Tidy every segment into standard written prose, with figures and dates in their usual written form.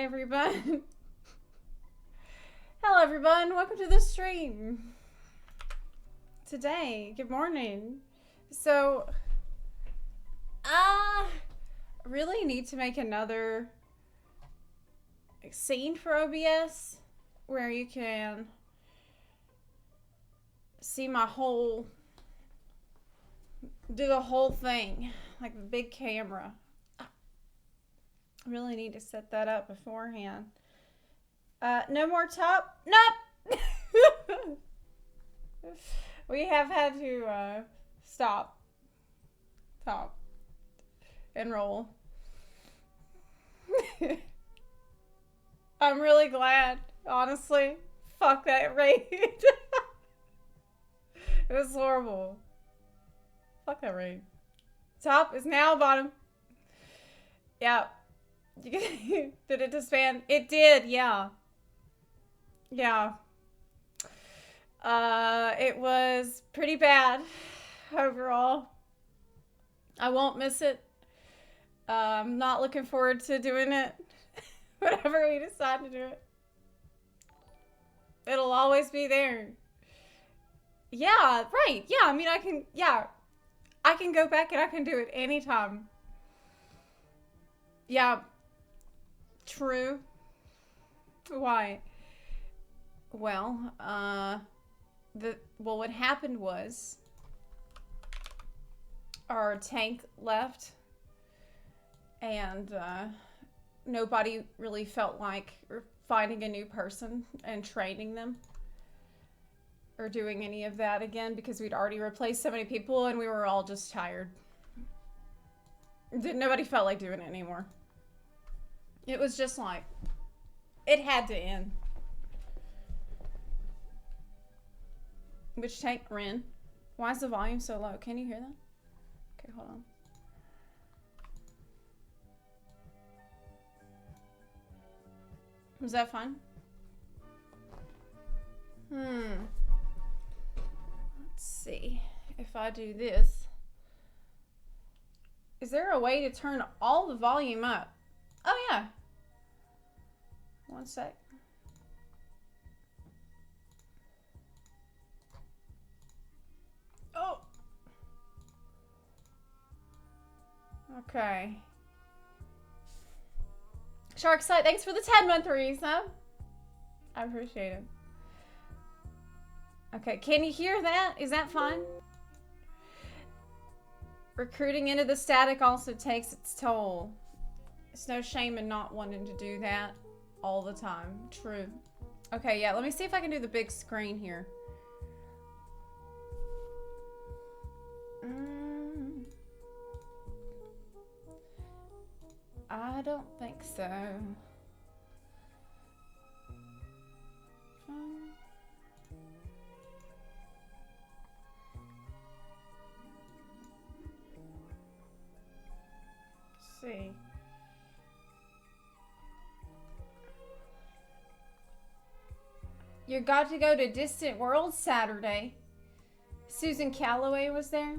Hey everyone. Hello everyone, welcome to the stream. Today, good morning. So, I really need to make another scene for OBS where you can see my whole, do the whole thing, like the big camera. I really need to set that up beforehand. No more top? Nope! We have had to stop, and roll. I'm really glad, honestly. Fuck that raid. It was horrible. Fuck that raid. Top is now bottom. Yeah. Did it disband? It did, yeah. Yeah. It was pretty bad overall. I won't miss it. I'm not looking forward to doing it. Whenever we decide to do it. It'll always be there. Yeah, right. Yeah, I mean, I can go back and I can do it anytime. Yeah. True. Why? Well, what happened was our tank left and nobody really felt like finding a new person and training them or doing any of that again because we'd already replaced so many people and we were all just tired. Nobody felt like doing it anymore. It was just like, it had to end. Which tank? Ren. Why is the volume so low? Can you hear that? Okay, hold on. Was that fun? Let's see. If I do this. Is there a way to turn all the volume up? Oh, yeah. One sec. Oh. Okay. Sharksight, thanks for the 10-month resub. I appreciate it. Okay, can you hear that? Is that fine? Recruiting into the static also takes its toll. It's no shame in not wanting to do that all the time. True. Okay, yeah, let me see if I can do the big screen here. I don't think so. Let's see. You got to go to Distant World Saturday. Susan Calloway was there.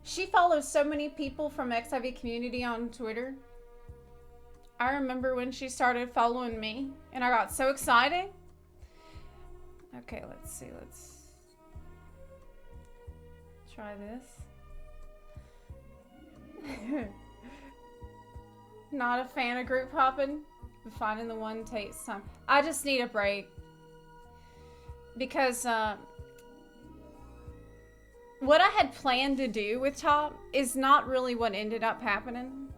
She follows so many people from XIV community on Twitter. I remember when she started following me and I got so excited. Okay, let's see. Let's try this. Not a fan of group hopping. Finding the one takes time. I just need a break. Because what I had planned to do with Top is not really what ended up happening.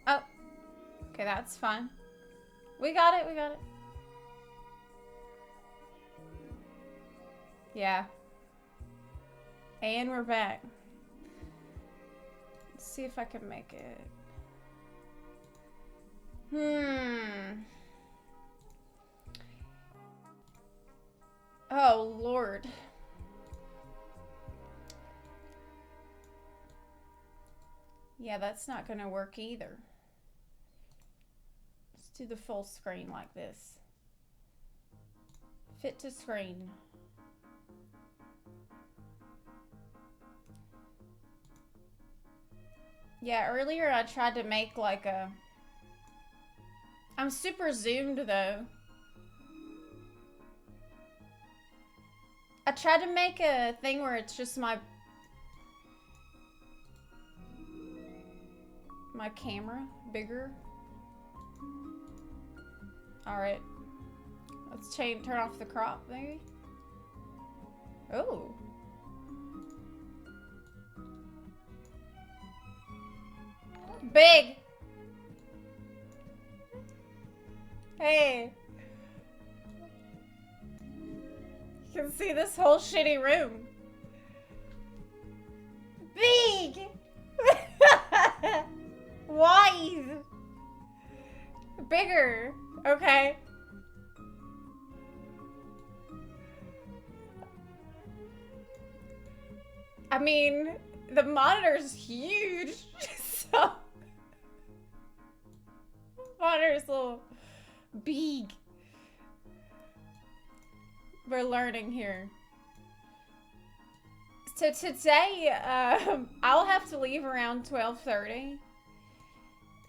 Oh, okay, that's fine. We got it, we got it. Yeah. And we're back. see if I can make it. Oh, Lord. Yeah, that's not gonna work either. Let's do the full screen like this. Fit to screen. Yeah, earlier I tried to make like a... I'm super zoomed though. I tried to make a thing where it's just my camera bigger. Alright. Let's turn off the crop maybe. Oh. Big. Hey. You can see this whole shitty room. Big. Wide. Bigger. Okay. I mean, the monitor's huge, so monitor's a little big. We're learning here. So today, I'll have to leave around 12:30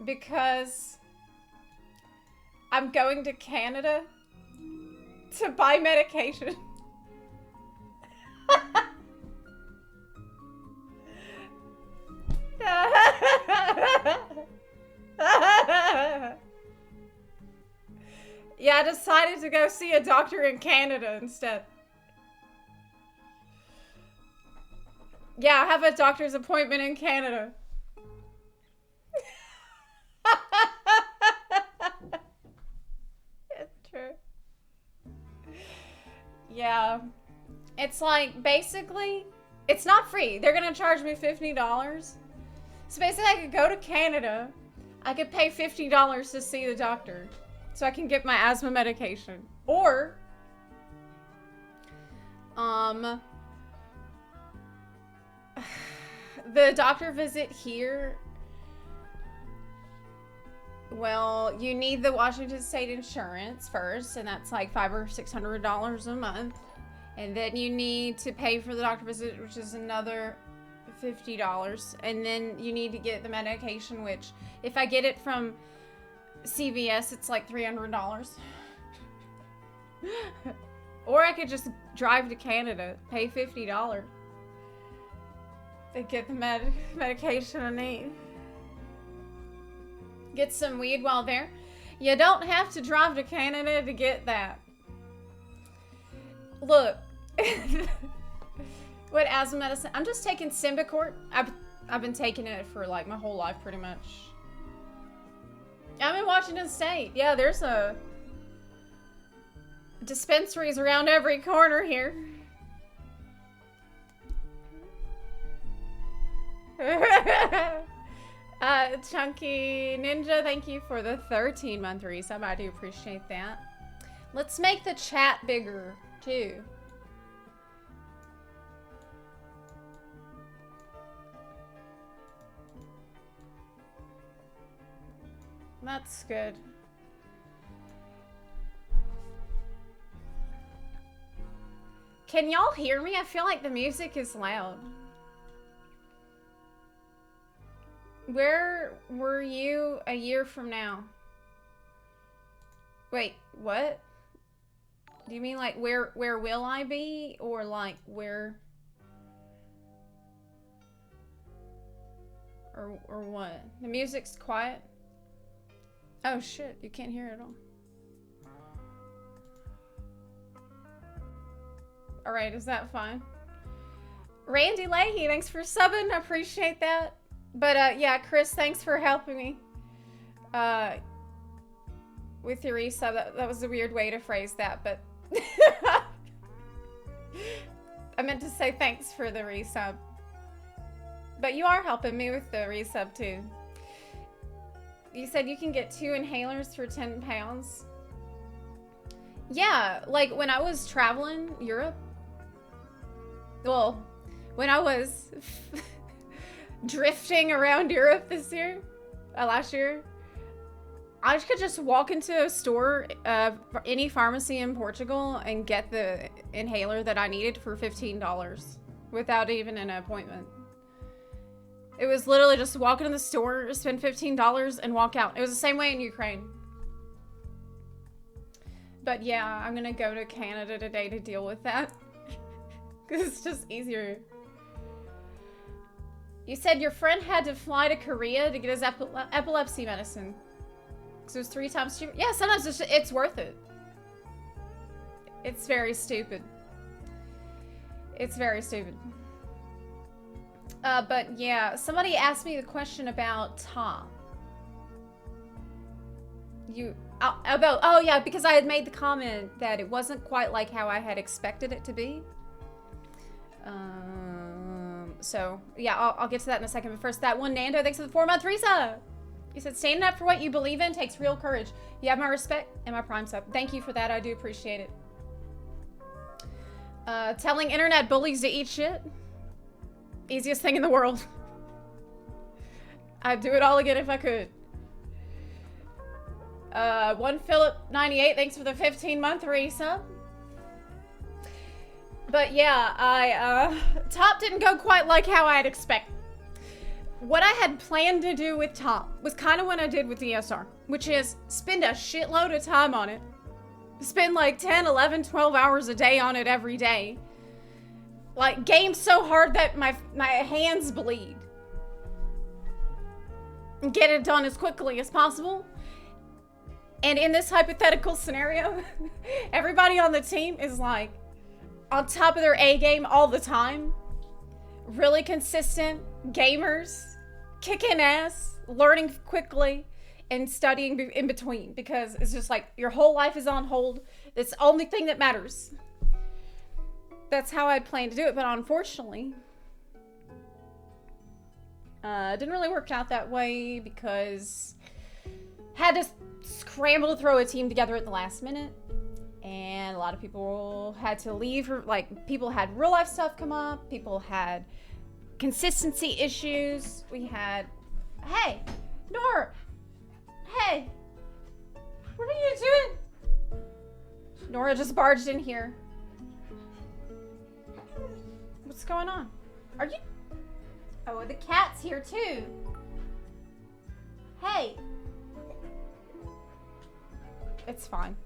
because I'm going to Canada to buy medication. Yeah, I decided to go see a doctor in Canada instead. Yeah, I have a doctor's appointment in Canada. It's true. Yeah. It's like, basically, it's not free. They're gonna charge me $50. So basically, I could go to Canada. I could pay $50 to see the doctor. So I can get my asthma medication. Or, the doctor visit here, well, you need the Washington State insurance first, and that's like $500 or $600 a month. And then you need to pay for the doctor visit, which is another $50. And then you need to get the medication, which if I get it from CVS, it's like $300. Or I could just drive to Canada, pay $50 to get the medication I need. Get some weed while there. You don't have to drive to Canada to get that. Look, what asthma medicine? I'm just taking Symbicort. I've been taking it for like my whole life, pretty much. I'm in Washington State. Yeah, there's a dispensaries around every corner here. Chunky Ninja, thank you for the 13-month resub. I do appreciate that. Let's make the chat bigger, too. That's good. Can y'all hear me? I feel like the music is loud. Where were you a year from now? Wait, what? Do you mean like where will I be? Or like where? Or what? The music's quiet? Oh shit, you can't hear it at all. Alright, is that fine? Randy Leahy, thanks for subbing. I appreciate that. But yeah, Chris, thanks for helping me with your resub. That was a weird way to phrase that, but I meant to say thanks for the resub. But you are helping me with the resub too. You said you can get 2 inhalers for 10 pounds. Yeah, like when I was traveling Europe. Well, when I was drifting around Europe this year, last year, I could just walk into a store, any pharmacy in Portugal, and get the inhaler that I needed for $15 without even an appointment. It was literally just walk into the store, spend $15, and walk out. It was the same way in Ukraine. But yeah, I'm gonna go to Canada today to deal with that. Because it's just easier. You said your friend had to fly to Korea to get his epilepsy medicine. Because it was 3 times cheaper. Yeah, sometimes it's worth it. It's very stupid. It's very stupid. But yeah, somebody asked me the question about Tom. Oh yeah, because I had made the comment that it wasn't quite like how I had expected it to be. So yeah, I'll get to that in a second. But first, that one, Nando, thanks for the 4-month resub. You said standing up for what you believe in takes real courage. You have my respect and my prime sub. Thank you for that. I do appreciate it. Telling internet bullies to eat shit. Easiest thing in the world. I'd do it all again if I could. One Philip 98, thanks for the 15-month resub. But yeah, Top didn't go quite like how I had expected. What I had planned to do with Top was kind of what I did with DSR, which is spend a shitload of time on it. Spend like 10, 11, 12 hours a day on it every day. Like, game so hard that my hands bleed. And get it done as quickly as possible. And in this hypothetical scenario, everybody on the team is like on top of their A game all the time. Really consistent gamers, kicking ass, learning quickly, and studying in between, because it's just like your whole life is on hold. It's the only thing that matters. That's how I'd planned to do it, but unfortunately, it didn't really work out that way because had to scramble to throw a team together at the last minute, and a lot of people had to leave. Like, people had real life stuff come up, people had consistency issues. We had, hey, Nora, hey, what are you doing? Nora just barged in here. What's going on? Are you? Oh, the cat's here too. Hey. It's fine.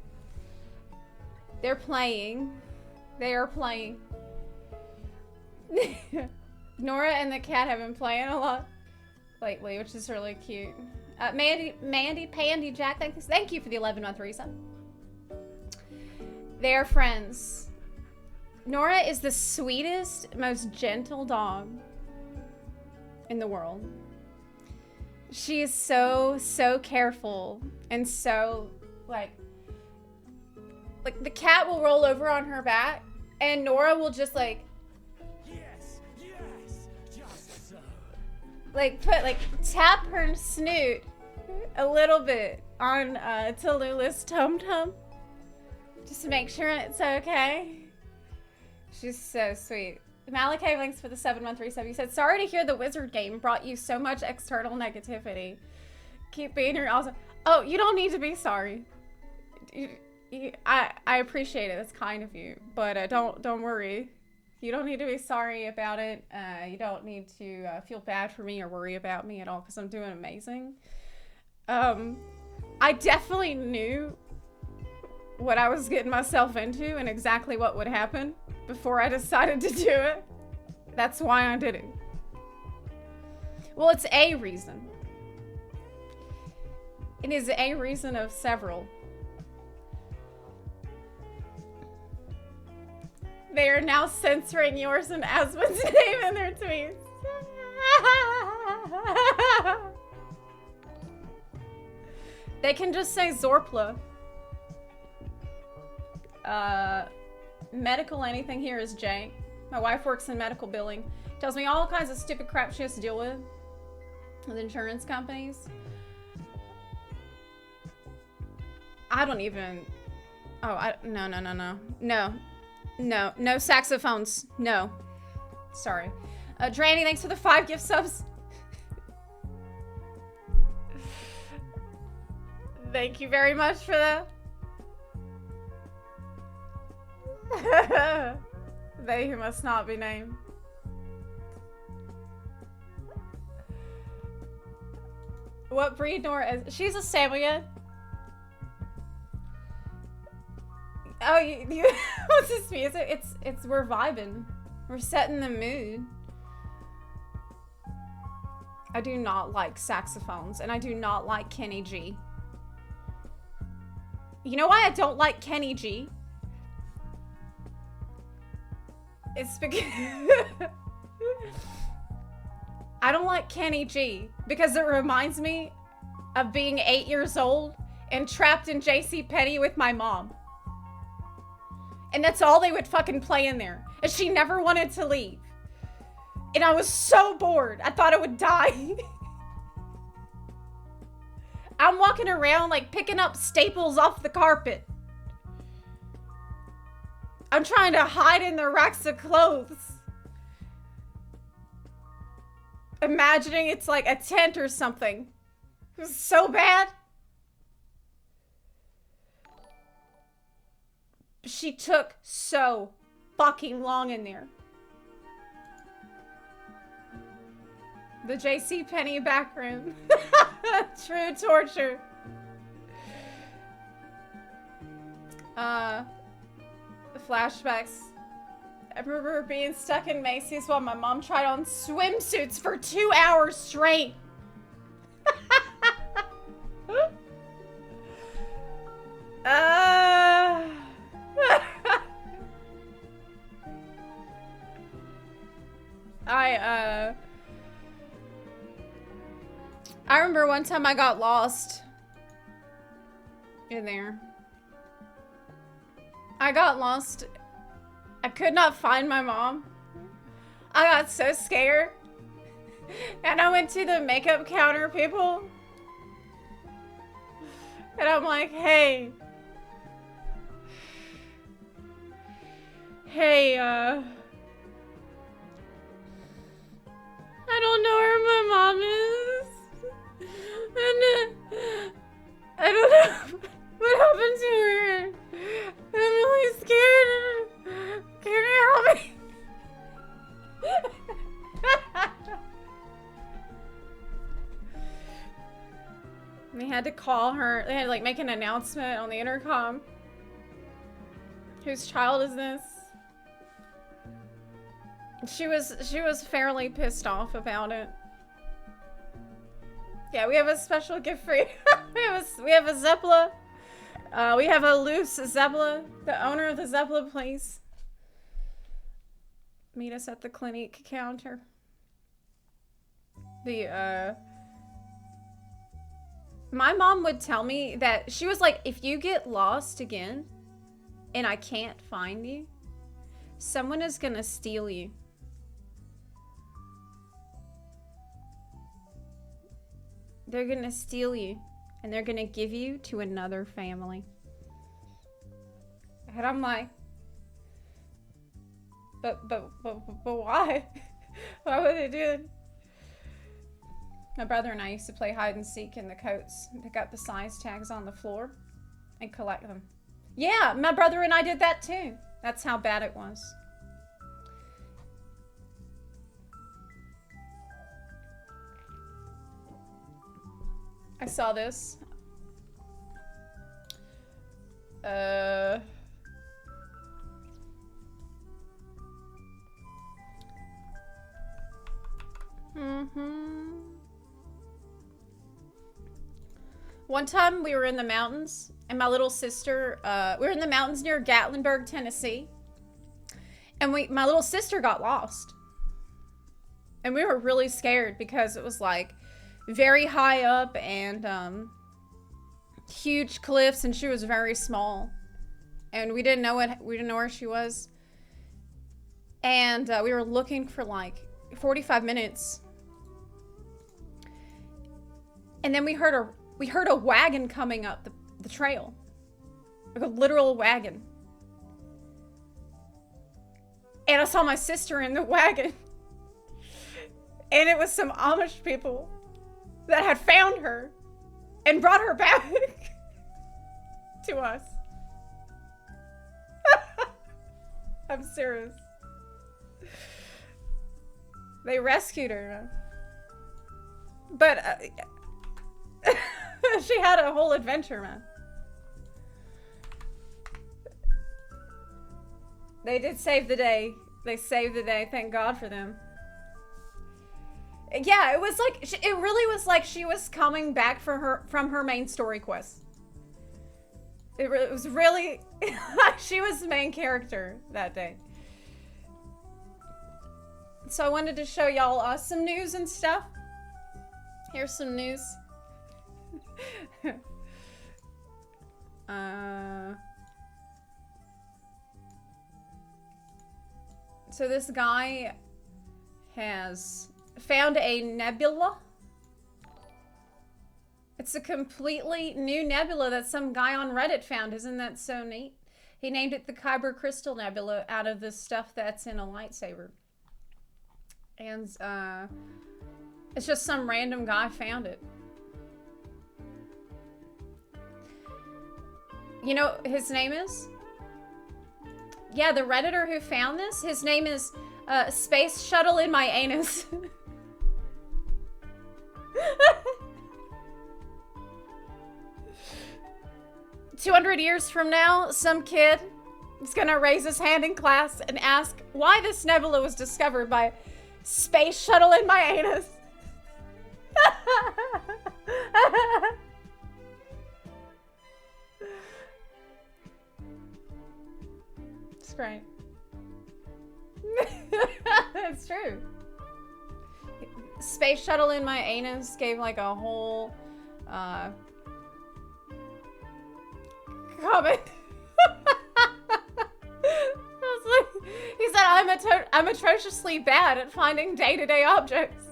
They're playing. They are playing. Nora and the cat have been playing a lot lately, which is really cute. Mandy, Pandy, Jack, thank you for the 11-month resub. They're friends. Nora is the sweetest, most gentle dog in the world. She is so careful and so, like the cat will roll over on her back and Nora will just yes, just so. Tap her snoot a little bit on Tallulah's tum-tum just to make sure it's okay. She's so sweet. Malachi, thanks for the 7-month resub. You said, sorry to hear the wizard game brought you so much external negativity. Keep being your awesome. Oh, you don't need to be sorry. I appreciate it. That's kind of you. But don't worry. You don't need to be sorry about it. You don't need to feel bad for me or worry about me at all because I'm doing amazing. I definitely knew what I was getting myself into and exactly what would happen before I decided to do it. That's why I did it. Well, it's a reason. It is a reason of several. They are now censoring yours and Aspen's name in their tweets. They can just say Zepla. Medical anything here is jank. My wife works in medical billing. Tells me all kinds of stupid crap she has to deal with insurance companies. I don't even... Oh, no saxophones. No. Sorry. Dranny, thanks for the 5 gift subs. Thank you very much for that. They who must not be named. What breed Nora is? She's a Samoyed. Oh, you what's this music? We're vibing. We're setting the mood. I do not like saxophones, and I do not like Kenny G. You know why I don't like Kenny G? It's because... I don't like Kenny G because it reminds me of being 8 years old and trapped in JCPenney with my mom. And that's all they would fucking play in there. And she never wanted to leave. And I was so bored. I thought I would die. I'm walking around like picking up staples off the carpet. I'm trying to hide in the racks of clothes. Imagining it's like a tent or something. It was so bad. She took so fucking long in there. The JCPenney back room. True torture. Flashbacks. I remember being stuck in Macy's while my mom tried on swimsuits for 2 hours straight. I remember one time I got lost in there. I got lost. I could not find my mom. I got so scared. And I went to the makeup counter people. And I'm like, hey. Hey, I don't know where my mom is. And I don't know what happened to her. I'm really scared. Can you help me? They had to call her. They had to like make an announcement on the intercom. Whose child is this? She was fairly pissed off about it. Yeah, we have a special gift for you. we have a Zepla. We have a loose Zepla. The owner of the Zepla, please meet us at the Clinique counter. My mom would tell me that she was like, if you get lost again and I can't find you, someone is gonna steal you. They're gonna steal you and they're gonna give you to another family. And I'm like, but why? Why would they do it? My brother and I used to play hide and seek in the coats, pick up the size tags on the floor and collect them. Yeah, my brother and I did that too. That's how bad it was. I saw this. One time we were in the mountains and my little sister, we were in the mountains near Gatlinburg, Tennessee. And my little sister got lost. And we were really scared because it was like very high up and huge cliffs, and she was very small. And we didn't know where she was. And we were looking for like 45 minutes. And then we heard a wagon coming up the trail. Like a literal wagon. And I saw my sister in the wagon. And it was some Amish people that had found her and brought her back to us. I'm serious. They rescued her. But she had a whole adventure, man. They did save the day. They saved the day. Thank God for them. Yeah, it was like, it really was like she was coming back from her main story quest. It was really, she was the main character that day. So I wanted to show y'all some news and stuff. Here's some news. So this guy has found a nebula. It's a completely new nebula that some guy on Reddit found. Isn't that so neat? He named it the Kyber Crystal Nebula out of the stuff that's in a lightsaber. And it's just some random guy found it. You know his name is? Yeah, the Redditor who found this, his name is Space Shuttle in My Anus. 200 years from now, some kid is gonna raise his hand in class and ask why this nebula was discovered by Space Shuttle in My Anus. It's great. It's true. Space Shuttle in My Anus gave like a whole comment. He said, I'm atrociously bad at finding day-to-day objects.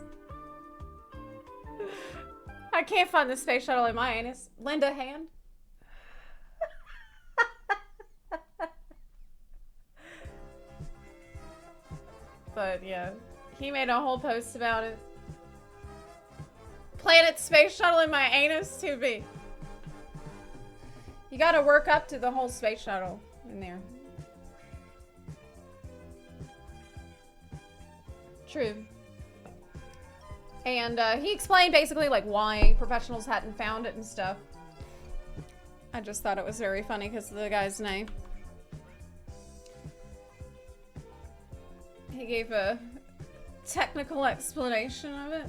I can't find the Space Shuttle in my anus. Lend a hand. But yeah, he made a whole post about it. Planet Space Shuttle in my anus to be. You gotta work up to the whole space shuttle in there. True. And he explained basically like why professionals hadn't found it and stuff. I just thought it was very funny because of the guy's name. He gave a technical explanation of it.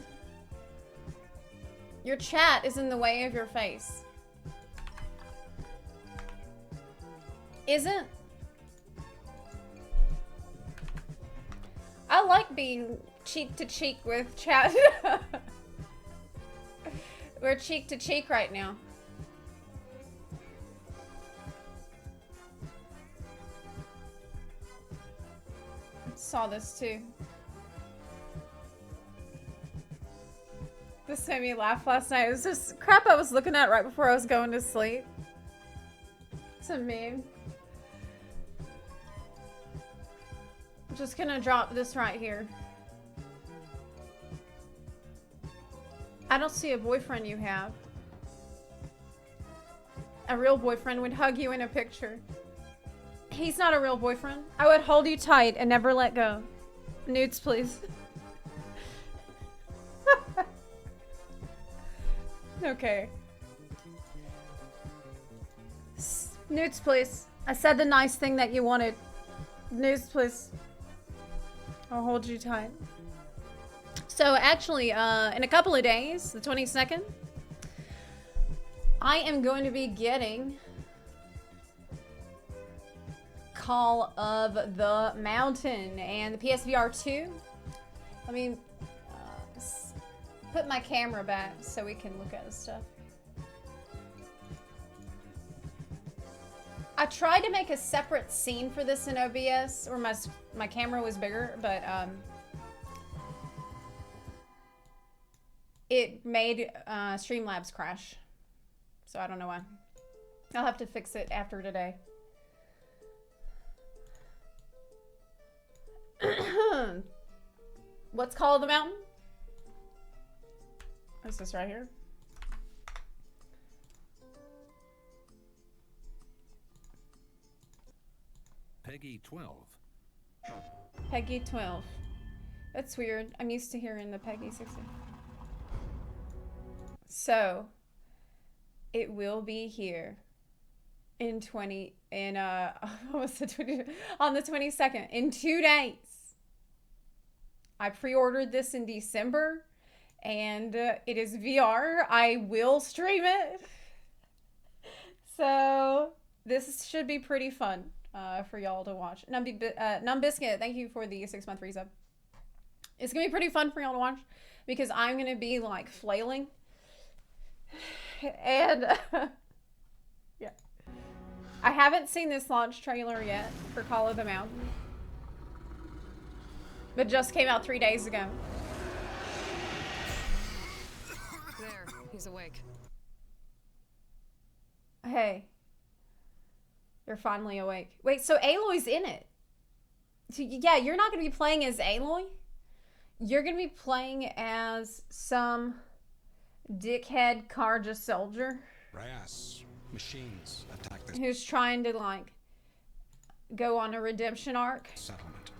Your chat is in the way of your face. Isn't? I like being cheek to cheek with chat. We're cheek to cheek right now. Saw this too. This made me laugh last night. It was just crap I was looking at right before I was going to sleep. It's a meme. I'm just gonna drop this right here. I don't see a boyfriend you have. A real boyfriend would hug you in a picture. He's not a real boyfriend. I would hold you tight and never let go. Nudes, please. Okay. Nudes, please. I said the nice thing that you wanted. Nudes, please. I'll hold you tight. So actually, in a couple of days, the 22nd, I am going to be getting Call of the Mountain and the PSVR 2. Let me put my camera back so we can look at the stuff. I tried to make a separate scene for this in OBS, or my camera was bigger, but it made Streamlabs crash. So I don't know why. I'll have to fix it after today. What's Call of the Mountain? What's this right here? Peggy 12. Peggy 12. That's weird. I'm used to hearing the Peggy 16. So, it will be here in what was the 20, on the 22nd, in 2 days. I pre-ordered this in December, and it is VR. I will stream it. So, this should be pretty fun for y'all to watch. Numbiscuit, thank you for the 6-month resub. It's gonna be pretty fun for y'all to watch because I'm gonna be like flailing. And yeah, I haven't seen this launch trailer yet for Call of the Mountain, but just came out 3 days ago. There, he's awake. Hey, you're finally awake. Wait, so Aloy's in it? So yeah, you're not gonna be playing as Aloy. You're gonna be playing as some dickhead Karja soldier. Ryas, machines attack this Who's trying to like go on a redemption arc. settlement.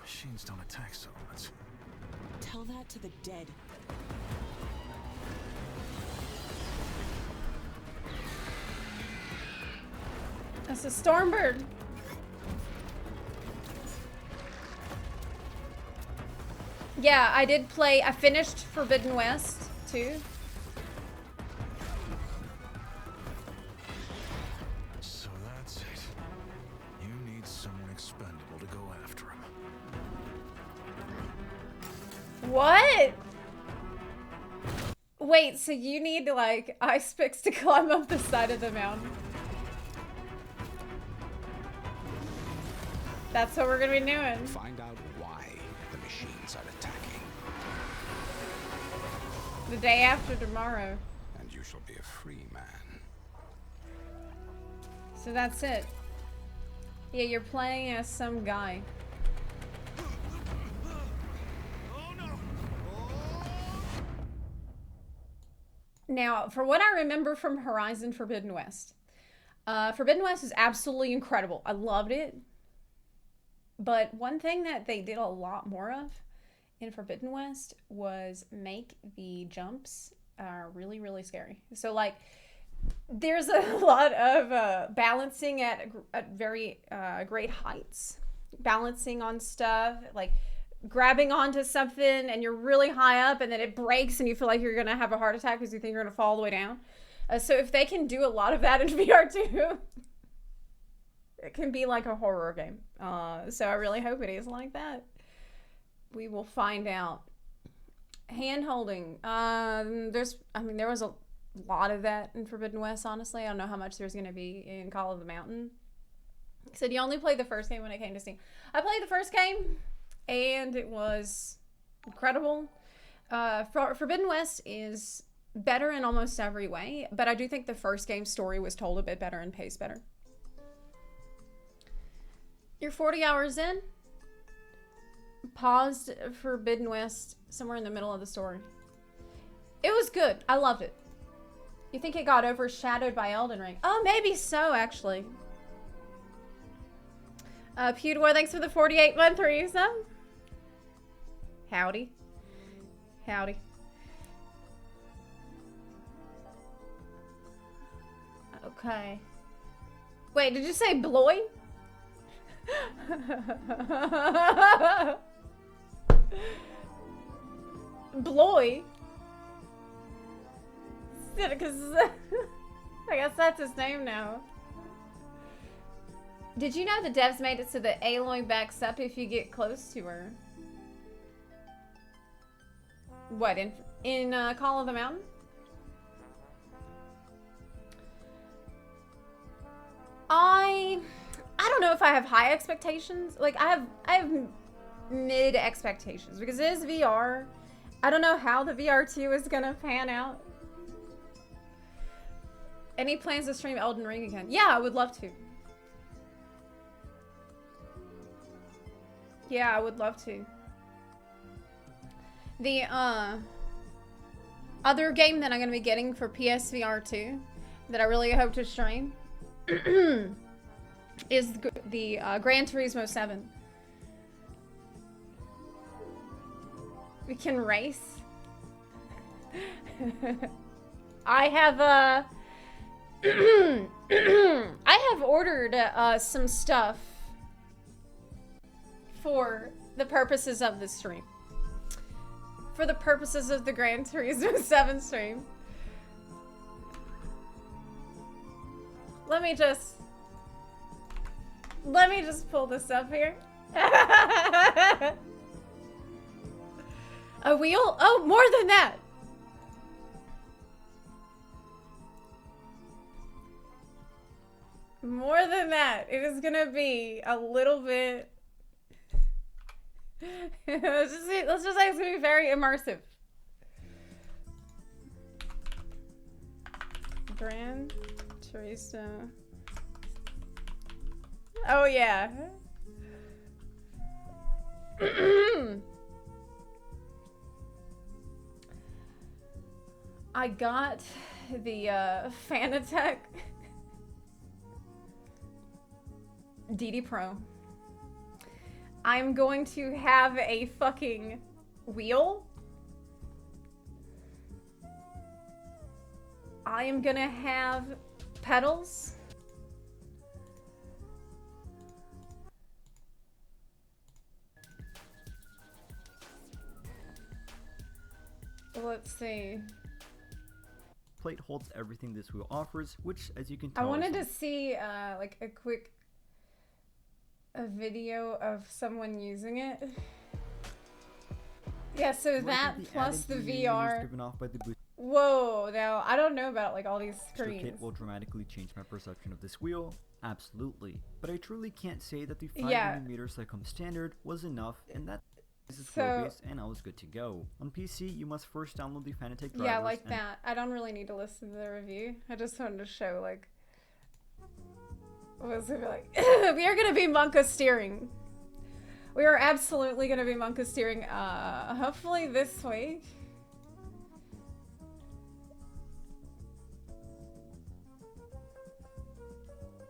Machines don't attack settlements. Tell that to the dead. That's a Stormbird. Yeah, I did play. I finished Forbidden West too. So that's it. You need someone expendable to go after him. What? Wait, so you need like ice picks to climb up the side of the mountain? That's what we're gonna be doing. Find out why the machines are attacking, The day after tomorrow. and you shall be a free man. So that's it. Yeah, you're playing as some guy. Now, for what I remember from Horizon Forbidden West, Forbidden West is absolutely incredible. I loved it. But one thing that they did a lot more of in Forbidden West was make the jumps really, really scary. So, like, there's a lot of balancing at very great heights. Balancing on stuff, like grabbing onto something and you're really high up and then it breaks and you feel like you're going to have a heart attack because you think you're going to fall all the way down. So if they can do a lot of that in VR too, it can be like a horror game. So I really hope it is like that. We will find out. Hand holding. There was a lot of that in Forbidden West, honestly. I don't know how much there's going to be in Call of the Mountain. So you only played the first game when it came to Steam. I played the first game and it was incredible. Forbidden West is better in almost every way, but I do think the first game's story was told a bit better and paced better. You're 40 hours in. Paused Forbidden West somewhere in the middle of the story. It was good. I loved it. You think it got overshadowed by Elden Ring? Oh, maybe so, actually. Pewdor, thanks for the 48-month resub. Howdy. Howdy. Okay. Wait, did you say Bloy? Bloy? Because I guess that's his name now. Did you know the devs made it so that Aloy backs up if you get close to her? What, in Call of the Mountain? I don't know if I have high expectations. Like I have mid expectations because it is VR. I don't know how the VR2 is gonna pan out. Any plans to stream Elden Ring again? Yeah, I would love to. Yeah, I would love to. The other game that I'm gonna be getting for PSVR 2 that I really hope to stream is the Gran Turismo 7. We can race. I have I have ordered some stuff for the purposes of the stream. For the purposes of the Gran Turismo 7 stream. Let me just pull this up here. A wheel? Oh, more than that. More than that. It is gonna be a little bit. let's just say it's gonna be very immersive. Gran Turismo. Oh yeah. I got the Fanatec DD Pro. I'm going to have a fucking wheel. I am gonna have pedals. Let's see. Plate holds everything this wheel offers, which, as you can tell, I wanted to see like a quick video of someone using it. Yeah, so that plus the VR. Given off by the boost. Whoa, now I don't know about like all these screens. Kit will dramatically change my perception of this wheel. Absolutely, but I truly can't say that the 5 millimeters that come standard was enough, and that is base, and I was good to go. On PC, you must first download the Fanatec drivers. Yeah, like that. I don't really need to listen to the review. I just wanted to show like what was it like? We are gonna be Monka steering. We are absolutely gonna be Monka steering. Hopefully this week.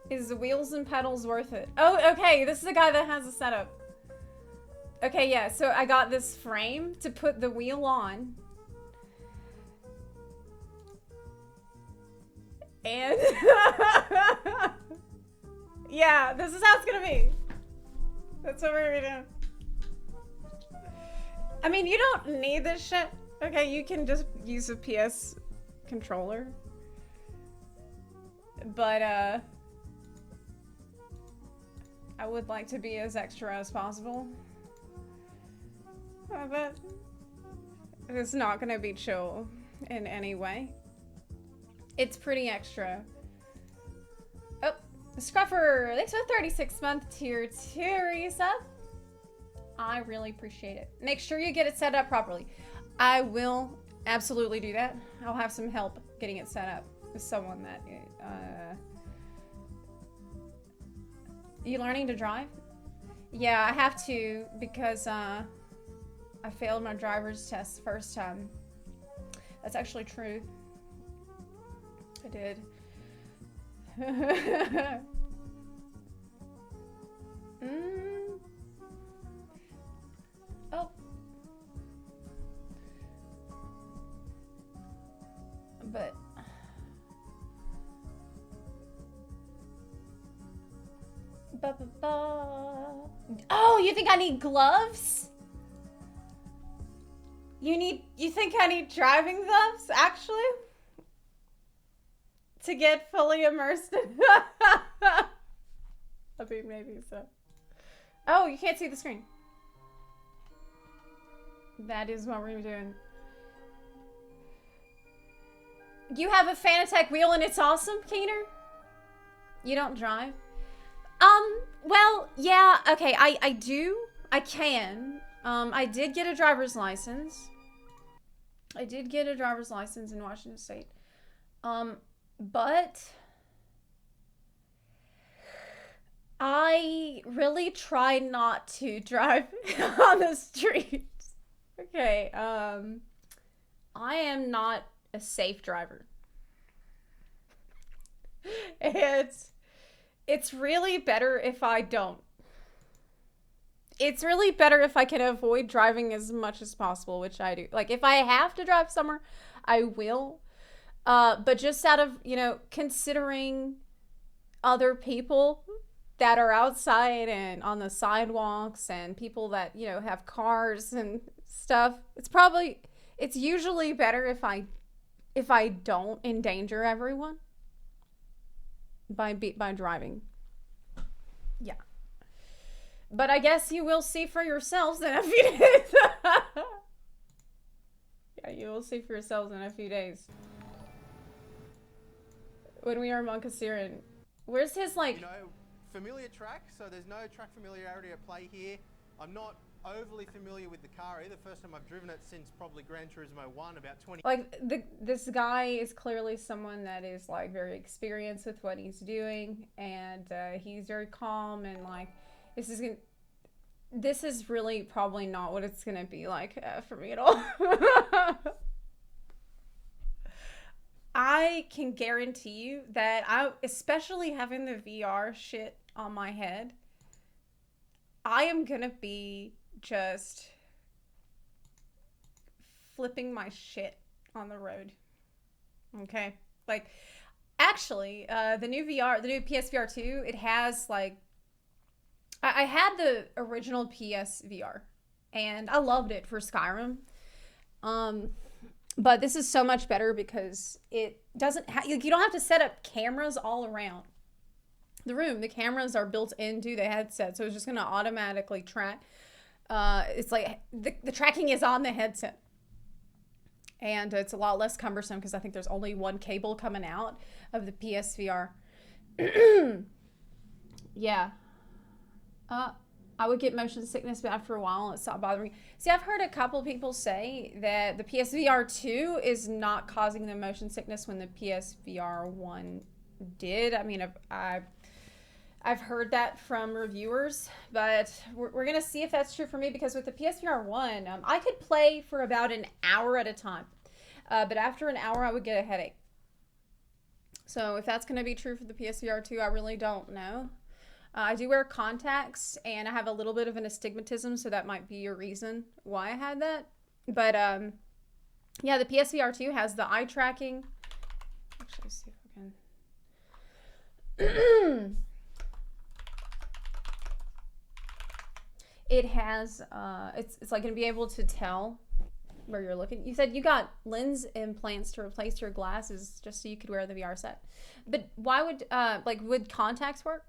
Is the wheels and pedals worth it? Oh, okay. This is a guy that has a setup. Okay, yeah. So I got this frame to put the wheel on. And yeah, this is how it's gonna be. That's what we're gonna do. I mean, you don't need this shit. Okay, you can just use a PS controller. But I would like to be as extra as possible. But it's not gonna be chill in any way. It's pretty extra. Oh, Scruffer, thanks for the 36-month tier 2 resub. I really appreciate it. Make sure you get it set up properly. I will absolutely do that. I'll have some help getting it set up with someone that you learning to drive? Yeah, I have to because I failed my driver's test first time. That's actually true. I did. Oh. But oh, you think I need gloves? You think I need driving gloves, actually? To get fully immersed in I mean, maybe so. Oh, you can't see the screen. That is what we're doing. You have a Fanatec wheel and it's awesome, Keener? You don't drive? Well, yeah, okay, I do. I can. I did get a driver's license. I did get a driver's license in Washington State. But I really try not to drive on the streets. Okay, I am not a safe driver. It's really better if I don't. It's really better if I can avoid driving as much as possible, which I do. Like, if I have to drive somewhere, I will. But just out of, you know, considering other people that are outside and on the sidewalks and people that, you know, have cars and stuff, it's usually better if I don't endanger everyone by driving. Yeah. But I guess you will see for yourselves in a few days. Yeah, you will see for yourselves in a few days. When we are Monkasiran. Where's his, like... You know, familiar track, so there's no track familiarity at play here. I'm not overly familiar with the car either. First time I've driven it since probably Gran Turismo 1, about 20... Like, this guy is clearly someone that is, like, very experienced with what he's doing. And he's very calm and, like, this is really probably not what it's gonna be like for me at all. I can guarantee you that especially having the VR shit on my head, I am gonna be just flipping my shit on the road. Okay? Like, actually, the new PSVR 2, it has, like, I had the original PSVR, and I loved it for Skyrim. But this is so much better because it doesn't you don't have to set up cameras all around the room. The cameras are built into the headset, so it's just going to automatically track. It's like the tracking is on the headset. And it's a lot less cumbersome because I think there's only one cable coming out of the PSVR. Yeah. I would get motion sickness, but after a while it stopped bothering me. See, I've heard a couple people say that the PSVR 2 is not causing the motion sickness when the PSVR 1 did. I mean, I've heard that from reviewers, but we're going to see if that's true for me, because with the PSVR 1, I could play for about an hour at a time. But after an hour, I would get a headache. So if that's going to be true for the PSVR 2, I really don't know. I do wear contacts, and I have a little bit of an astigmatism, so that might be a reason why I had that. But, yeah, the PSVR 2 has the eye tracking. Actually, let's see if I can... It has, it's like going to be able to tell where you're looking. You said you got lens implants to replace your glasses just so you could wear the VR set. But why would, would contacts work?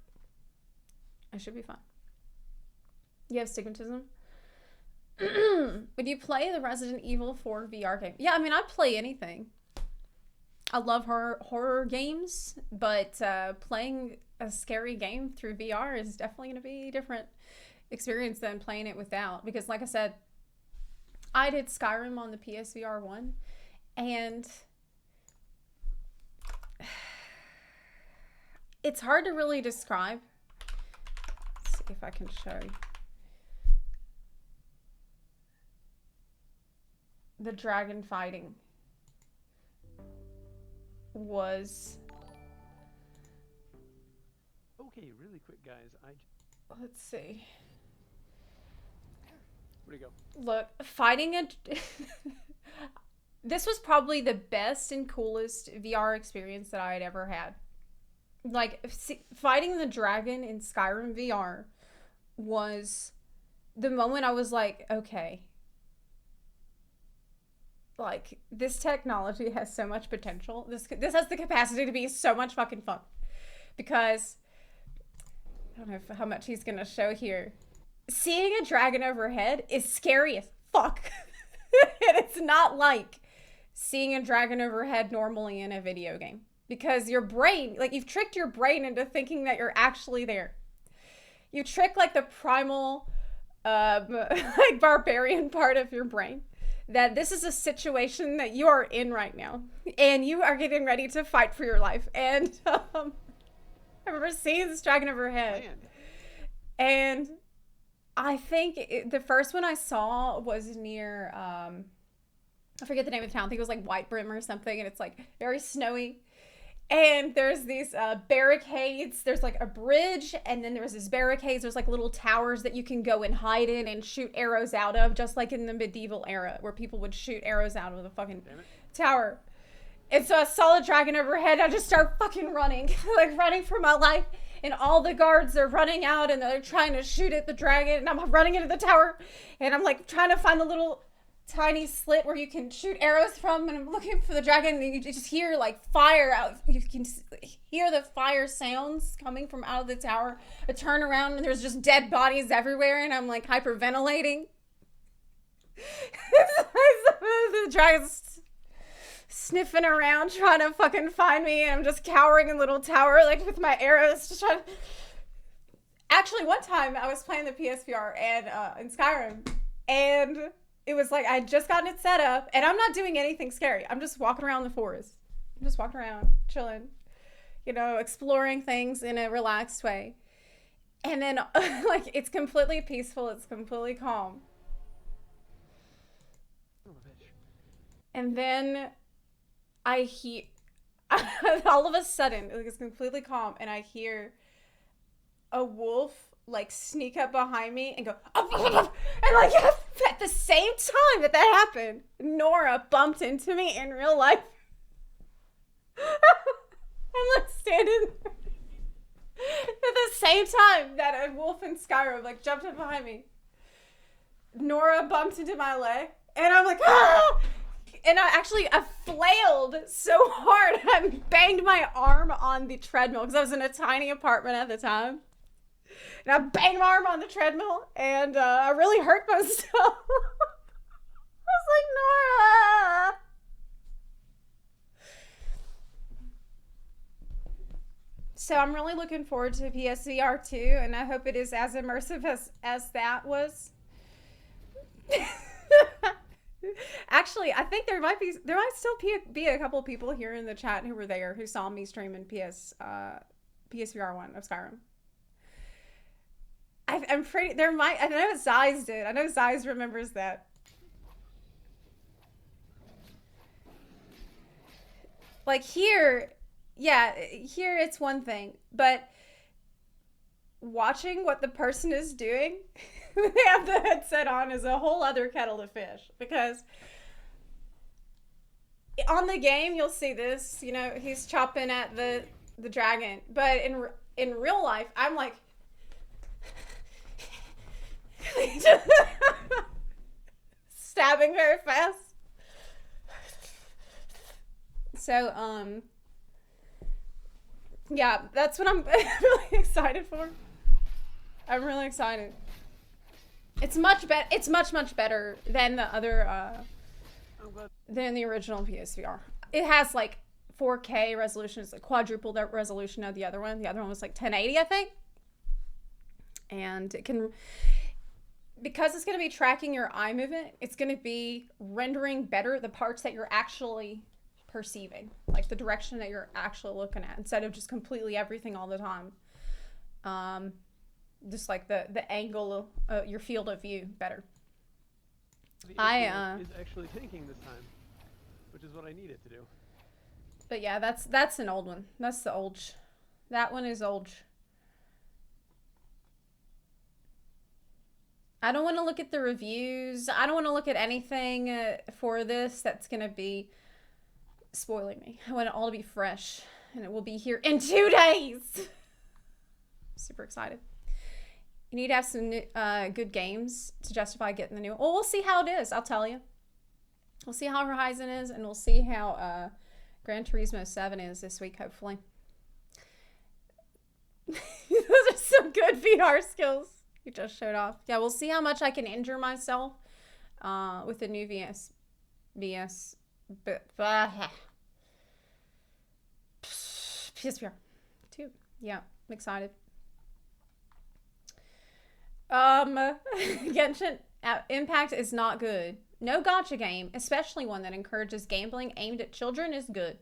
I should be fine. You have astigmatism? Would you play the Resident Evil 4 VR game? Yeah, I mean, I'd play anything. I love horror games, but playing a scary game through VR is definitely going to be a different experience than playing it without. Because, like I said, I did Skyrim on the PSVR 1, and it's hard to really describe. If I can show you the dragon fighting was okay. Really quick, guys. Let's see. Where'd it go? Look, fighting a this was probably the best and coolest VR experience that I had ever had. Like, fighting the dragon in Skyrim VR was the moment I was like, okay, like, this technology has so much potential. This has the capacity to be so much fucking fun. Because I don't know how much he's gonna show here. Seeing a dragon overhead is scary as fuck. And it's not like seeing a dragon overhead normally in a video game. because your brain, like you've tricked your brain into thinking that you're actually there. You trick like the primal, like barbarian part of your brain that this is a situation that you are in right now and you are getting ready to fight for your life. And I remember seeing this dragon over her head. And I think the first one I saw was near, I forget the name of the town. I think it was like White Brim or something. And it's like very snowy. And there's these barricades. There's like a bridge, and then there's these barricades. There's like little towers that you can go and hide in and shoot arrows out of, just like in the medieval era where people would shoot arrows out of the fucking tower. And so I saw the dragon overhead. I just start fucking running, like running for my life. And all the guards are running out, and they're trying to shoot at the dragon. And I'm running into the tower, and I'm like trying to find the little tiny slit where you can shoot arrows from, and I'm looking for the dragon, and you just hear like fire out. You can hear the fire sounds coming from out of the tower. I turn around and there's just dead bodies everywhere, and I'm like hyperventilating. The dragon's sniffing around trying to fucking find me, and I'm just cowering in a little tower like with my arrows just trying to... Actually, one time I was playing the PSVR and in Skyrim, and it was like I had just gotten it set up, and I'm not doing anything scary. I'm just walking around the forest. I'm just walking around, chilling, you know, exploring things in a relaxed way. And then, like, it's completely peaceful. It's completely calm. And then I hear, all of a sudden, it's completely calm, and I hear a wolf like sneak up behind me and go, and like at the same time that happened, Nora bumped into me in real life. I'm like standing there. At the same time that a wolf in Skyrim like jumped up behind me, Nora bumped into my leg, and I'm like, ah! And I flailed so hard I banged my arm on the treadmill because I was in a tiny apartment at the time. And I banged my arm on the treadmill, and I really hurt myself. I was like, Nora! So I'm really looking forward to PSVR 2, and I hope it is as immersive as that was. Actually, I think there might still be a couple of people here in the chat who were there who saw me streaming PSVR 1 of Skyrim. I'm pretty, I know Zeiss did. I know Zeiss remembers that. Like here it's one thing, but watching what the person is doing, they have the headset on, is a whole other kettle of fish. Because on the game, you'll see this, you know, he's chopping at the dragon, but in real life, I'm like, stabbing very fast. So, yeah, that's what I'm really excited for. I'm really excited. It's much better than the other, than the original PSVR. It has like 4K resolution. It's like quadruple the resolution of the other one. The other one was like 1080, I think. And it can, because it's going to be tracking your eye movement, it's going to be rendering better the parts that you're actually perceiving, like the direction that you're actually looking at, instead of just completely everything all the time. Just like the angle of your field of view better. The is actually thinking this time, which is what I need it to do. But yeah, that's an old one. That's the old. That one is old. I don't want to look at the reviews. I don't want to look at anything for this that's going to be spoiling me. I want it all to be fresh, and it will be here in 2 days. Super excited. You need to have some new, good games to justify getting the new. Well, we'll see how it is. I'll tell you. We'll see how Horizon is, and we'll see how Gran Turismo 7 is this week, hopefully. Those are some good VR skills you just showed off. Yeah, we'll see how much I can injure myself with the new VS. PSVR 2. Yeah, I'm excited. Genshin Impact is not good. No gacha game, especially one that encourages gambling aimed at children, is good.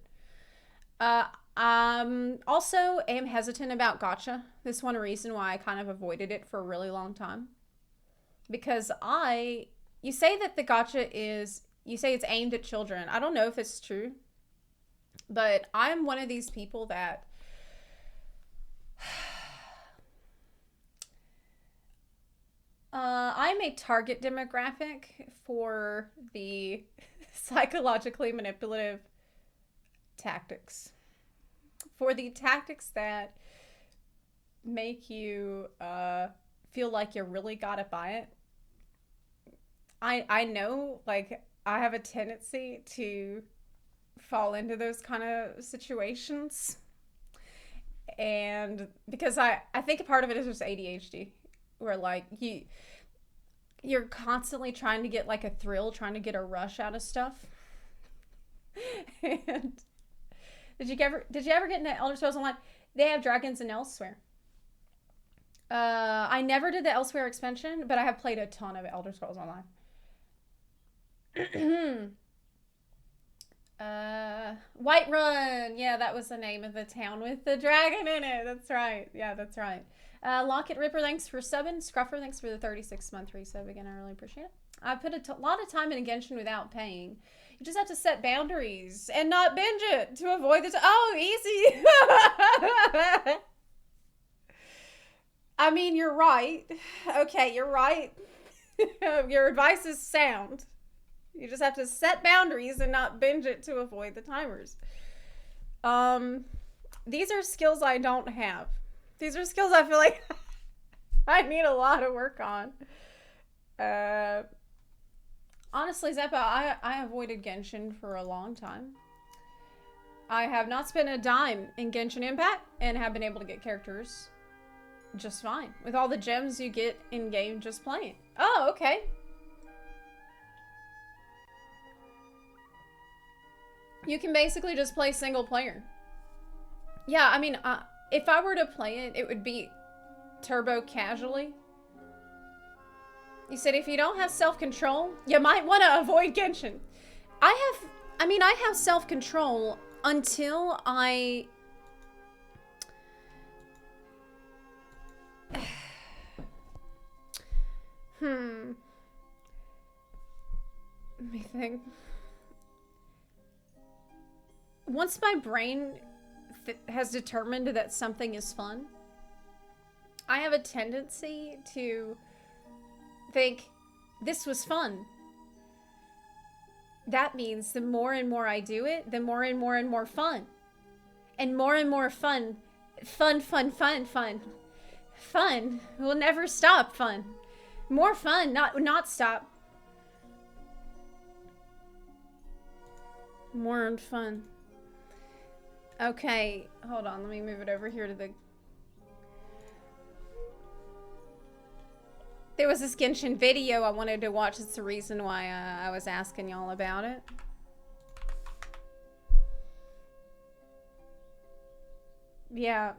Also am hesitant about gacha. This is one reason why I kind of avoided it for a really long time. Because you say that the gacha you say it's aimed at children. I don't know if it's true. But I'm one of these people that I'm a target demographic for the psychologically manipulative tactics. For the tactics that make you feel like you really gotta buy it. I know, like, I have a tendency to fall into those kind of situations. And because I think a part of it is just ADHD. Where, like, you're constantly trying to get, like, a thrill, trying to get a rush out of stuff. And did you ever get into Elder Scrolls Online? They have dragons in Elsewhere. I never did the Elsewhere expansion, but I have played a ton of Elder Scrolls Online. Whiterun. Yeah, that was the name of the town with the dragon in it. That's right. Yeah, that's right. Locket Ripper, thanks for subbing. Scruffer, thanks for the 36-month resub again. I really appreciate it. I put a lot of time in Genshin without paying. You just have to set boundaries and not binge it to avoid the easy. I mean, you're right. Okay, you're right. Your advice is sound. You just have to set boundaries and not binge it to avoid the timers. These are skills I don't have. These are skills I feel like I need a lot of work on. Honestly, Zepla, I avoided Genshin for a long time. I have not spent a dime in Genshin Impact and have been able to get characters just fine. With all the gems you get in-game just playing. Oh, okay. You can basically just play single player. Yeah, I mean, if I were to play it, it would be turbo casually. You said if you don't have self-control, you might want to avoid Genshin. I have self-control until I... Let me think. Once my brain has determined that something is fun, I have a tendency to think, this was fun. That means the more and more I do it, the more and more fun. And more fun. Fun will never stop fun. More fun, not stop. More fun. Okay, hold on, let me move it over here to the... There was this Genshin video I wanted to watch. It's the reason why I was asking y'all about it. Yeah.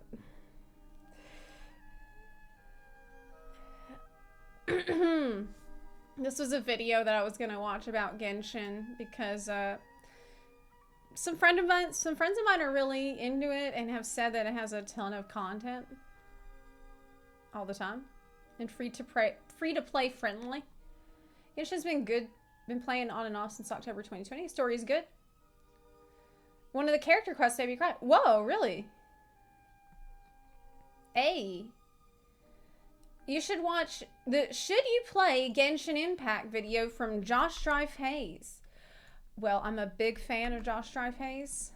This was a video that I was gonna watch about Genshin because some friends of mine are really into it and have said that it has a ton of content all the time and free to play friendly. Genshin's been good. Been playing on and off since October 2020. Story's good. One of the character quests made me cry. Whoa, really? Hey. You should watch the Should You Play Genshin Impact video from Josh Drive Hayes. Well, I'm a big fan of Josh Drive Hayes.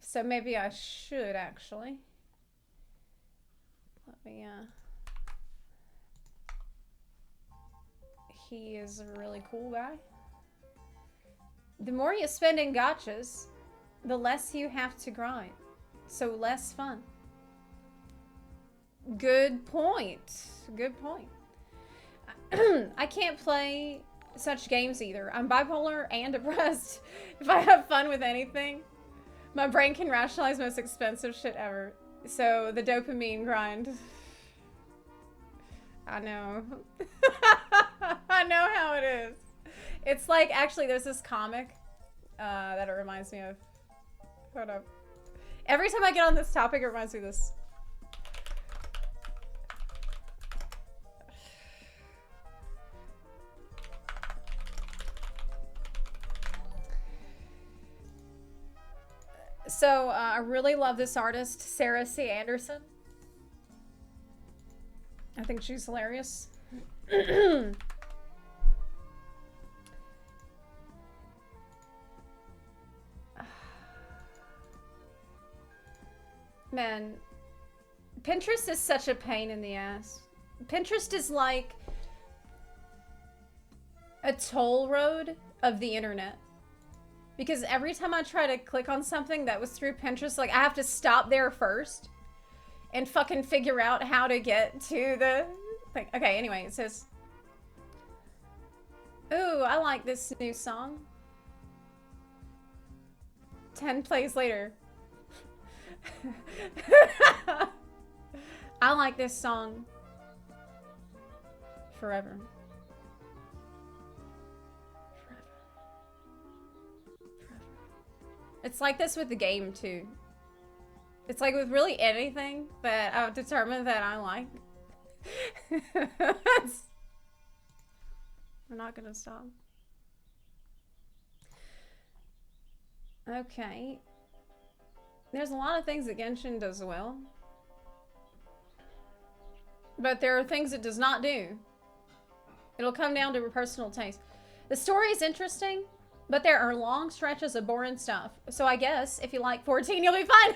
So maybe I should actually. Let me, he is a really cool guy. The more you spend in gachas, the less you have to grind. So less fun. Good point. Good point. I can't play such games either. I'm bipolar and depressed. If I have fun with anything, My brain can rationalize most expensive shit ever. So, the dopamine grind. I know. I know how it is. It's like, actually, there's this comic that it reminds me of. Hold up. Every time I get on this topic, it reminds me of this. So, I really love this artist, Sarah C. Anderson. I think she's hilarious. Man, Pinterest is such a pain in the ass. Pinterest is like a toll road of the internet. Because every time I try to click on something that was through Pinterest, like I have to stop there first and fucking figure out how to get to the thing. Okay, anyway, it says, ooh, I like this new song. 10 plays later. I like this song forever. It's like this with the game too. It's like with really anything that I've determined that I like. We're not gonna stop. Okay. There's a lot of things that Genshin does well. But there are things it does not do. It'll come down to personal taste. The story is interesting, but there are long stretches of boring stuff. So I guess if you like 14, you'll be fine.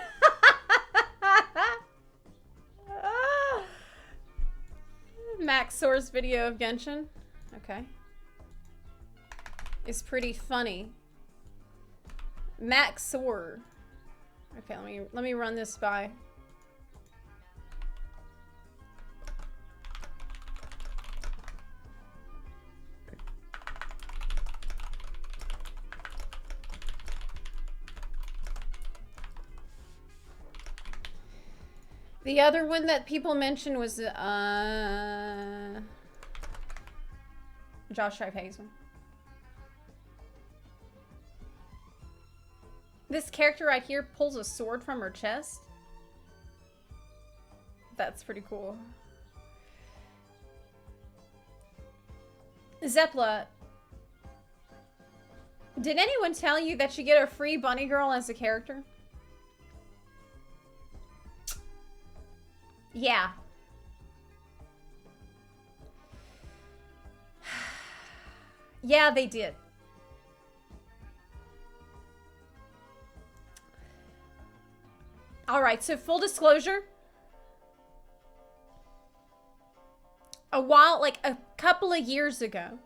Max Sour's video of Genshin. Okay. It's pretty funny. Max Sour. Okay, let me run this by. The other one that people mentioned was Josh Stripe Hazel. This character right here pulls a sword from her chest. That's pretty cool. Zepla, did anyone tell you that you get a free bunny girl as a character? Yeah. Yeah, they did. All right, so full disclosure. Like a couple of years ago.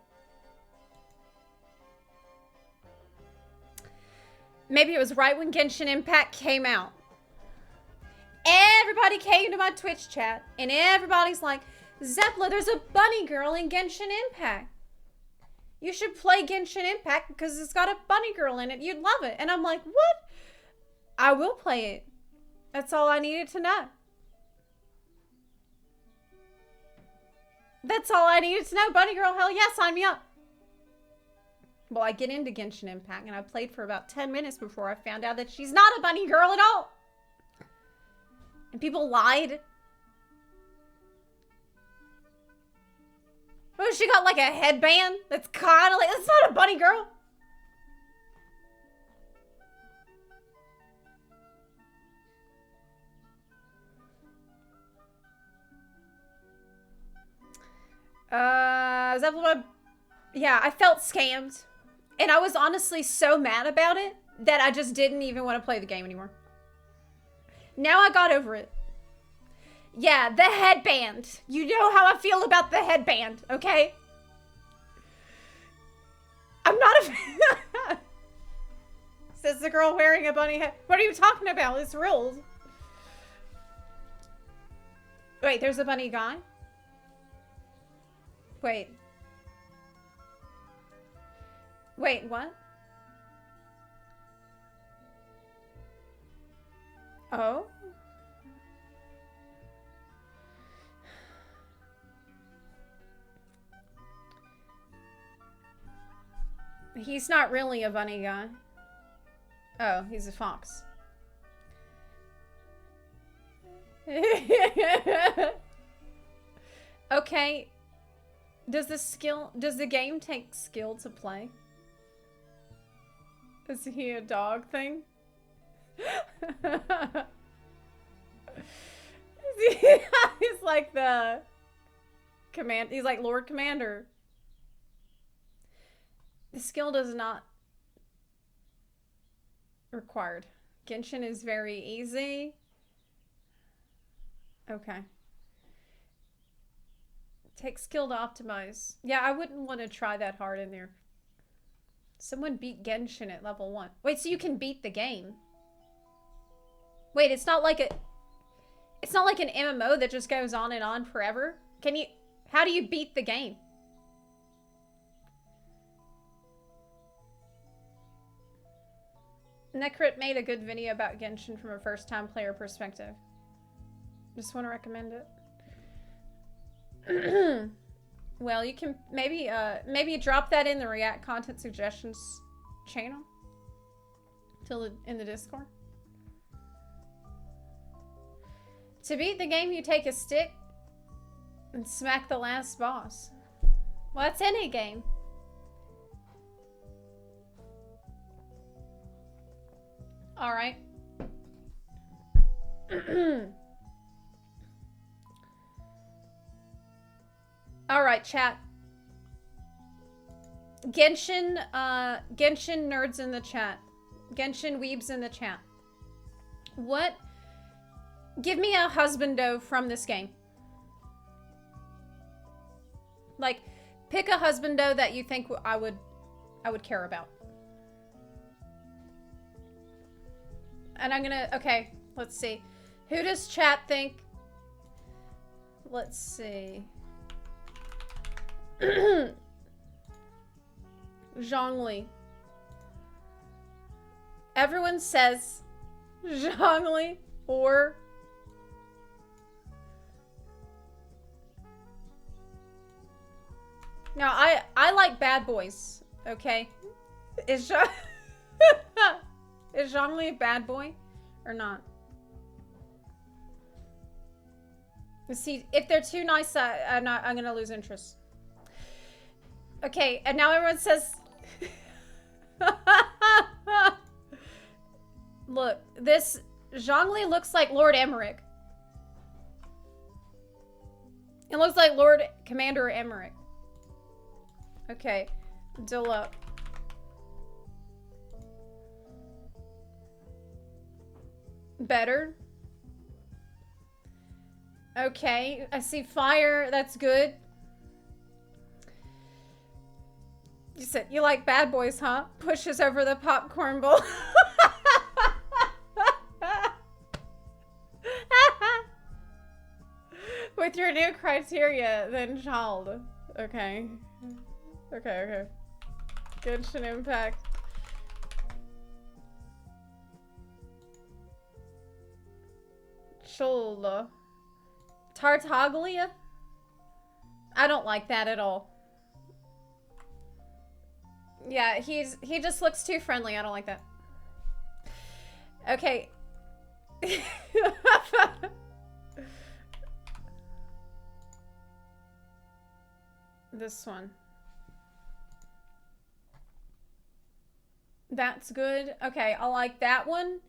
Maybe it was right when Genshin Impact came out. Everybody came to my Twitch chat, and everybody's like, Zepla, there's a bunny girl in Genshin Impact. You should play Genshin Impact because it's got a bunny girl in it. You'd love it. And I'm like, what? I will play it. That's all I needed to know. That's all I needed to know. Bunny girl, hell yeah, sign me up. Well, I get into Genshin Impact, and I played for about 10 minutes before I found out that she's not a bunny girl at all. And people lied. Oh, she got like a headband that's kind of like, that's not a bunny girl. Yeah, I felt scammed. And I was honestly so mad about it that I just didn't even want to play the game anymore. Now I got over it. Yeah, the headband. You know how I feel about the headband, okay? I'm not a... Says the girl wearing a bunny head. What are you talking about? It's rules. Wait, there's a bunny guy? Wait. Wait, what? Oh? He's not really a bunny guy. Oh, he's a fox. Okay. Does the game take skill to play? Is he a dog thing? He's like the he's like Lord Commander. The skill does not required. Genshin is very easy. Okay. Take skill to optimize. Yeah, I wouldn't want to try that hard in there. Someone beat Genshin at level 1. Wait, so you can beat the game? Wait, it's not like an MMO that just goes on and on forever? How do you beat the game? Necrit made a good video about Genshin from a first-time player perspective. Just want to recommend it. Well, you can maybe drop that in the React content suggestions channel in the Discord. To beat the game, you take a stick and smack the last boss. Well, that's any game. All right. All right, chat. Genshin nerds in the chat. Genshin weebs in the chat. Give me a husbando from this game. Like, pick a husbando that you think I would care about. And I'm gonna, okay, let's see. Who does chat think? Let's see. Zhongli. Everyone says Zhongli or now I like bad boys, okay? Is Zhongli a bad boy or not? See, if they're too nice, I'm gonna lose interest. Okay, and now everyone says... Look, this Zhongli looks like Lord Emmerich. It looks like Lord Commander Emmerich. Okay, Dilla. Better. Okay, I see fire. That's good. You said you like bad boys, huh? Pushes over the popcorn bowl. With your new criteria, then child. Okay. Okay. Genshin Impact. Chola. Tartaglia? I don't like that at all. Yeah, he just looks too friendly. I don't like that. Okay. This one. That's good. Okay, I like that one.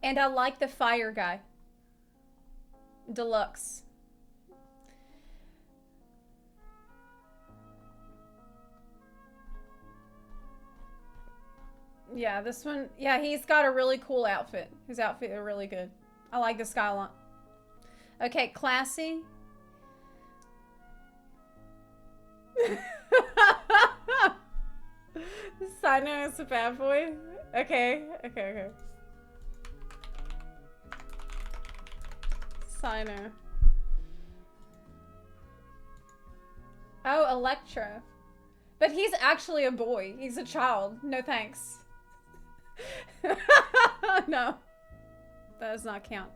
And I like the fire guy. Deluxe. Yeah, this one. Yeah, he's got a really cool outfit. His outfit is really good. I like this guy a lot. Okay, classy. Sino is a bad boy. Okay. Sino. Oh, Electro. But he's actually a boy. He's a child. No thanks. No. That does not count.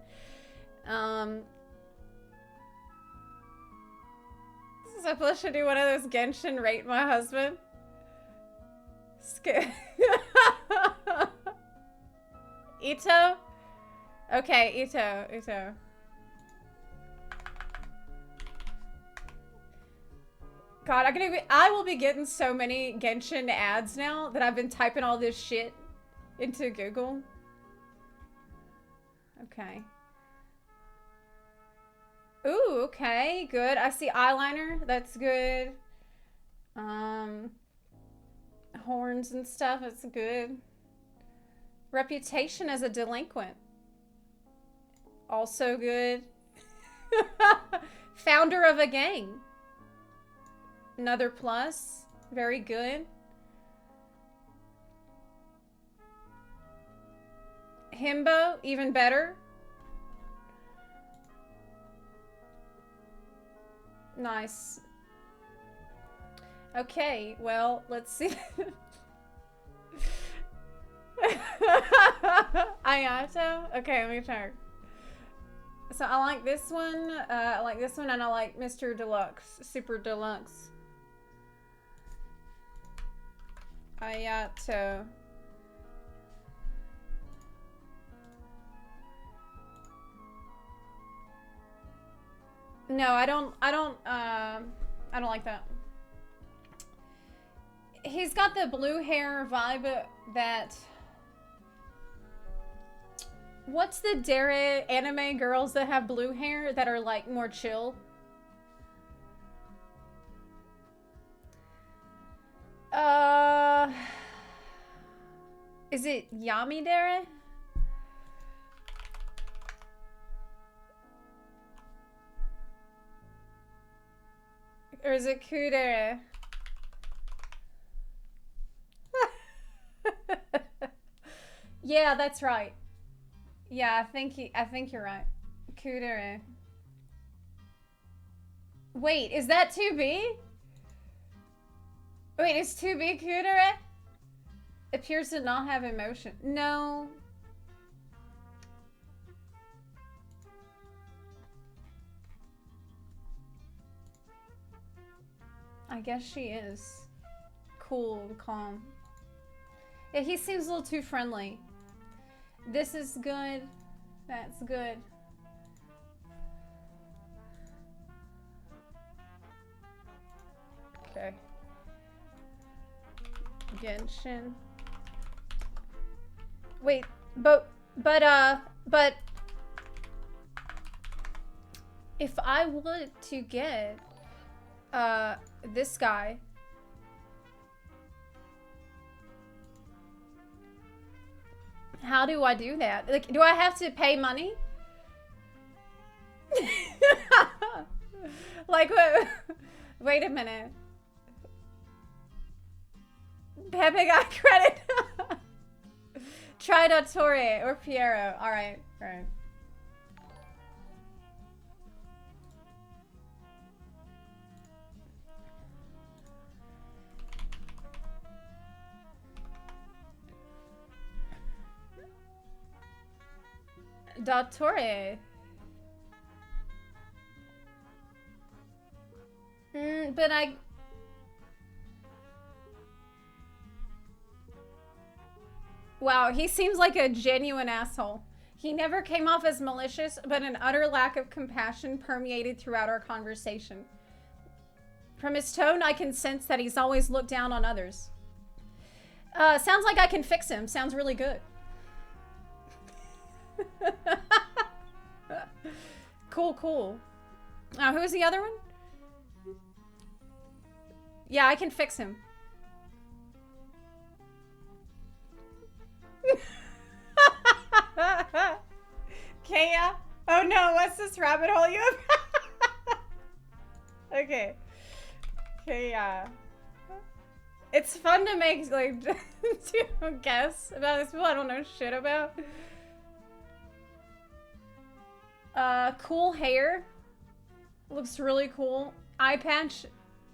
Zepla should do one of those Genshin rate my husband. Ito? Okay, Ito. God, I will be getting so many Genshin ads now that I've been typing all this shit into Google. Okay. Ooh, okay, good. I see eyeliner. That's good. Horns and stuff. That's good. Reputation as a delinquent. Also good. Founder of a gang. Another plus. Very good. Himbo, even better. Nice. Okay, well, let's see. Ayato? Okay, let me try. So I like this one, I like this one, and I like Mr. Deluxe, Super Deluxe. Ayato. No, I don't like that. He's got the blue hair vibe that... What's the Dare anime girls that have blue hair that are like more chill? Is it Yamidare? Or is it Kudere? Yeah, that's right. Yeah, I think you're right. Kudere. Wait, is that 2B? Wait, is 2B Kudere? Appears to not have emotion. No. I guess she is cool and calm. Yeah, he seems a little too friendly. This is good. That's good. Okay. Genshin. Wait, but if I wanted to get this guy, how do I do that? Like, do I have to pay money? Like, wait a minute. Pepe got credit. Try Dottore or Piero. Alright, alright. Dottore. But I... Wow, he seems like a genuine asshole. He never came off as malicious, but an utter lack of compassion permeated throughout our conversation. From his tone, I can sense that he's always looked down on others. Sounds like I can fix him. Sounds really good. Cool, cool. Who's the other one? Yeah, I can fix him. Kaya? Oh no, what's this rabbit hole you have? Okay. Kaya. It's fun to make, like, to guess about these people I don't know shit about. Cool hair. Looks really cool. Eye patch,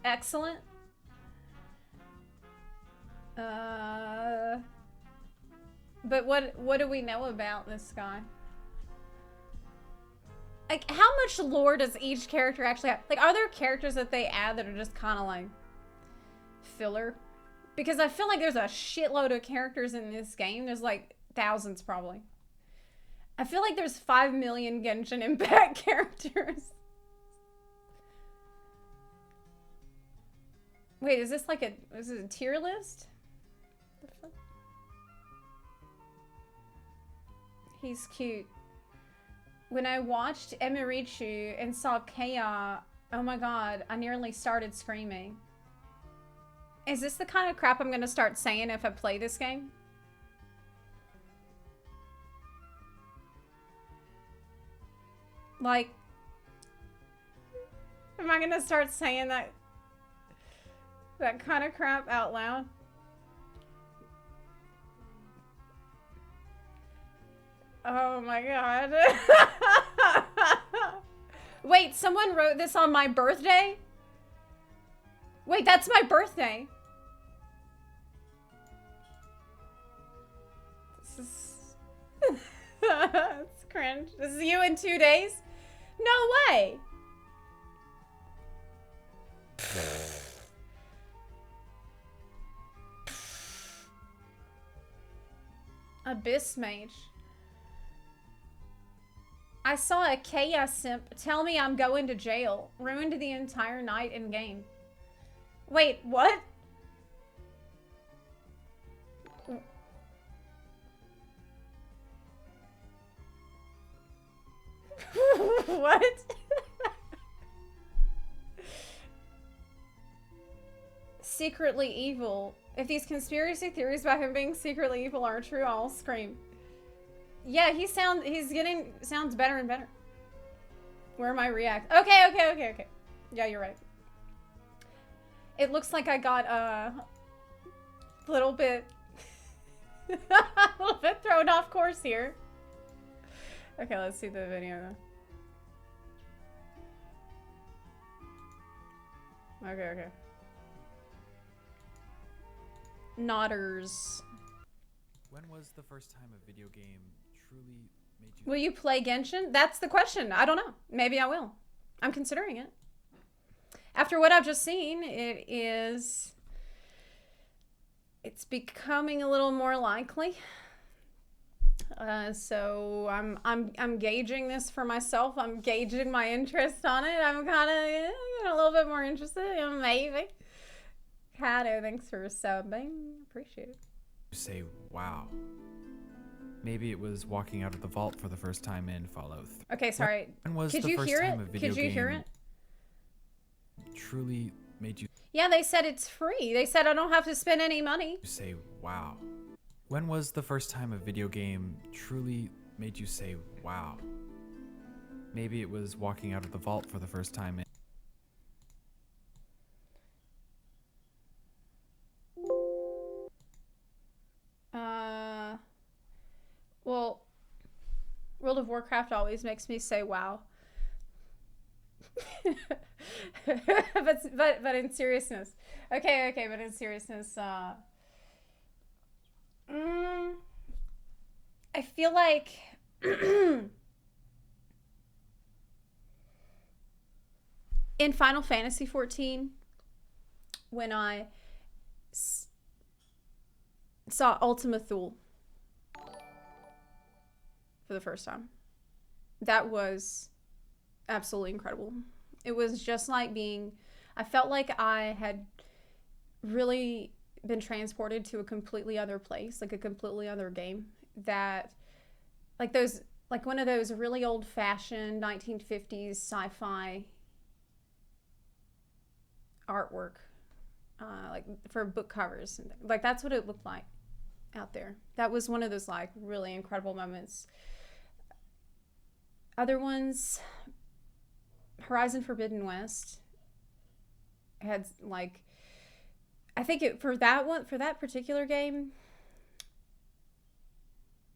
excellent. But what do we know about this guy? Like, how much lore does each character actually have? Like, are there characters that they add that are just kind of like filler? Because I feel like there's a shitload of characters in this game. There's like thousands probably. I feel like there's 5 million Genshin Impact characters. Wait, is this like is it a tier list? He's cute. When I watched Emirichu and saw Kea, oh my god, I nearly started screaming. Is this the kind of crap I'm gonna start saying if I play this game? Like, am I gonna start saying that kind of crap out loud? Oh my god. Wait, someone wrote this on my birthday? Wait, that's my birthday. This is... It's cringe. This is you in 2 days? No way. Abyss Mage. I saw a Chaos Simp tell me I'm going to jail. Ruined the entire night in game. Wait, what? What? Secretly evil. If these conspiracy theories about him being secretly evil are true, I'll scream. Yeah, he's sounds better and better. Where am I react? Okay. Yeah, you're right. It looks like I got a little bit thrown off course here. Okay, let's see the video though. Okay. Nodders. When was the first time a video game truly made you... Will you play Genshin? That's the question. I don't know. Maybe I will. I'm considering it. After what I've just seen, it's becoming a little more likely. So I'm gauging this for myself. I'm gauging my interest on it. I'm kind of getting a little bit more interested. Maybe. Kato, thanks for subbing. Appreciate it. Say, wow. Maybe it was walking out of the vault for the first time in Fallout 3. Okay, sorry. When was Could the you first hear time it? a video Could you game hear it? Truly made you... Yeah, they said it's free. They said I don't have to spend any money. Say, wow. When was the first time a video game truly made you say, wow? Maybe it was walking out of the vault for the first time in... Well, World of Warcraft always makes me say wow. but in seriousness. Okay, but in seriousness, I feel like in Final Fantasy 14, when I saw Ultima Thule for the first time, that was absolutely incredible. It was just like I felt like I had really been transported to a completely other place, like a completely other game, that like one of those really old-fashioned 1950s sci-fi artwork, like for book covers. Like that's what it looked like out there. That was one of those like really incredible moments. Other ones, Horizon Forbidden West had like, I think for that particular game,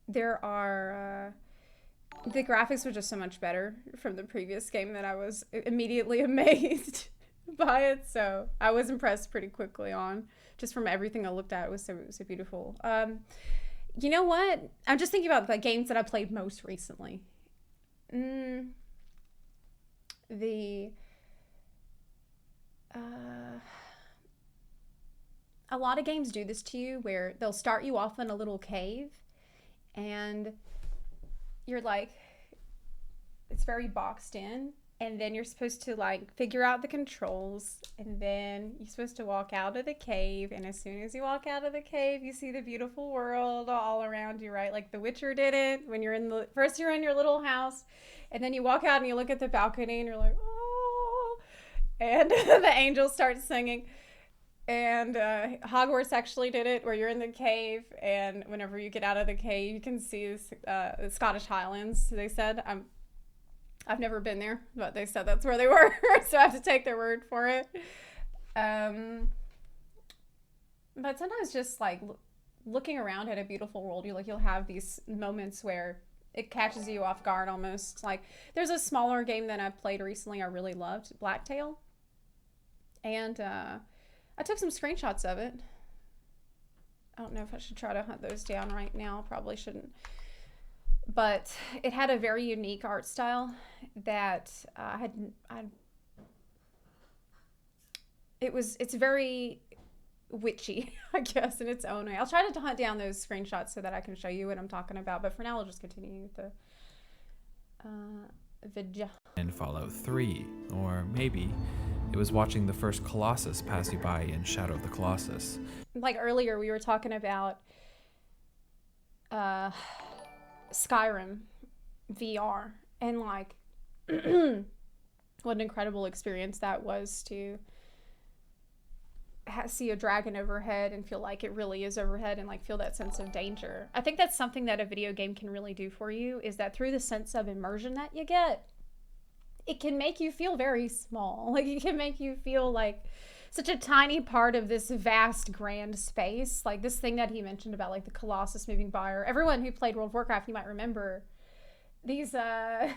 there are the graphics were just so much better from the previous game that I was immediately amazed by it. So I was impressed pretty quickly on just from everything I looked at. It was so beautiful. You know what? I'm just thinking about the games that I played most recently. a lot of games do this to you where they'll start you off in a little cave and you're like, it's very boxed in, and then you're supposed to like figure out the controls, and then you're supposed to walk out of the cave, and as soon as you walk out of the cave you see the beautiful world all around you, right? Like The Witcher did it when you're in the first, you're in your little house, and then you walk out and you look at the balcony and you're like, oh, and the angels start singing. And Hogwarts actually did it where you're in the cave, and whenever you get out of the cave you can see the Scottish Highlands, they said. I've never been there, but they said that's where they were, so I have to take their word for it. But sometimes just like looking around at a beautiful world, you'll have these moments where it catches you off guard almost. Like there's a smaller game that I played recently I really loved, Blacktail, and I took some screenshots of it. I don't know if I should try to hunt those down right now. Probably shouldn't. But it had a very unique art style that it's very witchy, I guess, in its own way. I'll try to hunt down those screenshots so that I can show you what I'm talking about. But for now, I'll just continue with the video. In Fallout 3, or maybe it was watching the first Colossus pass you by in Shadow of the Colossus. Like earlier, we were talking about Skyrim VR, and like what an incredible experience that was to see a dragon overhead and feel like it really is overhead, and like feel that sense of danger. I think that's something that a video game can really do for you, is that through the sense of immersion that you get, it can make you feel very small. Like it can make you feel like such a tiny part of this vast grand space. Like this thing that he mentioned about like the Colossus moving by, or everyone who played World of Warcraft, you might remember these Fel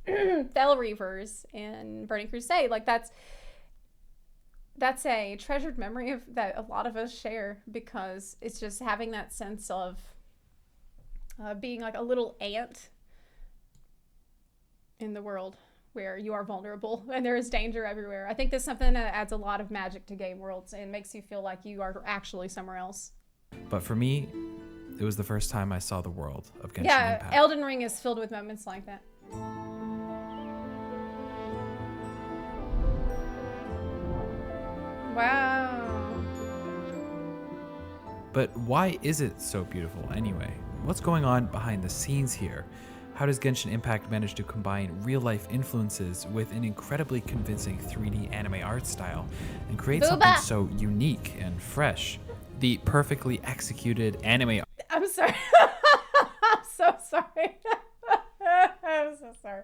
Reavers in Burning Crusade. Like that's a treasured memory of that a lot of us share, because it's just having that sense of being like a little ant in the world where you are vulnerable and there is danger everywhere. I think that's something that adds a lot of magic to game worlds and makes you feel like you are actually somewhere else. But for me, it was the first time I saw the world of Genshin Impact. Elden Ring is filled with moments like that. Wow. But why is it so beautiful anyway? What's going on behind the scenes here? How does Genshin Impact manage to combine real-life influences with an incredibly convincing 3D anime art style and create something so unique and fresh? The perfectly executed anime... I'm sorry. I'm so sorry. I'm so sorry.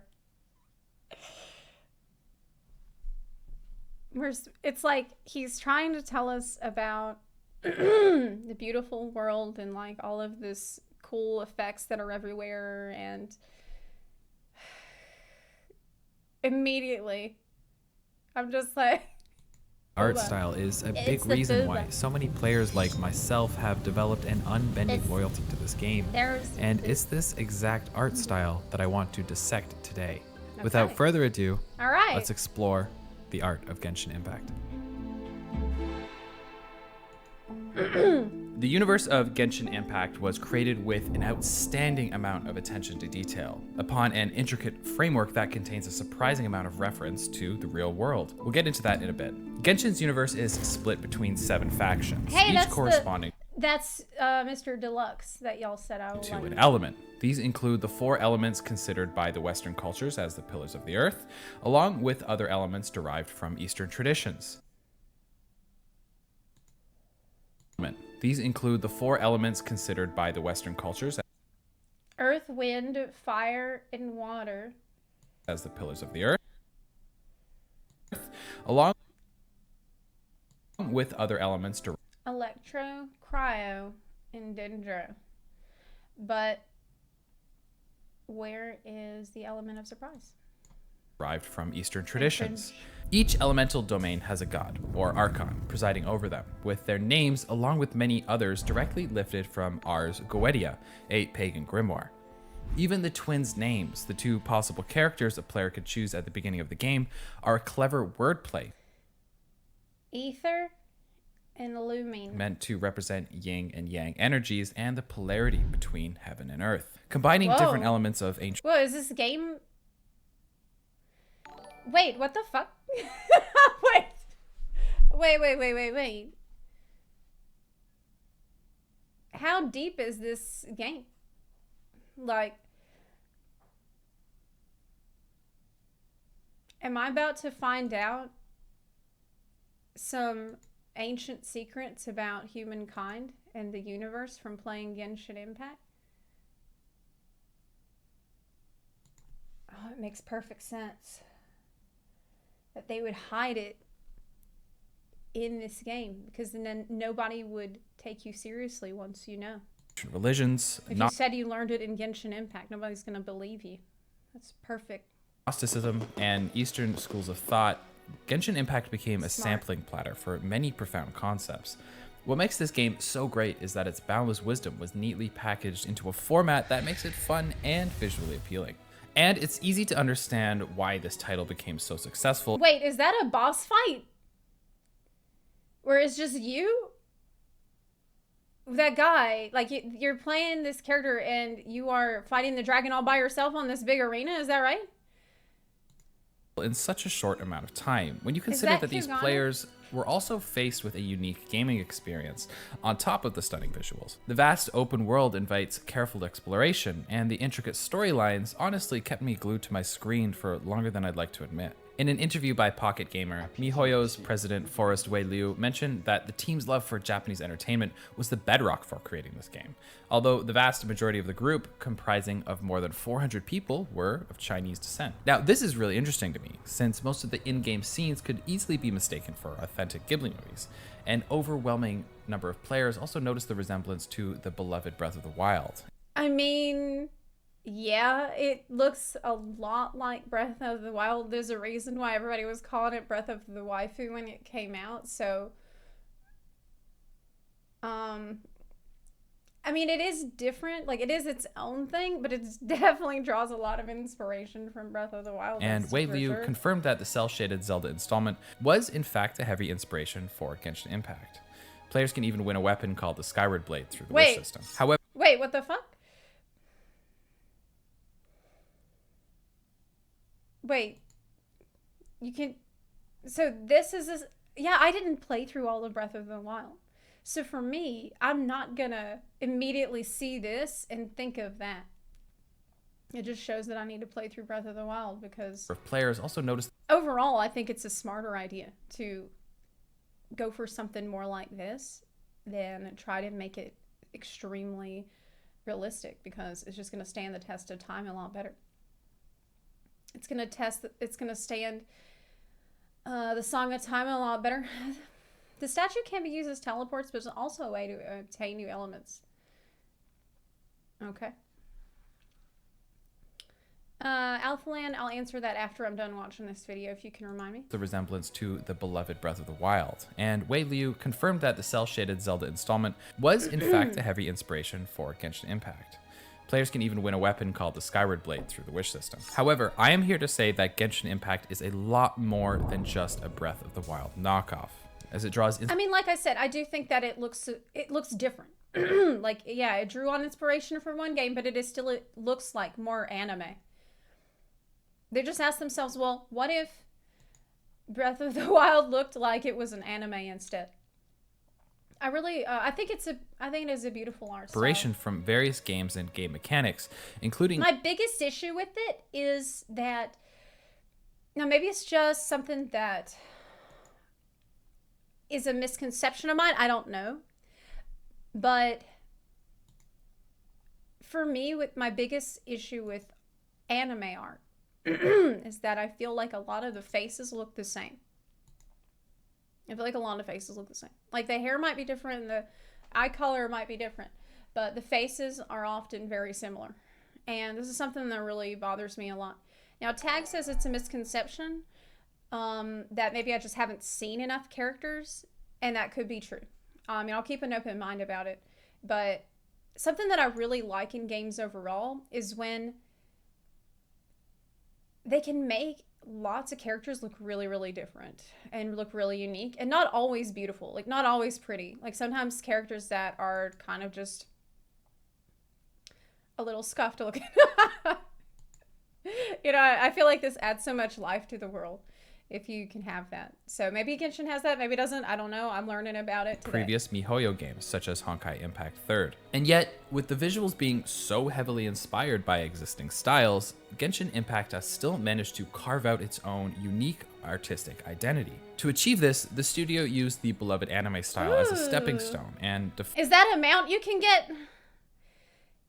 It's like he's trying to tell us about the beautiful world and like all of this cool effects that are everywhere, and immediately I'm just like, art style is a big reason why so many players like myself have developed an unbending loyalty to this game. And it's this exact art style that I want to dissect today. Okay. Without further ado, all right, let's explore the art of Genshin Impact. The universe of Genshin Impact was created with an outstanding amount of attention to detail, upon an intricate framework that contains a surprising amount of reference to the real world. We'll get into that in a bit. Genshin's universe is split between 7 factions, each corresponding that's Mr. Deluxe that y'all said I would to an element. These include the 4 elements considered by the Western cultures as the pillars of the earth, along with other elements derived from Eastern traditions. These include the 4 elements considered by the Western cultures earth, wind, fire, and water as the pillars of the earth, along with other elements electro, cryo, and dendro. But where is the element of surprise? Derived from Eastern traditions. Each elemental domain has a god, or archon, presiding over them, with their names along with many others directly lifted from Ars Goetia, a pagan grimoire. Even the twins' names, the two possible characters a player could choose at the beginning of the game, are a clever wordplay. Ether and Lumine. Meant to represent yin and yang energies and the polarity between heaven and earth. Combining different elements of ancient... Whoa, is this game... Wait, what the fuck? Wait. How deep is this game? Like... Am I about to find out some ancient secrets about humankind and the universe from playing Genshin Impact? Oh, it makes perfect sense that they would hide it in this game, because then nobody would take you seriously once you know. Religions. If you said you learned it in Genshin Impact, nobody's going to believe you. That's perfect. Gnosticism and Eastern schools of thought, Genshin Impact became a sampling platter for many profound concepts. What makes this game so great is that its boundless wisdom was neatly packaged into a format that makes it fun and visually appealing. And it's easy to understand why this title became so successful. Wait, is that a boss fight? Where it's just you? That guy, like you're playing this character and you are fighting the dragon all by yourself on this big arena, is that right? In such a short amount of time, when you consider that these players were also faced with a unique gaming experience on top of the stunning visuals. The vast open world invites careful exploration, and the intricate storylines honestly kept me glued to my screen for longer than I'd like to admit. In an interview by Pocket Gamer, MiHoYo's president Forrest Wei Liu mentioned that the team's love for Japanese entertainment was the bedrock for creating this game, although the vast majority of the group, comprising of more than 400 people, were of Chinese descent. Now, this is really interesting to me, since most of the in-game scenes could easily be mistaken for authentic Ghibli movies. An overwhelming number of players also noticed the resemblance to the beloved Breath of the Wild. I mean... yeah, it looks a lot like Breath of the Wild. There's a reason why everybody was calling it Breath of the Waifu when it came out. So, I mean, it is different. Like, it is its own thing, but it definitely draws a lot of inspiration from Breath of the Wild. And Wei Liu confirmed that the cel-shaded Zelda installment was, in fact, a heavy inspiration for Genshin Impact. Players can even win a weapon called the Skyward Blade through the wish system. However, wait, what the fuck? Wait, you can, so this is this, yeah, I didn't play through all of Breath of the Wild. So for me, I'm not gonna immediately see this and think of that. It just shows that I need to play through Breath of the Wild because players also noticed. Overall, I think it's a smarter idea to go for something more like this than try to make it extremely realistic, because it's just gonna stand the test of time a lot better. It's going to stand the Song of Time a lot better. The statue can be used as teleports, but it's also a way to obtain new elements. Okay. Alphaland, I'll answer that after I'm done watching this video, if you can remind me. The resemblance to the beloved Breath of the Wild. And Wei Liu confirmed that the cel-shaded Zelda installment was, in fact, a heavy inspiration for Genshin Impact. Players can even win a weapon called the Skyward Blade through the wish system. However, I am here to say that Genshin Impact is a lot more than just a Breath of the Wild knockoff, as it draws... I mean, like I said, I do think that it looks different. Like, yeah, it drew on inspiration from one game, but it looks like more anime. They just asked themselves, well, what if Breath of the Wild looked like it was an anime instead? I think it is a beautiful art style. Inspiration from various games and game mechanics, including... My biggest issue with it is that... Now, maybe it's just something that is a misconception of mine. I don't know. But for me, with my biggest issue with anime art is that I feel like a lot of the faces look the same. I feel like a lot of faces look the same. Like, the hair might be different, and the eye color might be different, but the faces are often very similar. And this is something that really bothers me a lot. Now, Tag says it's a misconception, that maybe I just haven't seen enough characters, and that could be true. I mean, I'll keep an open mind about it, but something that I really like in games overall is when they can make lots of characters look really, really different and look really unique and not always beautiful, like not always pretty. Like sometimes characters that are kind of just a little scuffed looking. You know, I feel like this adds so much life to the world if you can have that. So maybe Genshin has that, maybe it doesn't. I don't know. I'm learning about it today. Previous MiHoYo games, such as Honkai Impact 3rd. And yet, with the visuals being so heavily inspired by existing styles, Genshin Impact has still managed to carve out its own unique artistic identity. To achieve this, the studio used the beloved anime style as a stepping stone and... Is that a mount you can get?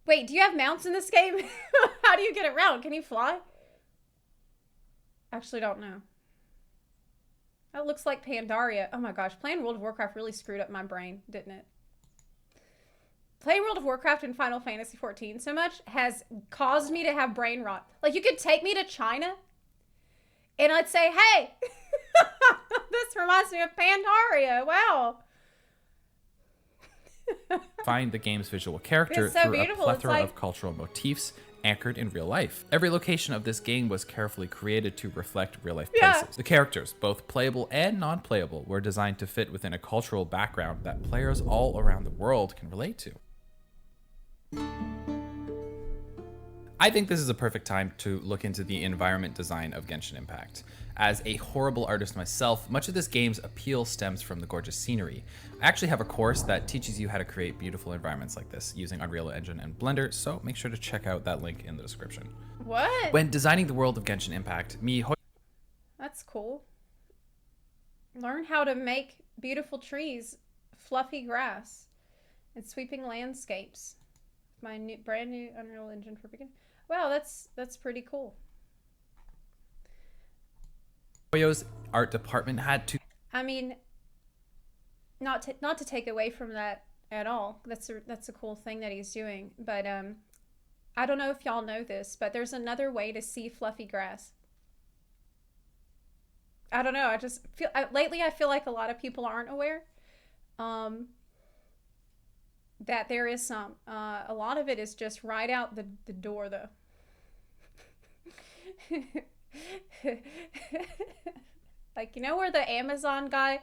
Wait, do you have mounts in this game? How do you get around? Can you fly? Actually, don't know. That looks like Pandaria. Oh my gosh, playing World of Warcraft really screwed up my brain, didn't it? Playing World of Warcraft and Final Fantasy XIV so much has caused me to have brain rot. Like, you could take me to China, and I'd say, hey, this reminds me of Pandaria. Wow. Find the game's visual character It's so through beautiful. a It's plethora like... of cultural motifs anchored in real life. Every location of this game was carefully created to reflect real-life places. The characters, both playable and non-playable, were designed to fit within a cultural background that players all around the world can relate to. I think this is a perfect time to look into the environment design of Genshin Impact. As a horrible artist myself, much of this game's appeal stems from the gorgeous scenery. I actually have a course that teaches you how to create beautiful environments like this using Unreal Engine and Blender, so make sure to check out that link in the description. What? When designing the world of Genshin Impact, That's cool. Learn how to make beautiful trees, fluffy grass, and sweeping landscapes. My brand new Unreal Engine for beginners. Wow, that's pretty cool. MiHoYo's art department had to... I mean, not to take away from that at all. That's a cool thing that he's doing. But I don't know if y'all know this, but there's another way to see fluffy grass. I don't know. I just feel lately I feel like a lot of people aren't aware that there is some. A lot of it is just right out the door though. Like, you know where the Amazon guy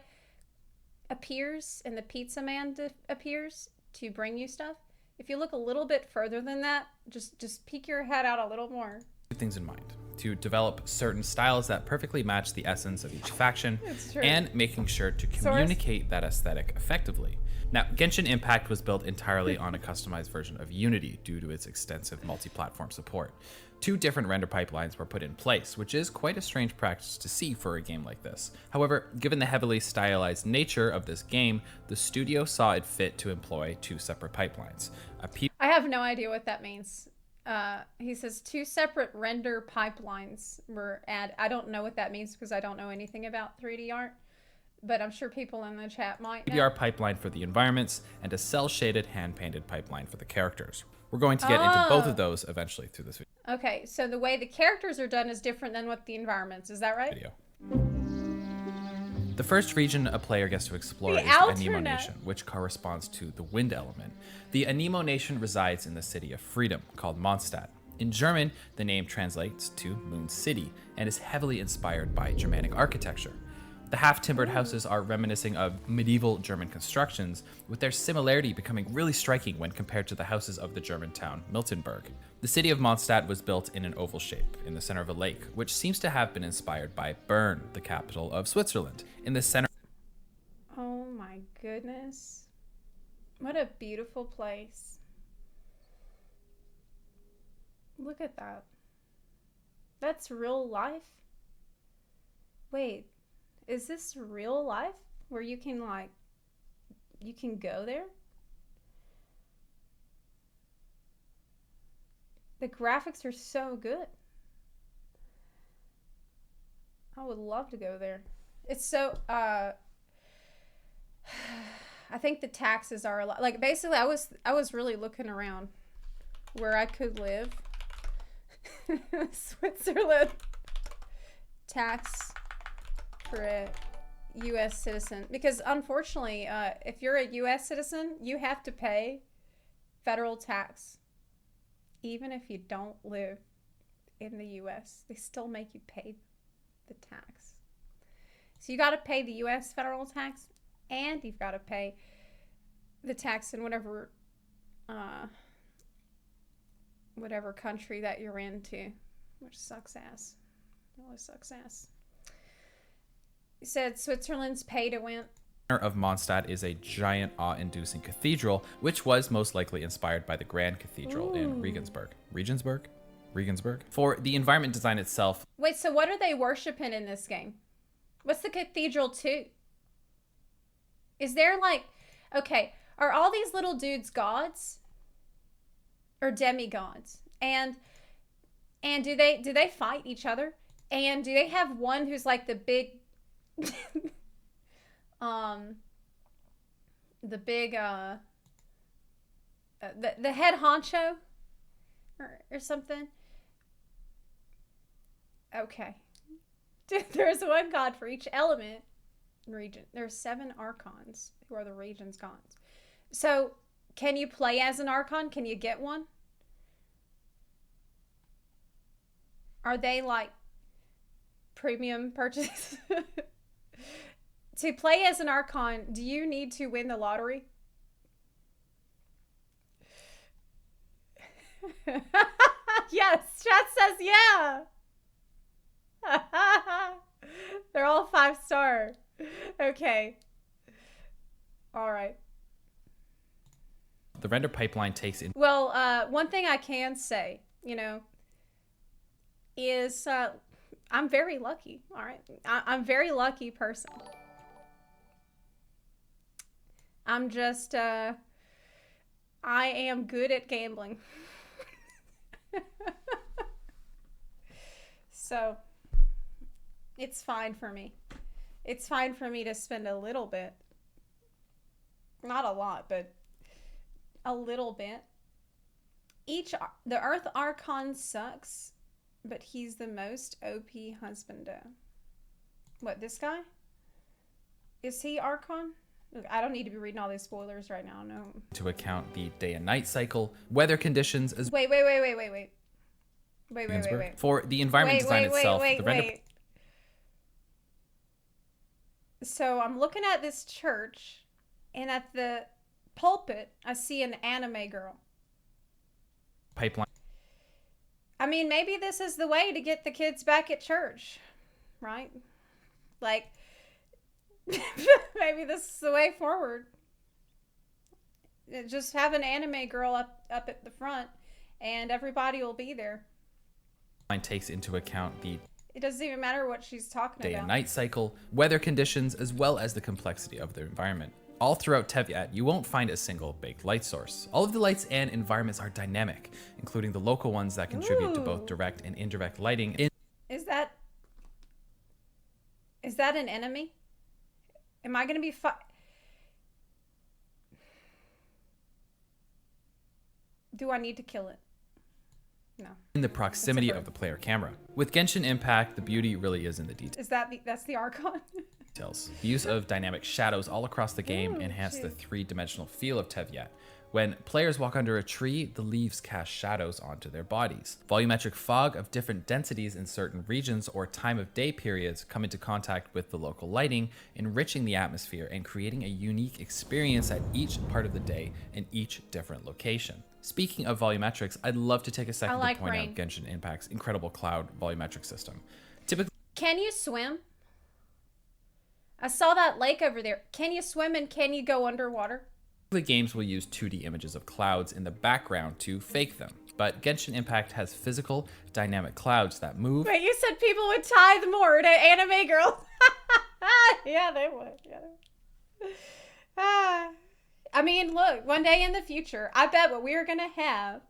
appears and the pizza man appears to bring you stuff? If you look a little bit further than that, just peek your head out a little more. Things in mind to develop certain styles that perfectly match the essence of each faction and making sure to communicate that aesthetic effectively. Now, Genshin Impact was built entirely on a customized version of Unity due to its extensive multi-platform support. 2 different render pipelines were put in place, which is quite a strange practice to see for a game like this. However, given the heavily stylized nature of this game, the studio saw it fit to employ 2 separate pipelines. I have no idea what that means. He says 2 separate render pipelines were added. I don't know what that means because I don't know anything about 3D art, but I'm sure people in the chat might know. PBR pipeline for the environments and a cel-shaded hand-painted pipeline for the characters. We're going to get into both of those eventually through this video. Okay, so the way the characters are done is different than what the environments, is that right? The first region a player gets to explore is the Anemo Nation, which corresponds to the wind element. The Anemo Nation resides in the city of freedom, called Mondstadt. In German, the name translates to Moon City, and is heavily inspired by Germanic architecture. The half-timbered houses are reminiscing of medieval German constructions, with their similarity becoming really striking when compared to the houses of the German town Miltenberg. The city of Mondstadt was built in an oval shape, in the center of a lake, which seems to have been inspired by Bern, the capital of Switzerland. In the center... Oh my goodness. What a beautiful place. Look at that. That's real life? Wait. Is this real life where you can you can go there? The graphics are so good. I would love to go there. It's so, I think the taxes are a lot. Like, basically, I was really looking around where I could live. Switzerland. Tax for a U.S. citizen, because unfortunately, if you're a U.S. citizen, you have to pay federal tax. Even if you don't live in the US, they still make you pay the tax. So you got to pay the US federal tax, and you've got to pay the tax in whatever country that you're into, which sucks ass. It really sucks ass. He said Switzerland's pay to win. Of Mondstadt is a giant awe-inducing cathedral, which was most likely inspired by the Grand Cathedral in Regensburg. Regensburg? For the environment design itself. Wait, so what are they worshiping in this game? What's the cathedral to? Is there like, okay, are all these little dudes gods? Or demigods? And do they fight each other? And do they have one who's like the big the head honcho or something? Okay. There's one god for each element region. There's 7 archons who are the region's gods. So can you play as an archon? Can you get one? Are they like premium purchases? To play as an archon, do you need to win the lottery? Yes, chat says yeah. They're all 5-star. Okay. All right. The render pipeline takes in. Well, one thing I can say, is I'm very lucky. All right. I'm a very lucky person. I'm just, I am good at gambling. So, it's fine for me. It's fine for me to spend a little bit. Not a lot, but a little bit. The Earth Archon sucks, but he's the most OP husbando. What, this guy? Is he Archon? Look, I don't need to be reading all these spoilers right now, no. To account the day and night cycle, weather conditions as Wait. For the environment design itself, the render. Wait. So I'm looking at this church, and at the pulpit, I see an anime girl. Pipeline. I mean, maybe this is the way to get the kids back at church, right? Like, maybe this is the way forward. Just have an anime girl up at the front, and everybody will be there. Takes into account the it doesn't even matter what she's talking day about. and night cycle, weather conditions, as well as the complexity of the environment. All throughout Tevyat, you won't find a single baked light source. All of the lights and environments are dynamic, including the local ones that contribute to both direct and indirect lighting. Is that an enemy? Am I gonna be Do I need to kill it? No. In the proximity of the player camera. With Genshin Impact, the beauty really is in the details. That's the Archon? The use of dynamic shadows all across the game enhance the 3-dimensional feel of Tevyat. When players walk under a tree, the leaves cast shadows onto their bodies. Volumetric fog of different densities in certain regions or time of day periods come into contact with the local lighting, enriching the atmosphere and creating a unique experience at each part of the day in each different location. Speaking of volumetrics, I'd love to take a second to point out Genshin Impact's incredible cloud volumetric system. Typically, can you swim? I saw that lake over there. Can you swim and can you go underwater? the games will use 2D images of clouds in the background to fake them. But Genshin Impact has physical, dynamic clouds that move. Wait, you said people would tithe more to anime girls. Yeah, they would. Yeah. I mean, look, one day in the future, I bet what we're going to have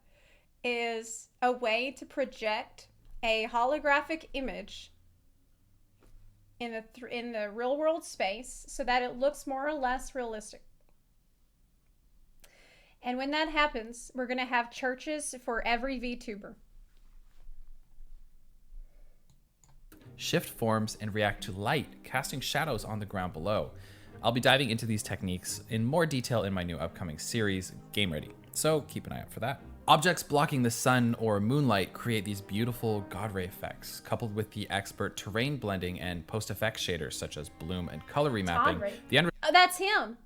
is a way to project a holographic image in the real world space so that it looks more or less realistic. And when that happens, we're going to have churches for every VTuber. Shift forms and react to light, casting shadows on the ground below. I'll be diving into these techniques in more detail in my new upcoming series, Game Ready. So keep an eye out for that. Objects blocking the sun or moonlight create these beautiful God ray effects, coupled with the expert terrain blending and post-effect shaders such as bloom and color remapping. The end that's him.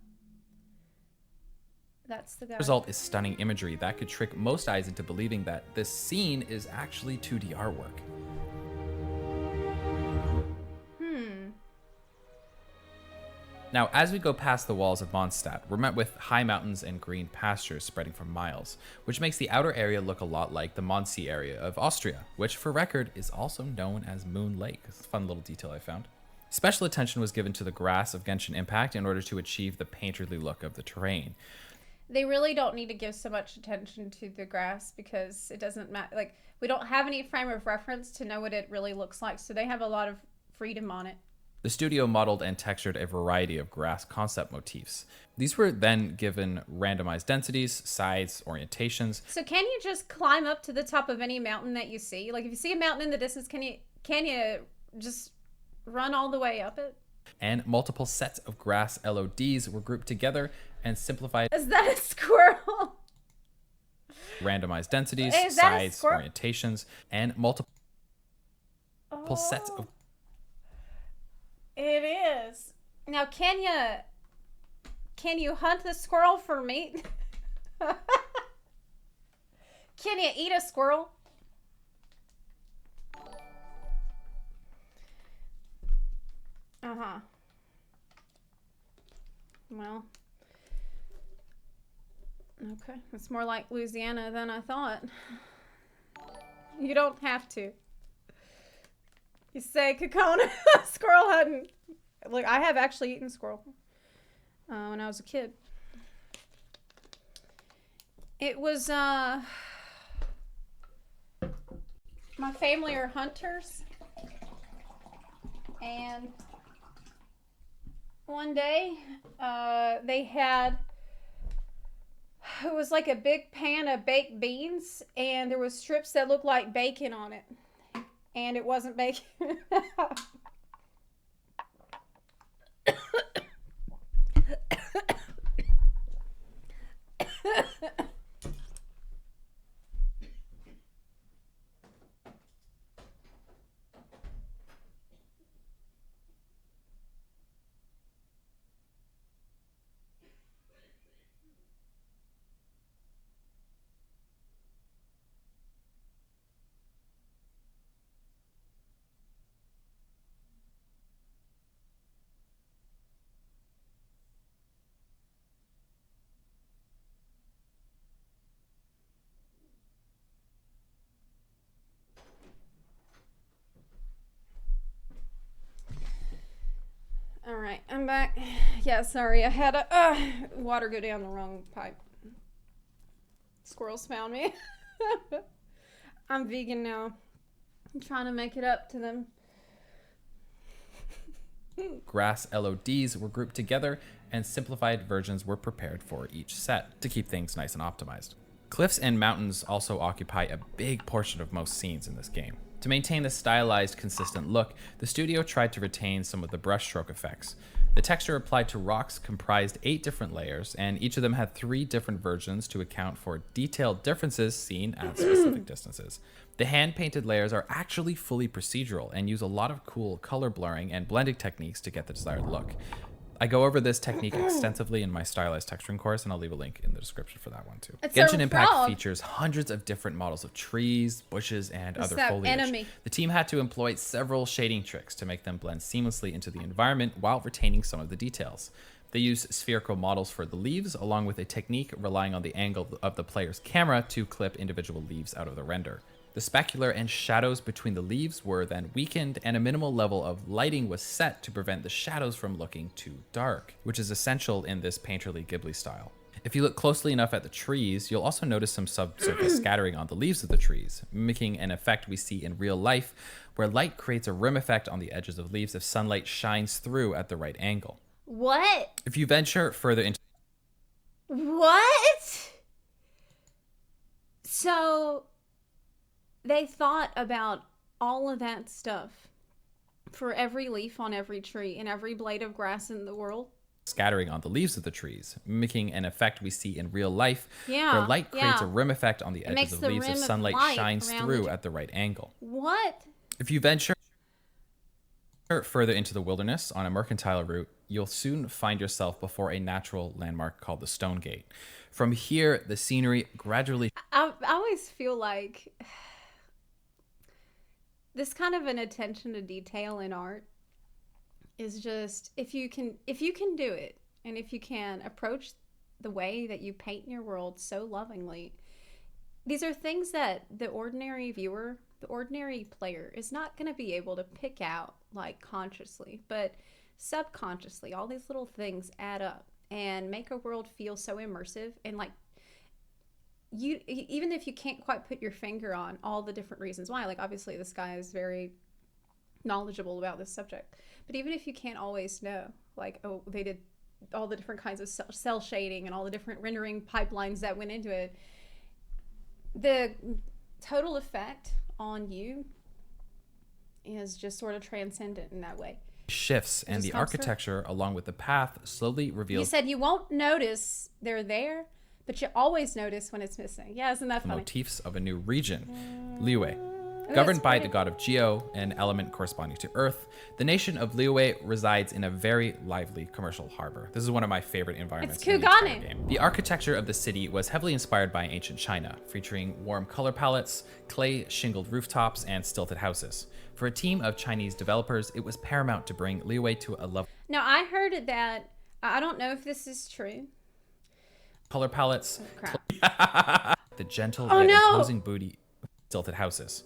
That's the guy. result is stunning imagery that could trick most eyes into believing that this scene is actually 2D artwork. Now, as we go past the walls of Mondstadt, we're met with high mountains and green pastures spreading for miles, which makes the outer area look a lot like the Mondsee area of Austria, which for record is also known as Moon Lake. It's a fun little detail I found. Special attention was given to the grass of Genshin Impact in order to achieve the painterly look of the terrain. They really don't need to give so much attention to the grass because it doesn't matter. Like, we don't have any frame of reference to know what it really looks like, so they have a lot of freedom on it. The studio modeled and textured a variety of grass concept motifs. These were then given randomized densities, size, orientations. So can you just climb up to the top of any mountain that you see? Like if you see a mountain in the distance, can you just run all the way up it? And multiple sets of grass LODs were grouped together and simplified. Is that a squirrel? Randomized densities, size, orientations, and multiple sets of. It is. Now, can you hunt the squirrel for meat? Can you eat a squirrel? Uh-huh. Well. Okay. It's more like Louisiana than I thought. You don't have to. You say Kokona squirrel hunting. Look, I have actually eaten squirrel when I was a kid. It was, my family are hunters. And one day, they had, it was like a big pan of baked beans, and there was strips that looked like bacon on it. And it wasn't bacon. All right, I'm back. Yeah, sorry, I had a water go down the wrong pipe. Squirrels found me. I'm vegan now. I'm trying to make it up to them. Grass LODs were grouped together and simplified versions were prepared for each set to keep things nice and optimized. Cliffs and mountains also occupy a big portion of most scenes in this game. To maintain the stylized, consistent look, the studio tried to retain some of the brushstroke effects. The texture applied to rocks comprised 8 different layers, and each of them had 3 different versions to account for detailed differences seen at specific distances. The hand-painted layers are actually fully procedural and use a lot of cool color blurring and blending techniques to get the desired look. I go over this technique extensively in my stylized texturing course, and I'll leave a link in the description for that one too. Genshin Impact features hundreds of different models of trees, bushes, and other foliage. The team had to employ several shading tricks to make them blend seamlessly into the environment while retaining some of the details. They use spherical models for the leaves, along with a technique relying on the angle of the player's camera to clip individual leaves out of the render. The specular and shadows between the leaves were then weakened, and a minimal level of lighting was set to prevent the shadows from looking too dark, which is essential in this painterly Ghibli style. If you look closely enough at the trees, you'll also notice some subsurface scattering on the leaves of the trees, mimicking an effect we see in real life, where light creates a rim effect on the edges of leaves if sunlight shines through at the right angle. What? If you venture further into... What? So... they thought about all of that stuff for every leaf on every tree and every blade of grass in the world. scattering on the leaves of the trees, mimicking an effect we see in real life, Yeah, where light creates yeah. a rim effect on the It edges makes of the leaves rim if of sunlight light shines around through the at the right angle. What? If you venture further into the wilderness on a mercantile route, you'll soon find yourself before a natural landmark called the Stone Gate. From here, the scenery gradually... I always feel like this kind of an attention to detail in art is just, if you can do it, and if you can approach the way that you paint your world so lovingly, these are things that the ordinary viewer, the ordinary player, is not going to be able to pick out like consciously, but subconsciously all these little things add up and make a world feel so immersive. And like, you, even if you can't quite put your finger on all the different reasons why, like obviously this guy is very knowledgeable about this subject, but even if you can't always know, like, oh, they did all the different kinds of cell shading and all the different rendering pipelines that went into it, the total effect on you is just sort of transcendent in that way. Shifts, and the architecture along with the path slowly reveals... You said you won't notice they're there, but you always notice when it's missing. Yeah, isn't that funny? motifs of a new region, Liyue. Governed by the god of Geo, an element corresponding to Earth, the nation of Liyue resides in a very lively commercial harbor. This is one of my favorite environments in the entire game. The architecture of the city was heavily inspired by ancient China, featuring warm color palettes, clay shingled rooftops, and stilted houses. For a team of Chinese developers, it was paramount to bring Liyue to a level... Now, I heard that, I don't know if this is true. Color palettes, the gentle yet imposing booty, stilted houses.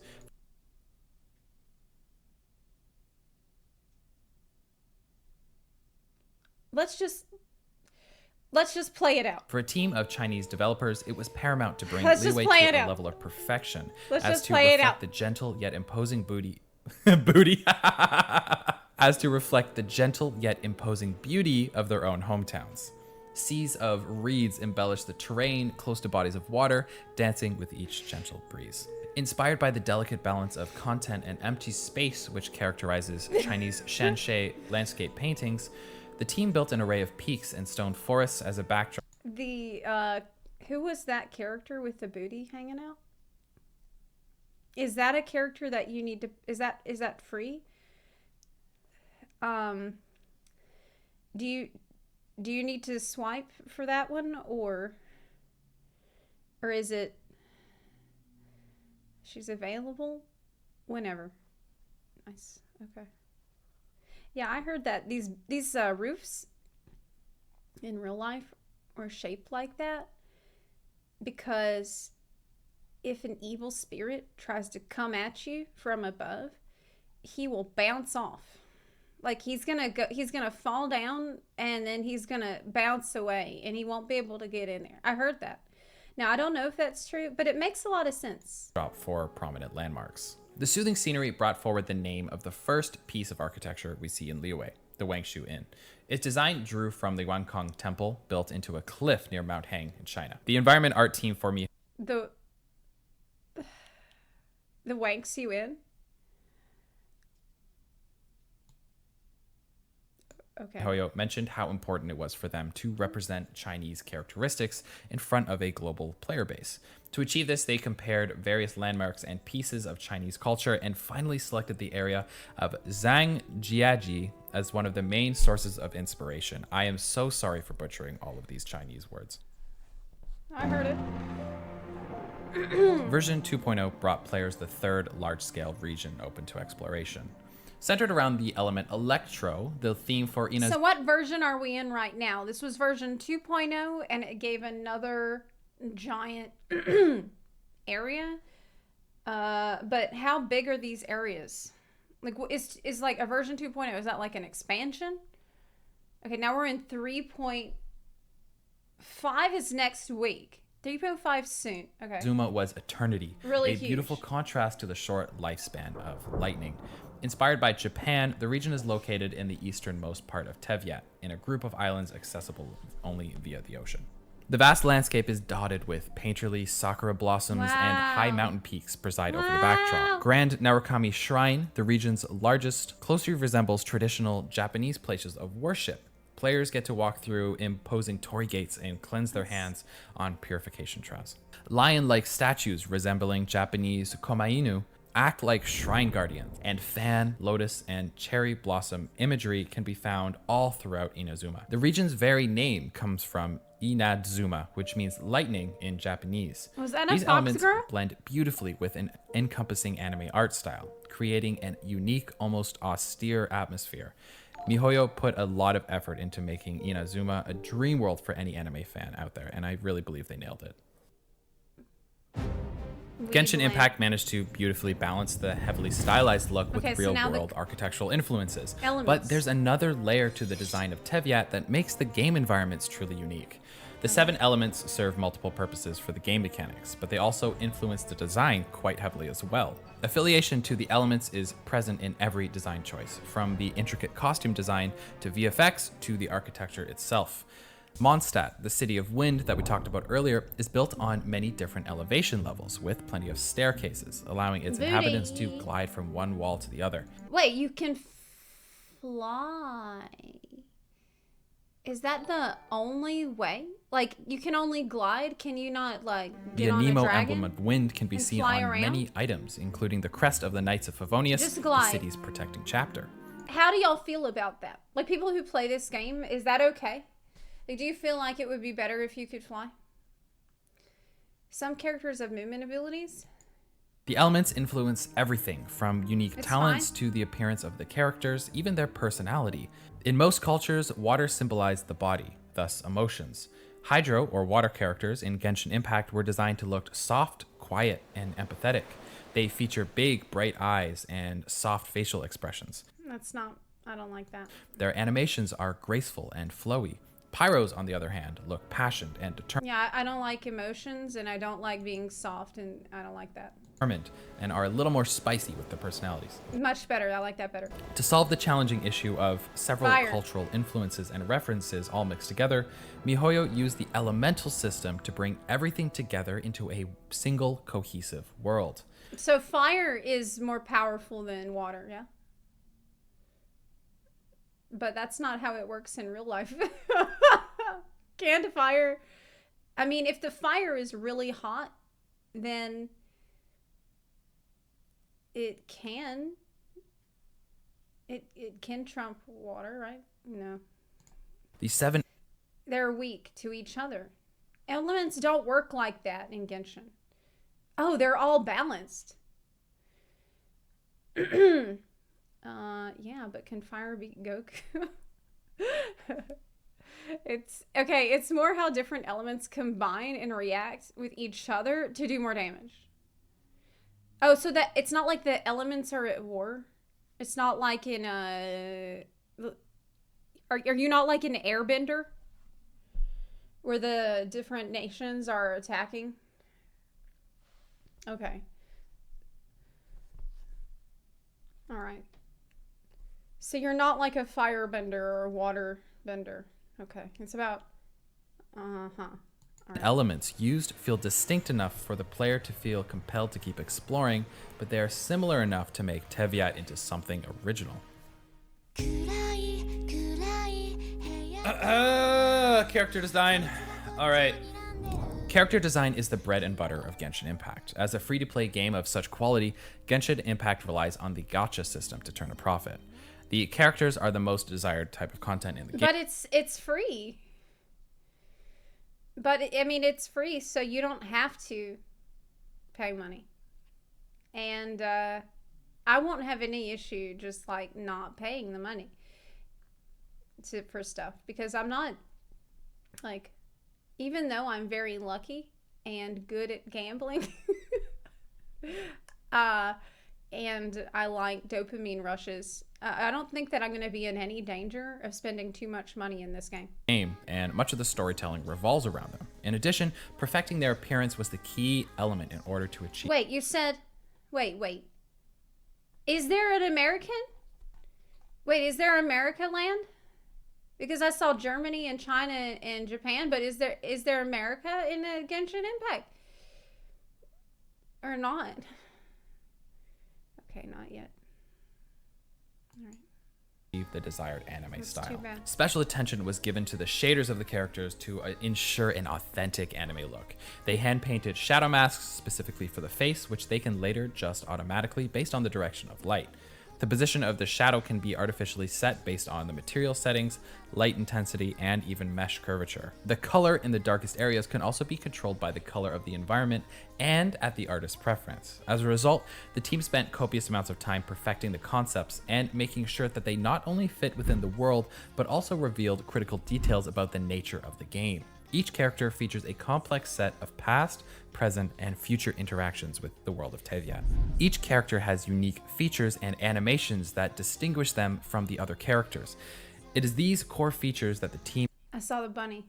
Let's just play it out. For a team of Chinese developers, it was paramount to bring Liyue to a level of perfection as to reflect the gentle yet imposing booty as to reflect the gentle yet imposing beauty of their own hometowns. Seas of reeds embellish the terrain close to bodies of water, dancing with each gentle breeze. Inspired by the delicate balance of content and empty space which characterizes Chinese Shanshe landscape paintings, the team built an array of peaks and stone forests as a backdrop. Who was that character with the booty hanging out? Is that a character that you need to, is that free? Do you need to swipe for that one, or is it, she's available whenever? Nice. Okay. Yeah, I heard that these roofs in real life are shaped like that because if an evil spirit tries to come at you from above, he will bounce off. Like he's gonna fall down and then he's gonna bounce away and he won't be able to get in there. I heard that. Now, I don't know if that's true, but it makes a lot of sense. For prominent landmarks. The soothing scenery brought forward the name of the first piece of architecture we see in Liyue, the Wangshu Inn. Its design drew from the Wankong Temple, built into a cliff near Mount Hang in China. The environment art team for me... The Wangshu Inn? Okay. Hoyo mentioned how important it was for them to represent Chinese characteristics in front of a global player base. To achieve this, they compared various landmarks and pieces of Chinese culture and finally selected the area of Zhangjiaji as one of the main sources of inspiration. I am so sorry for butchering all of these Chinese words. I heard it. Version 2.0 brought players the third large-scale region open to exploration. Centered around the element Electro, the theme for Ina's... So what version are we in right now? This was version 2.0, and it gave another giant area. But how big are these areas? Like, is like a version 2.0, is that like an expansion? Okay, now we're in 3.5 is next week. 3.5 soon. Okay. Zuma was eternity. Really huge. A beautiful contrast to the short lifespan of Lightning. Inspired by Japan, the region is located in the easternmost part of Tevyat, in a group of islands accessible only via the ocean. The vast landscape is dotted with painterly sakura blossoms and high mountain peaks preside over the backdrop. Grand Narukami Shrine, the region's largest, closely resembles traditional Japanese places of worship. Players get to walk through imposing torii gates and cleanse their hands on purification troughs. Lion-like statues resembling Japanese komainu act like shrine guardians, and fan, lotus, and cherry blossom imagery can be found all throughout Inazuma. The region's very name comes from Inadzuma, which means lightning in Japanese. Was that These a Fox elements girl? blend beautifully with an encompassing anime art style, creating an unique, almost austere atmosphere. MiHoYo put a lot of effort into making Inazuma a dream world for any anime fan out there, and I really believe they nailed it. Genshin Impact managed to beautifully balance the heavily stylized look with real-world architectural influences. But there's another layer to the design of Teviat that makes the game environments truly unique. The 7 elements serve multiple purposes for the game mechanics, but they also influence the design quite heavily as well. Affiliation to the elements is present in every design choice, from the intricate costume design to VFX to the architecture itself. Mondstadt, the city of wind that we talked about earlier, is built on many different elevation levels with plenty of staircases, allowing its inhabitants to glide from one wall to the other. Wait, you can fly. Is that the only way? Like, you can only glide? Can you not, like, get on a Anemo dragon emblem of wind can be seen on many items, including the crest of the Knights of Favonius, the city's protecting chapter. How do y'all feel about that? Like, people who play this game, is that okay? Like, do you feel like it would be better if you could fly? Some characters have movement abilities. The elements influence everything from unique talents to the appearance of the characters, even their personality. In most cultures, water symbolized the body, thus emotions. Hydro, or water characters in Genshin Impact, were designed to look soft, quiet, and empathetic. They feature big, bright eyes and soft facial expressions. I don't like that. Their animations are graceful and flowy. Pyros, on the other hand, look passionate and determined. Yeah, I don't like emotions, and I don't like being soft, and I don't like that. And are a little more spicy with their personalities. Much better. I like that better. To solve the challenging issue of several cultural influences and references all mixed together, MiHoYo used the elemental system to bring everything together into a single cohesive world. So fire is more powerful than water, yeah? But that's not how it works in real life. Can fire... I mean, if the fire is really hot, then it can trump water, right? No. The 7... They're weak to each other. Elements don't work like that in Genshin. Oh, they're all balanced. Yeah, but can fire beat Goku? It's more how different elements combine and react with each other to do more damage. Oh, so that it's not like the elements are at war? It's not like in a... Are you not like an airbender? Where the different nations are attacking? Okay. Alright. So you're not like a firebender or a waterbender. Okay. It's about... Right. Elements used feel distinct enough for the player to feel compelled to keep exploring, but they are similar enough to make Teviat into something original. Character design. Alright. Character design is the bread and butter of Genshin Impact. As a free-to-play game of such quality, Genshin Impact relies on the gacha system to turn a profit. The characters are the most desired type of content in the game. But it's free. But, I mean, it's free, so you don't have to pay money. And I won't have any issue just, like, not paying the money for stuff. Because I'm not, like, even though I'm very lucky and good at gambling, and I like dopamine rushes, I don't think that I'm going to be in any danger of spending too much money in this game. And much of the storytelling revolves around them. In addition, perfecting their appearance was the key element in order to achieve... Wait, you said... Wait. Is there an American? Wait, is there America land? Because I saw Germany and China and Japan, but is there America in the Genshin Impact? Or not? Okay, not yet. All right. the desired anime That's style. too bad. Special attention was given to the shaders of the characters to ensure an authentic anime look. They hand-painted shadow masks specifically for the face, which they can later adjust automatically based on the direction of light. The position of the shadow can be artificially set based on the material settings, light intensity, and even mesh curvature. The color in the darkest areas can also be controlled by the color of the environment and at the artist's preference. As a result, the team spent copious amounts of time perfecting the concepts and making sure that they not only fit within the world, but also revealed critical details about the nature of the game. Each character features a complex set of past, present, and future interactions with the world of Tevye. Each character has unique features and animations that distinguish them from the other characters. It is these core features that the team... I saw the bunny.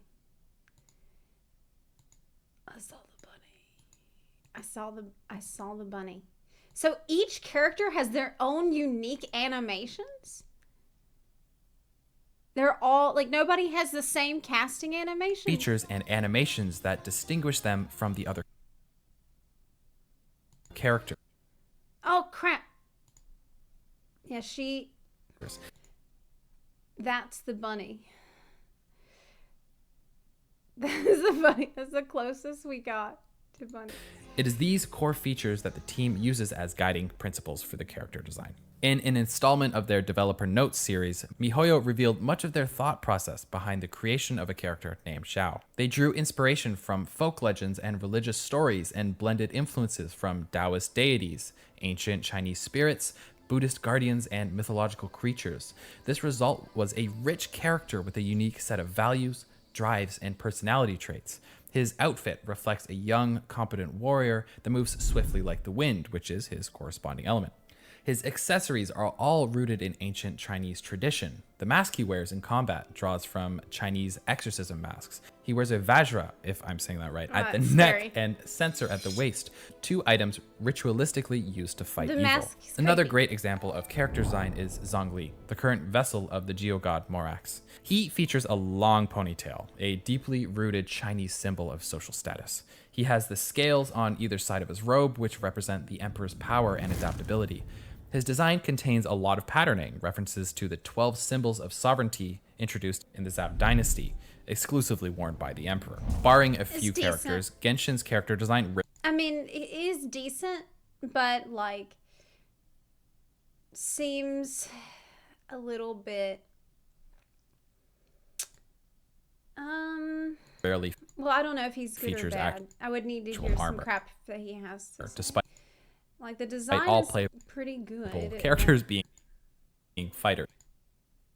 I saw the bunny. I saw the bunny. So each character has their own unique animations? They're all, like, nobody has the same casting animation? Features and animations that distinguish them from the other character. Oh, crap. Yeah, that's the bunny. That's the bunny. That's the closest we got to bunny. It is these core features that the team uses as guiding principles for the character design. In an installment of their Developer Notes series, MiHoYo revealed much of their thought process behind the creation of a character named Xiao. They drew inspiration from folk legends and religious stories and blended influences from Taoist deities, ancient Chinese spirits, Buddhist guardians, and mythological creatures. This result was a rich character with a unique set of values, drives, and personality traits. His outfit reflects a young, competent warrior that moves swiftly like the wind, which is his corresponding element. His accessories are all rooted in ancient Chinese tradition. The mask he wears in combat draws from Chinese exorcism masks. He wears a vajra, if I'm saying that right, at the neck and censer at the waist, two items ritualistically used to fight evil. Another great example of character design is Zhongli, the current vessel of the geogod Morax. He features a long ponytail, a deeply rooted Chinese symbol of social status. He has the scales on either side of his robe, which represent the emperor's power and adaptability. His design contains a lot of patterning, references to the 12 symbols of sovereignty introduced in the Zhao dynasty, exclusively worn by the emperor. Barring a few characters, Genshin's character design... I mean, it is decent, but, like, seems a little bit... barely... Well, I don't know if he's good or bad. I would need to hear some crap that he has to say. Despite like, the design all is pretty good. Characters being fighters.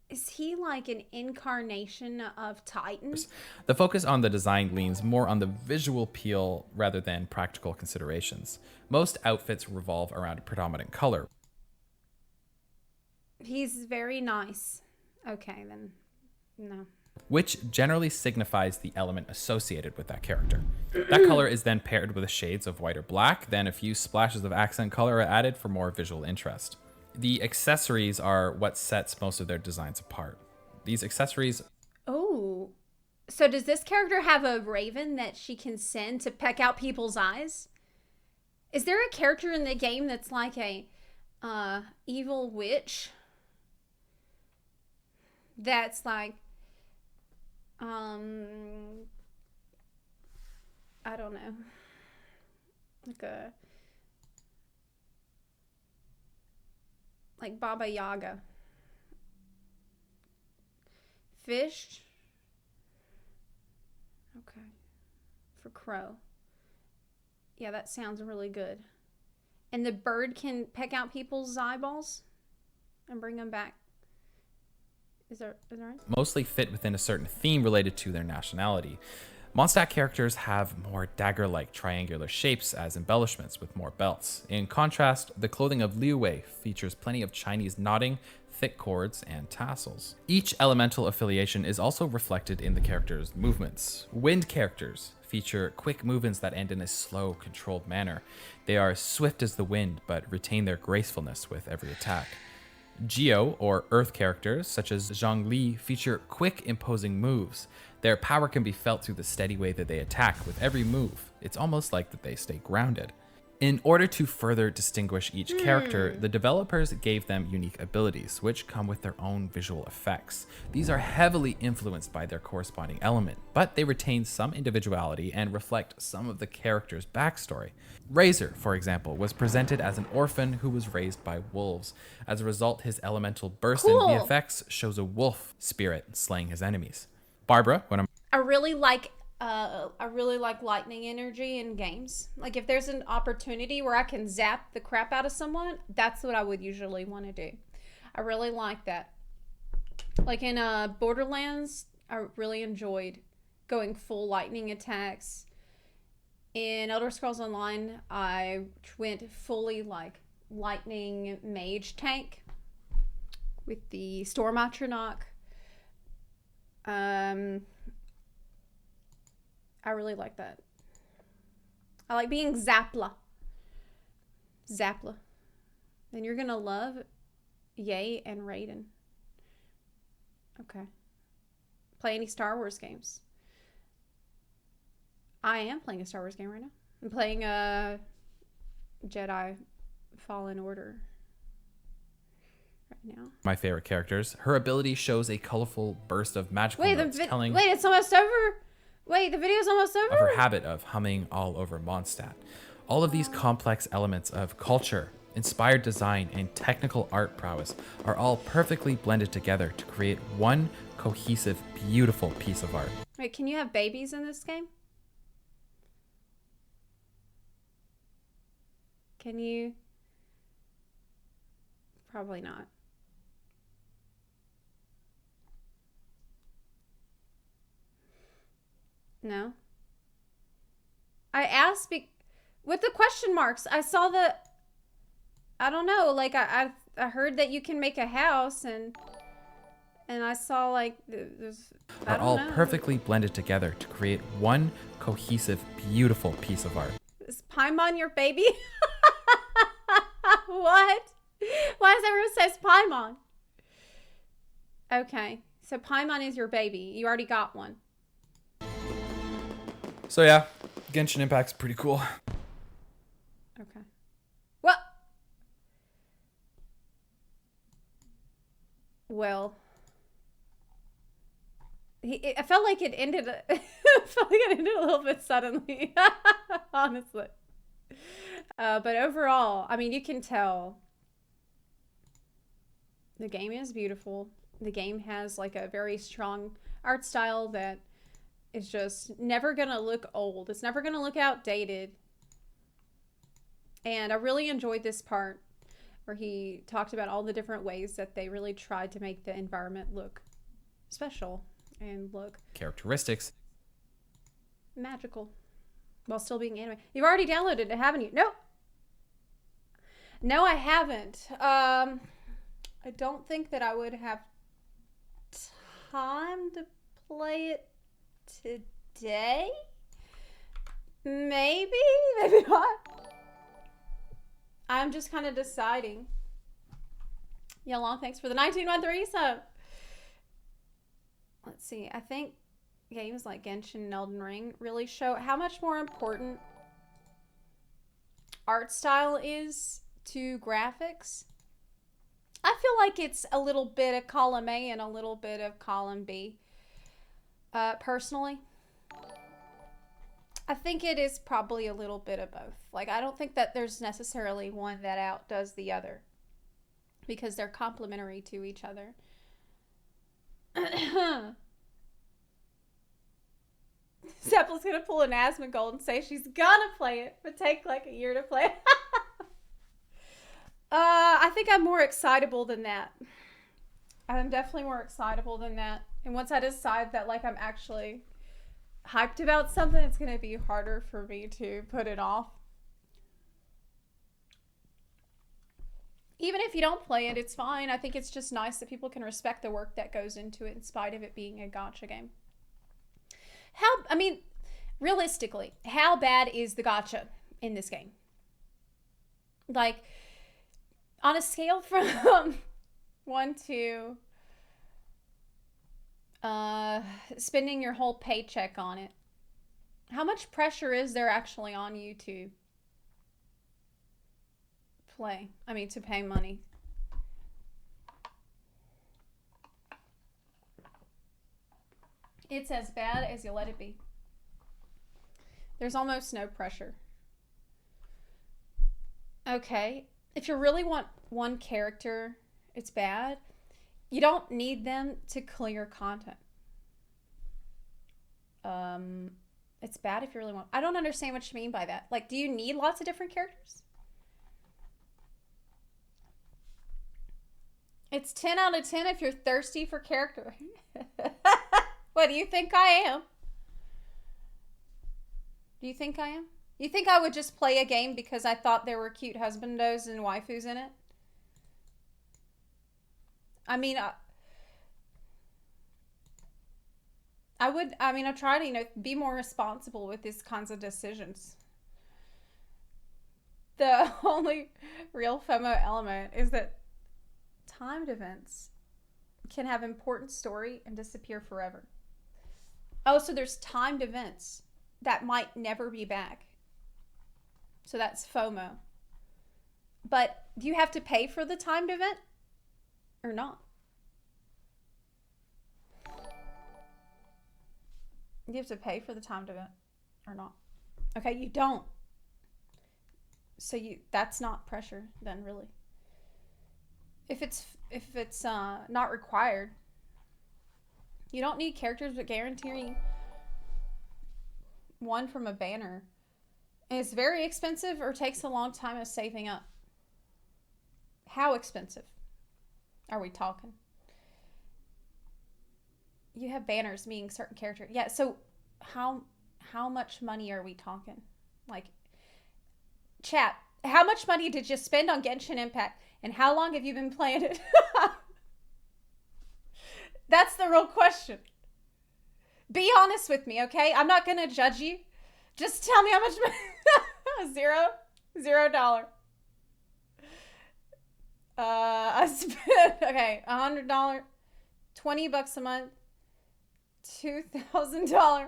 Is he like an incarnation of Titan? The focus on the design leans more on the visual appeal rather than practical considerations. Most outfits revolve around a predominant color. He's very nice. Okay, then no. Which generally signifies the element associated with that character. That color is then paired with shades of white or black, then a few splashes of accent color are added for more visual interest. The accessories are what sets most of their designs apart. These accessories... Oh, so does this character have a raven that she can send to peck out people's eyes? Is there a character in the game that's like a evil witch? That's like... I don't know. Like Baba Yaga. Fish. Okay. For crow. Yeah, that sounds really good. And the bird can peck out people's eyeballs and bring them back. Is that right? Mostly fit within a certain theme related to their nationality. Mondstadt characters have more dagger-like triangular shapes as embellishments with more belts. In contrast, the clothing of Liu Wei features plenty of Chinese knotting, thick cords, and tassels. Each elemental affiliation is also reflected in the character's movements. Wind characters feature quick movements that end in a slow, controlled manner. They are swift as the wind, but retain their gracefulness with every attack. Geo, or Earth characters, such as Zhongli, feature quick, imposing moves. Their power can be felt through the steady way that they attack with every move. It's almost like that they stay grounded. In order to further distinguish each character, the developers gave them unique abilities, which come with their own visual effects. These are heavily influenced by their corresponding element, but they retain some individuality and reflect some of the character's backstory. Razor, for example, was presented as an orphan who was raised by wolves. As a result, his elemental burst in VFX shows a wolf spirit slaying his enemies. Barbara, I really like lightning energy in games. Like if there's an opportunity where I can zap the crap out of someone, that's what I would usually want to do. I really like that. Like in Borderlands, I really enjoyed going full lightning attacks. In Elder Scrolls Online, I went fully like lightning mage tank with the Storm Atronach. I really like that. I like being Zepla. Zepla. Then you're gonna love Ye and Raiden. Okay. Play any Star Wars games? I am playing a Star Wars game right now. I'm playing Jedi Fallen Order right now. my favorite characters, her ability shows a colorful burst of magical notes telling wait, it's almost over. Wait, the video's almost over? of her habit of humming all over Mondstadt. All of these complex elements of culture, inspired design, and technical art prowess are all perfectly blended together to create one cohesive, beautiful piece of art. Wait, can you have babies in this game? Can you? Probably not. No. I asked with the question marks. I saw the. I don't know. Like I heard that you can make a house and I saw like there's. Are all perfectly blended together to create one cohesive, beautiful piece of art. Is Paimon your baby? What? Why does everyone say it's Paimon? Okay, so Paimon is your baby. You already got one. So yeah, Genshin Impact's pretty cool. Okay. What? Well, I felt like it ended. I felt like it ended a little bit suddenly, honestly. But overall, I mean, you can tell the game is beautiful. The game has like a very strong art style that is just never gonna look old. It's never gonna look outdated. And I really enjoyed this part where he talked about all the different ways that they really tried to make the environment look special and look characteristics magical while still being anime. You've already downloaded it, haven't you? Nope. No, I haven't. I don't think that I would have time to play it today. Maybe, maybe not. I'm just kind of deciding. Yeah, long thanks for the 1913 sub. Let's see. I think games like Genshin and Elden Ring really show how much more important art style is to graphics. I feel like it's a little bit of column A and a little bit of column B. Personally, I think it is probably a little bit of both. Like, I don't think that there's necessarily one that outdoes the other because they're complementary to each other. Zepla's gonna pull an Asmongold and say she's gonna play it, but take like a year to play it. I think I'm more excitable than that. I'm definitely more excitable than that. And once I decide that like I'm actually hyped about something, it's gonna be harder for me to put it off. Even if you don't play it, it's fine. I think it's just nice that people can respect the work that goes into it in spite of it being a gacha game. I mean, realistically, how bad is the gacha in this game? Like, on a scale from 1 to spending your whole paycheck on it, how much pressure is there actually on you to to pay money. It's as bad as you let it be. There's almost no pressure. Okay, if you really want one character, it's bad. You don't need them to clear content. It's bad if you really want. I don't understand what you mean by that. Like, do you need lots of different characters? It's 10 out of 10 if you're thirsty for character. What do you think I am? Do you think I am? You think I would just play a game because I thought there were cute husbandos and waifus in it? I mean, I try to, be more responsible with these kinds of decisions. The only real FOMO element is that timed events can have important story and disappear forever. Oh, so there's timed events that might never be back. So that's FOMO. But do you have to pay for the timed event or not? You have to pay for the timed event or not? Okay, you don't. So that's not pressure then, really. If it's not required, you don't need characters, but guaranteeing one from a banner is very expensive or takes a long time of saving up. How expensive are we talking? You have banners meaning certain character. Yeah, so how much money are we talking? Like, chat, how much money did you spend on Genshin Impact and how long have you been playing it? That's the real question. Be honest with me, okay? I'm not gonna judge you. Just tell me how much money. $0. I spent, okay, $100, $20 a month, $2,000,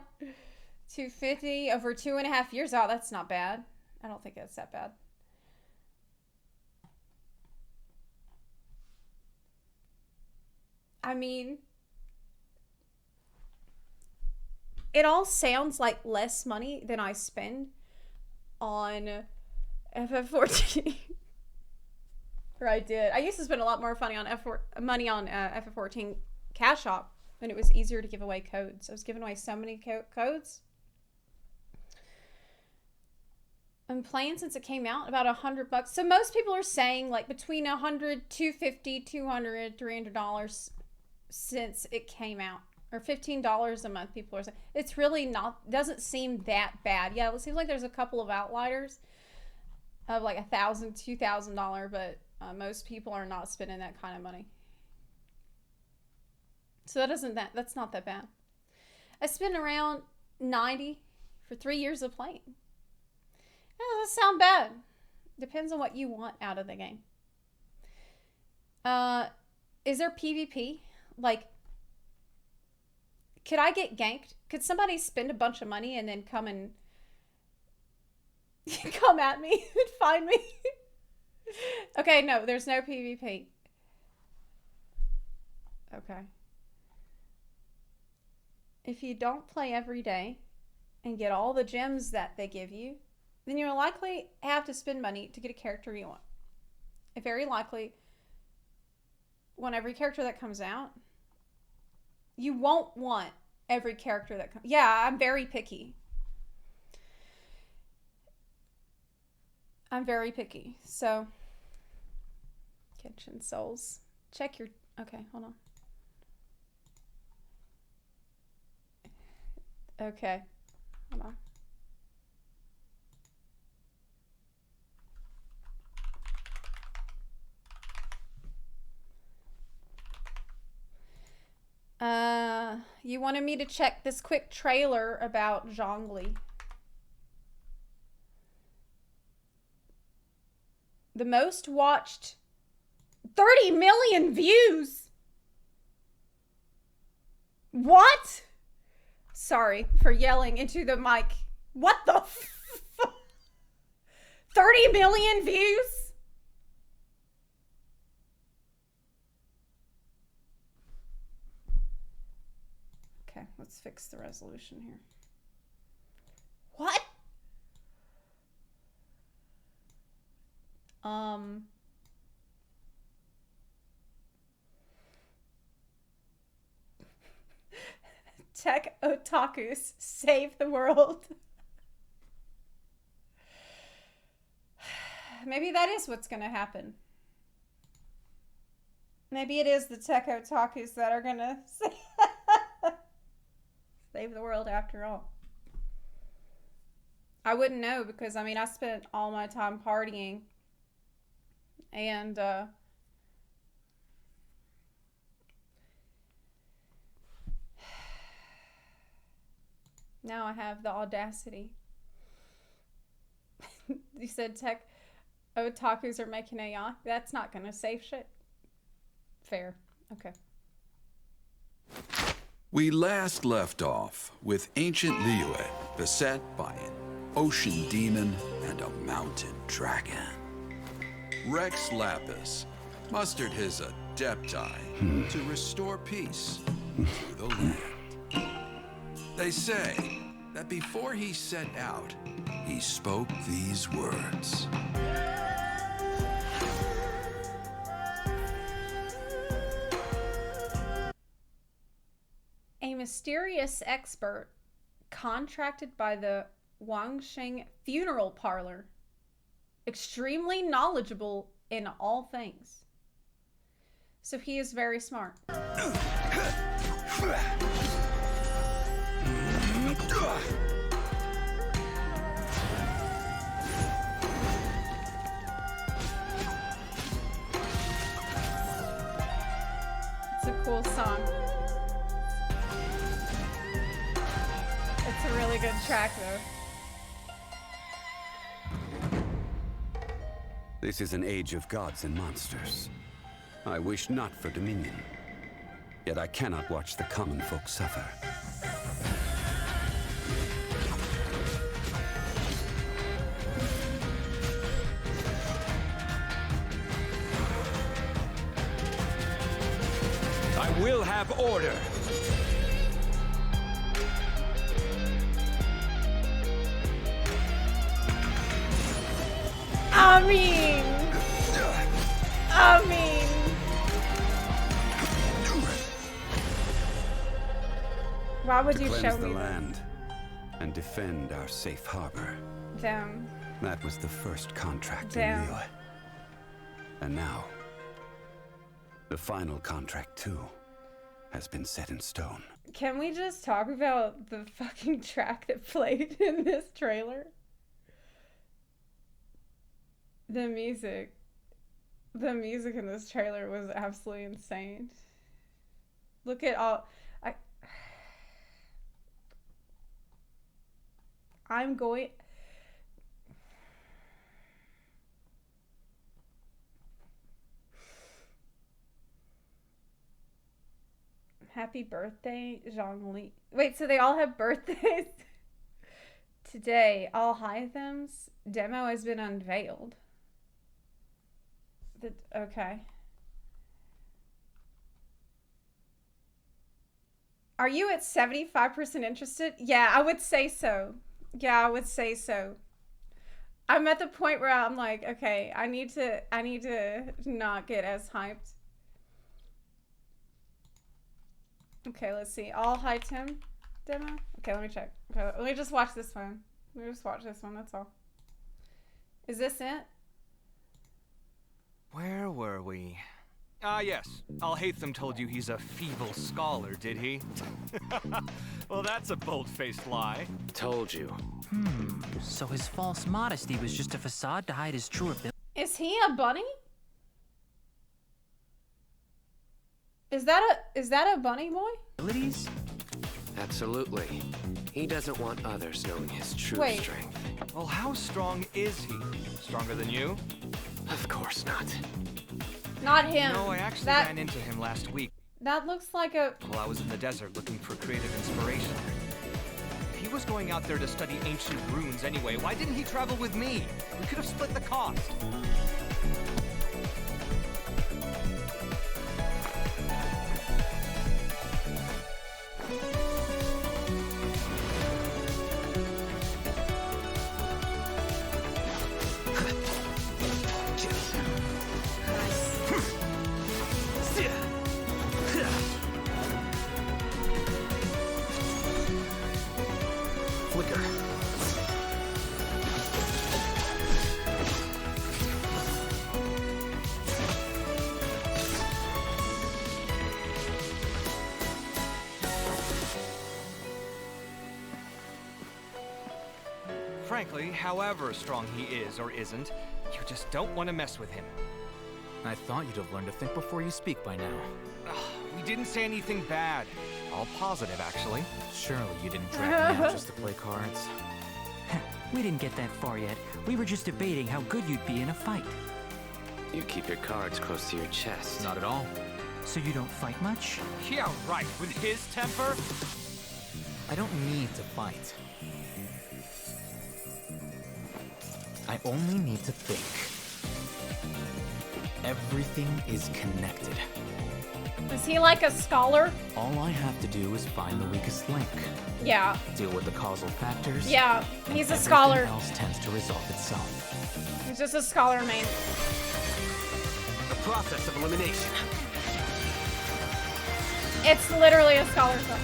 $250 over 2.5 years. Oh, that's not bad. I don't think that's that bad. I mean, it all sounds like less money than I spend on FF14. Or I did. I used to spend a lot more money on FF14 Cash Shop when it was easier to give away codes. I was giving away so many codes. I'm playing since it came out, about $100. So most people are saying like between $100, $250, $200, $300 since it came out. Or $15 a month, people are saying. It's really not, doesn't seem that bad. Yeah, it seems like there's a couple of outliers of like $1,000, $2,000, but most people are not spending that kind of money. So that's not that bad. I spent around $90 for 3 years of playing. That doesn't sound bad. Depends on what you want out of the game. Is there PvP? Like, could I get ganked? Could somebody spend a bunch of money and then come and come at me and find me? Okay, no, there's no PvP. Okay. If you don't play every day and get all the gems that they give you, then you'll likely have to spend money to get a character you want. And very likely, when every character that comes out, you won't want every character that comes. Yeah, I'm very picky. I'm very picky. So, Kitchen Souls. Check your... Okay, hold on. Okay. Hold on. You wanted me to check this quick trailer about Zhongli. The most watched 30 million views. What? Sorry for yelling into the mic. What the 30 million views? Let's fix the resolution here. What? Tech otakus save the world. Maybe that is what's gonna happen. Maybe it is the tech otakus that are gonna save the world after all. I wouldn't know because, I mean, I spent all my time partying. And, now I have the audacity. You said tech otakus are making AI. That's not gonna save shit. Fair. Okay. We last left off with ancient Liyue beset by an ocean demon and a mountain dragon. Rex Lapis mustered his adepti to restore peace to the land. They say that before he set out, he spoke these words. A mysterious expert contracted by the Wangsheng funeral parlor, extremely knowledgeable in all things. So he is very smart. It's a cool song. It's a really good track, though. This is an age of gods and monsters. I wish not for dominion. Yet I cannot watch the common folk suffer. I will have order. I mean, why would you show me the land and defend our safe harbor? Damn. That was the first contract Damn. in Liyue. And now, the final contract too has been set in stone. Can we just talk about the fucking track that played in this trailer? The music in this trailer was absolutely insane. Look at all, I'm going, happy birthday, Zhongli. Wait, so they all have birthdays? Today, all Hythem's demo has been unveiled. Okay. Are you at 75% interested? Yeah, I would say so. Yeah, I would say so. I'm at the point where I'm like, okay, I need to not get as hyped. Okay, let's see. All Hytem demo? Okay, let me check. Okay, let me just watch this one. Let me just watch this one, that's all. Is this it? Where were we? Ah, yes. Alhaitham told you he's a feeble scholar, did he? Well, that's a bold-faced lie. Told you. So his false modesty was just a facade to hide his true ability? Is he a bunny? Is that a bunny boy? Abilities? Absolutely. He doesn't want others knowing his true strength. Well, how strong is he? Stronger than you? Of course not. Not him. No, I actually ran into him last week. That looks like a... While I was in the desert looking for creative inspiration. If he was going out there to study ancient runes anyway, why didn't he travel with me? We could have split the cost. frankly, however strong he is or isn't, you just don't want to mess with him. I thought you'd have learned to think before you speak by now. We didn't say anything bad. All positive, actually. Surely you didn't drag me out just to play cards. We didn't get that far yet. We were just debating how good you'd be in a fight. You keep your cards close to your chest. Not at all. So you don't fight much? Yeah, right. With his temper? I don't need to fight. I only need to think. Everything is connected. Is he like a scholar? All I have to do is find the weakest link. Yeah. Deal with the causal factors. Yeah, he's a scholar. Everything else tends to resolve itself. He's just a scholar, man. The process of elimination. It's literally a scholar stuff.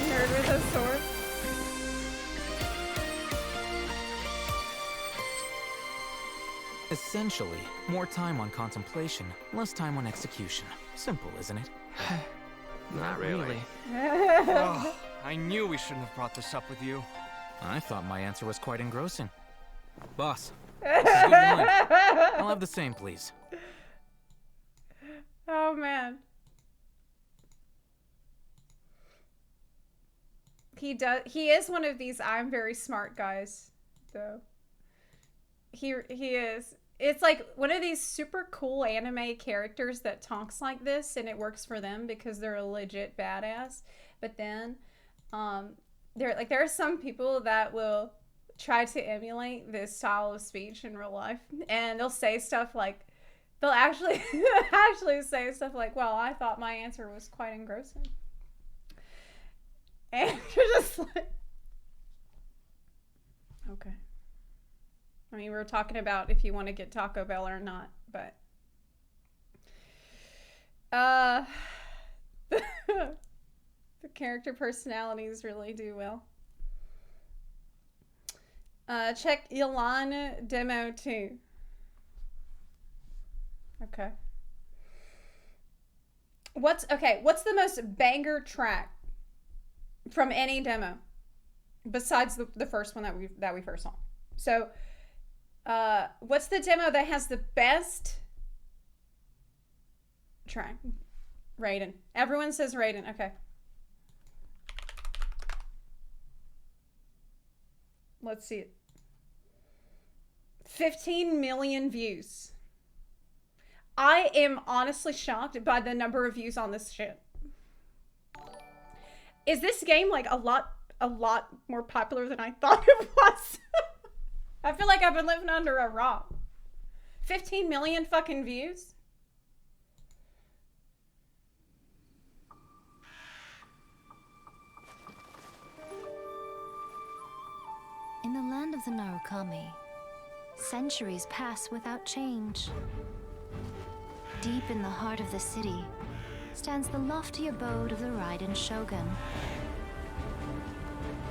Nerd with a sword. Essentially, more time on contemplation, less time on execution. Simple, isn't it? Not really. Oh, I knew we shouldn't have brought this up with you. I thought my answer was quite engrossing. Boss, this is good wine. I'll have the same, please. Oh, man. He is one of these I'm very smart guys, though. He is. It's like one of these super cool anime characters that talks like this, and it works for them because they're a legit badass. But then, there are some people that will try to emulate this style of speech in real life, and they'll say stuff like, they'll actually say stuff like, "Well, I thought my answer was quite engrossing," and you're just like, okay. I mean, we were talking about if you want to get Taco Bell or not, but the character personalities really do well. Check Ilan demo too. Okay. What's the most banger track from any demo besides the first one that we first saw? So, what's the demo that has the best track? Raiden. Everyone says Raiden. Okay. Let's see it. 15 million views. I am honestly shocked by the number of views on this shit. Is this game like a lot more popular than I thought it was? I feel like I've been living under a rock. 15 million fucking views? In the land of the Narukami, centuries pass without change. Deep in the heart of the city stands the lofty abode of the Raiden Shogun.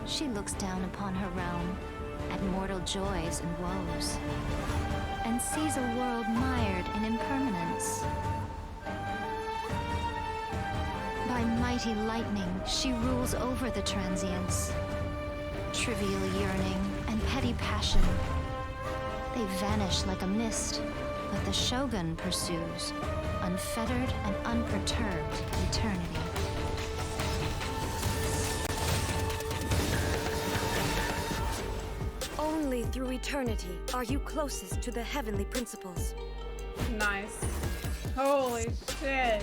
She looks down upon her realm at mortal joys and woes, and sees a world mired in impermanence. By mighty lightning, she rules over the transients. Trivial yearning and petty passion, they vanish like a mist, but the Shogun pursues, unfettered and unperturbed eternity. Only through eternity are you closest to the heavenly principles. Nice. Holy shit.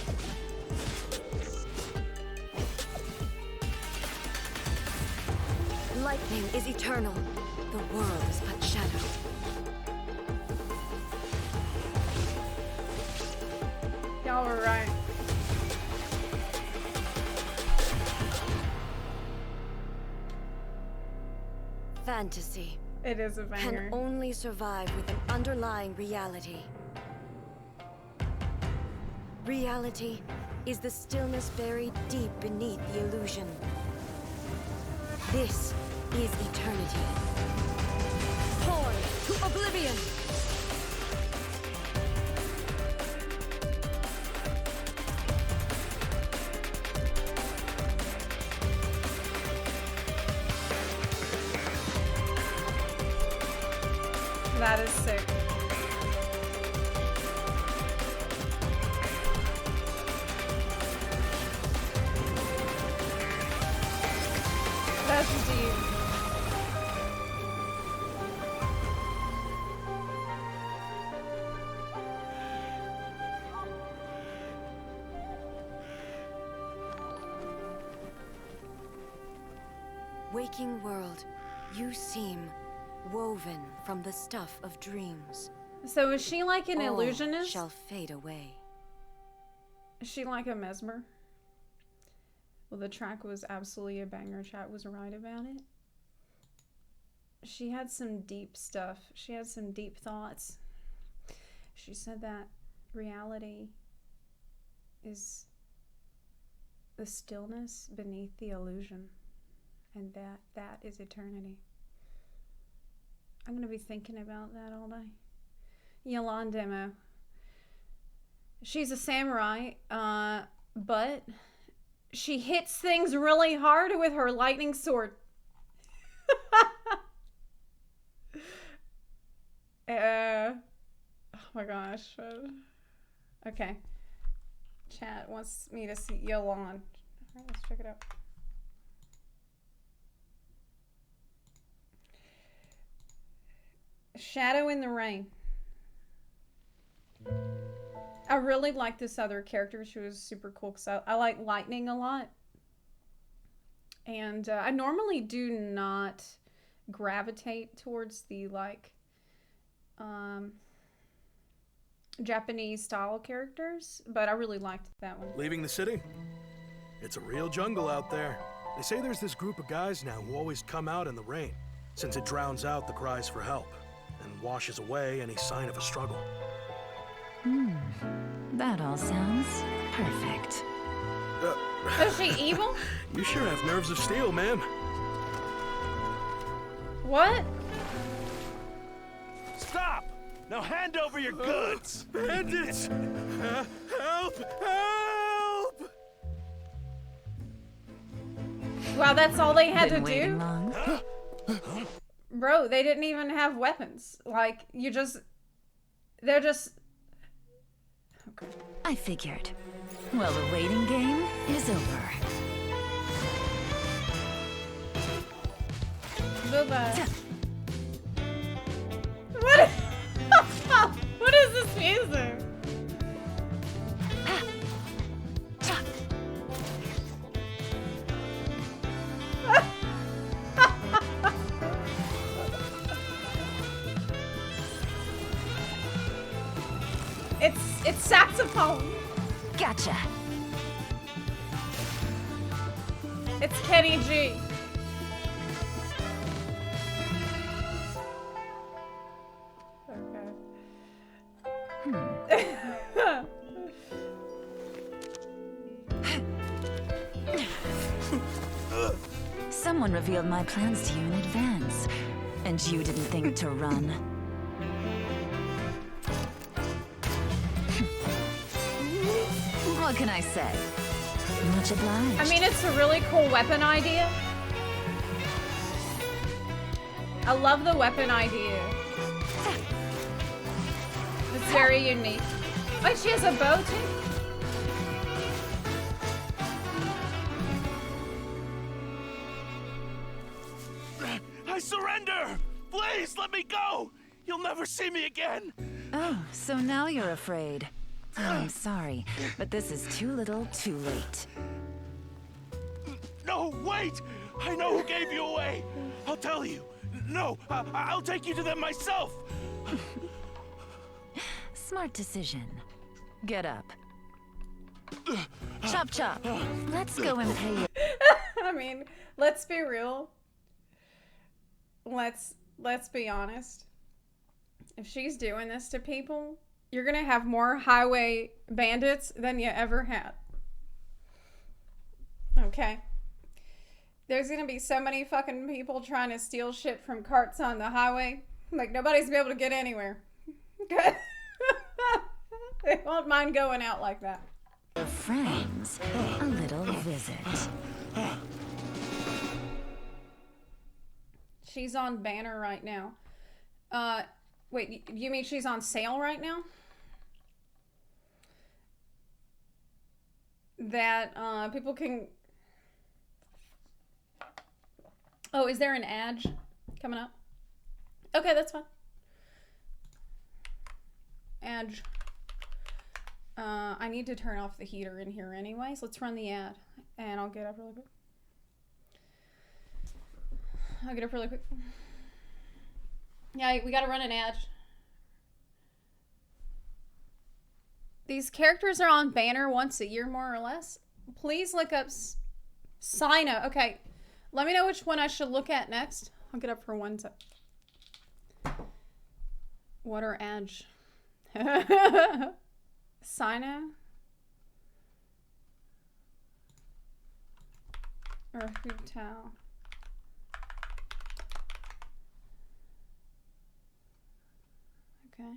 Lightning is eternal. The world is but shadow. Y'all were right. Fantasy. It is a banger. Can only survive with an underlying reality. Reality is the stillness buried deep beneath the illusion. This is eternity. Torn to oblivion. That is sick. That's deep. Waking world, you seem woven from the stuff of dreams. So is she like an All illusionist? shall fade away. Is she like a mesmer? Well, the track was absolutely a banger. Chat was right about it. She had some deep stuff. She had some deep thoughts. She said that reality is the stillness beneath the illusion, and that is eternity. I'm gonna be thinking about that all day. Yolan demo. She's a samurai, but she hits things really hard with her lightning sword. Oh my gosh. Okay. Chat wants me to see Yolan. Alright, let's check it out. Shadow in the Rain. I really like this other character. She was super cool because I like lightning a lot. And I normally do not gravitate towards the like Japanese style characters, but I really liked that one. Leaving the city? It's a real jungle out there. They say there's this group of guys now who always come out in the rain, since it drowns out the cries for help and washes away any sign of a struggle. That all sounds perfect. Is she evil? You sure have nerves of steel, ma'am. What? Stop! Now hand over your goods! Bandits! Help! Help! Wow, that's all they had Been to waiting do? long? Bro, they didn't even have weapons. Like, they're just... Okay. I figured. Well, the waiting game is over. Bye-bye. What? What is this music? It's saxophone. Gotcha. It's Kenny G. Okay. Someone revealed my plans to you in advance, and you didn't think to run. What can I say? Much obliged. I mean, it's a really cool weapon idea. I love the weapon idea. It's very unique. Wait, she has a bow too? I surrender! Please, let me go! You'll never see me again! Oh, so now you're afraid. Oh, I'm sorry, but this is too little, too late. No, wait! I know who gave you away! I'll tell you! No, I'll take you to them myself! Smart decision. Get up. Chop chop. Let's go and pay you. I mean, let's be real. Let's be honest. If she's doing this to people, you're gonna have more highway bandits than you ever had. Okay? There's gonna be so many fucking people trying to steal shit from carts on the highway. Like, nobody's gonna be able to get anywhere. They won't mind going out like that. Friends, a little visit. She's on banner right now. Wait, you mean she's on sale right now? That people can... Oh, is there an ad coming up? Okay, that's fine. Ad. I need to turn off the heater in here anyways. Let's run the ad, and I'll get up really quick. I'll get up really quick. Yeah, we gotta run an ad. These characters are on banner once a year, more or less. Please look up Sina. Okay, let me know which one I should look at next. I'll get up for one sec. What are ads? Sina? Or Hotel? Okay.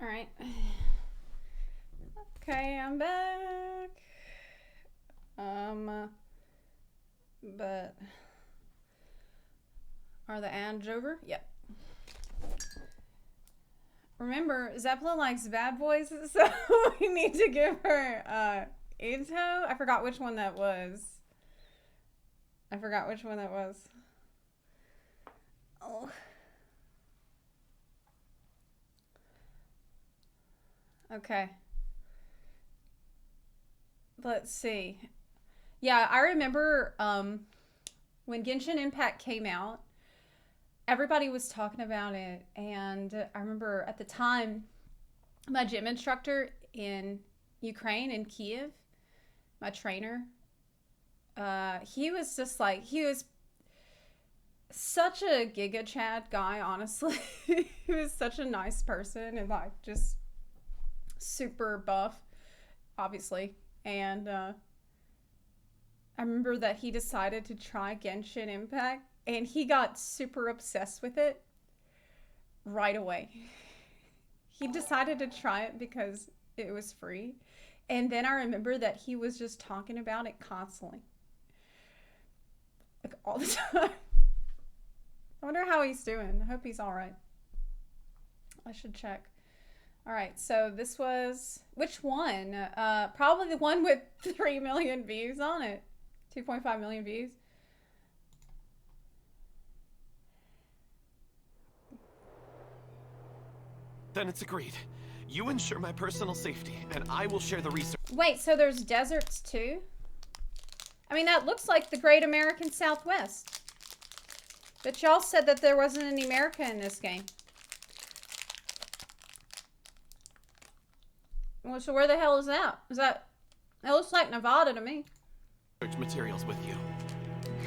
All right. Okay, I'm back. But are the ads over? Yep. Remember, Zepla likes bad boys, so we need to give her Ito. I forgot which one that was. Oh. Okay. Let's see. Yeah, I remember when Genshin Impact came out, everybody was talking about it, and I remember at the time my gym instructor in Ukraine, in Kiev, my trainer, he was just like, such a Giga Chad guy, honestly. He was such a nice person and like just super buff, obviously. And I remember that he decided to try Genshin Impact and he got super obsessed with it right away. He decided to try it because it was free. And then I remember that he was just talking about it constantly. Like all the time. I wonder how he's doing. I hope he's all right. I should check. All right, so this was, which one? Probably the one with 3 million views on it. 2.5 million views. Then it's agreed. You ensure my personal safety, and I will share the research. Wait, so there's deserts too? I mean, that looks like the Great American Southwest. But y'all said that there wasn't any America in this game. Well, so where the hell is that? Is that... It looks like Nevada to me. Materials with you.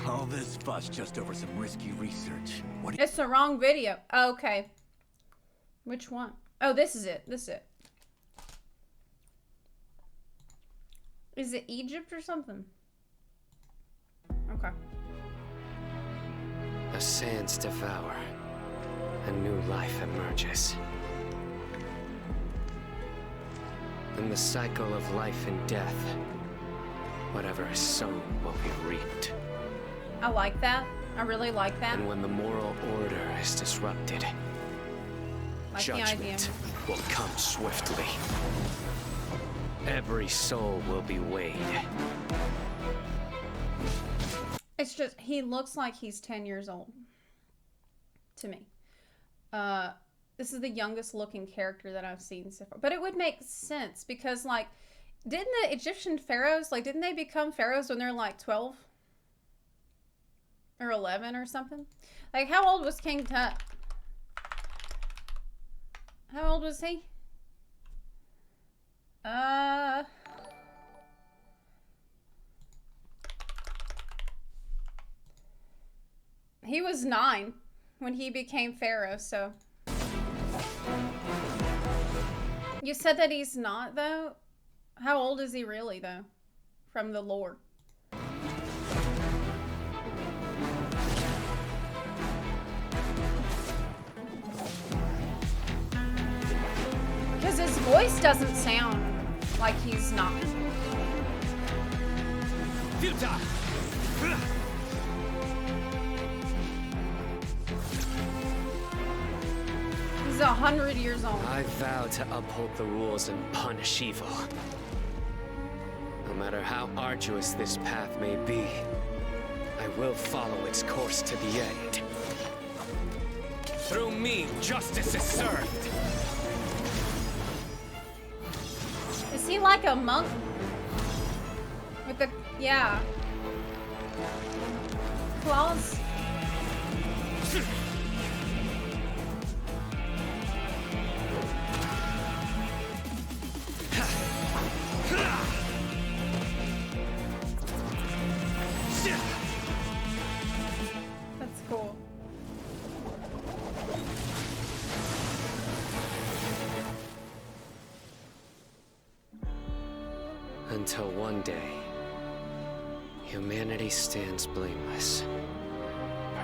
All this fuss just over some risky research. What? It's the wrong video. Oh, okay. Which one? Oh, this is it. This is it. Is it Egypt or something? Okay. The sands devour. A new life emerges. In the cycle of life and death, whatever is sown will be reaped. I like that. I really like that. And when the moral order is disrupted, like judgment will come swiftly. Every soul will be weighed. It's just, he looks like he's 10 years old. To me. This is the youngest looking character that I've seen so far. But it would make sense because, like, didn't the Egyptian pharaohs, like, didn't they become pharaohs when they're like 12? Or 11 or something? Like, how old was King Tut? How old was he? He was 9 when he became pharaoh, so. You said that he's not, though? How old is he really, though? From the lore. Because his voice doesn't sound like he's not. He's 100 years old. I vow to uphold the rules and punish evil. No matter how arduous this path may be, I will follow its course to the end. Through me, justice is served. Is he like a monk? With the, yeah. Claws? That's cool. Until one day, humanity stands blameless,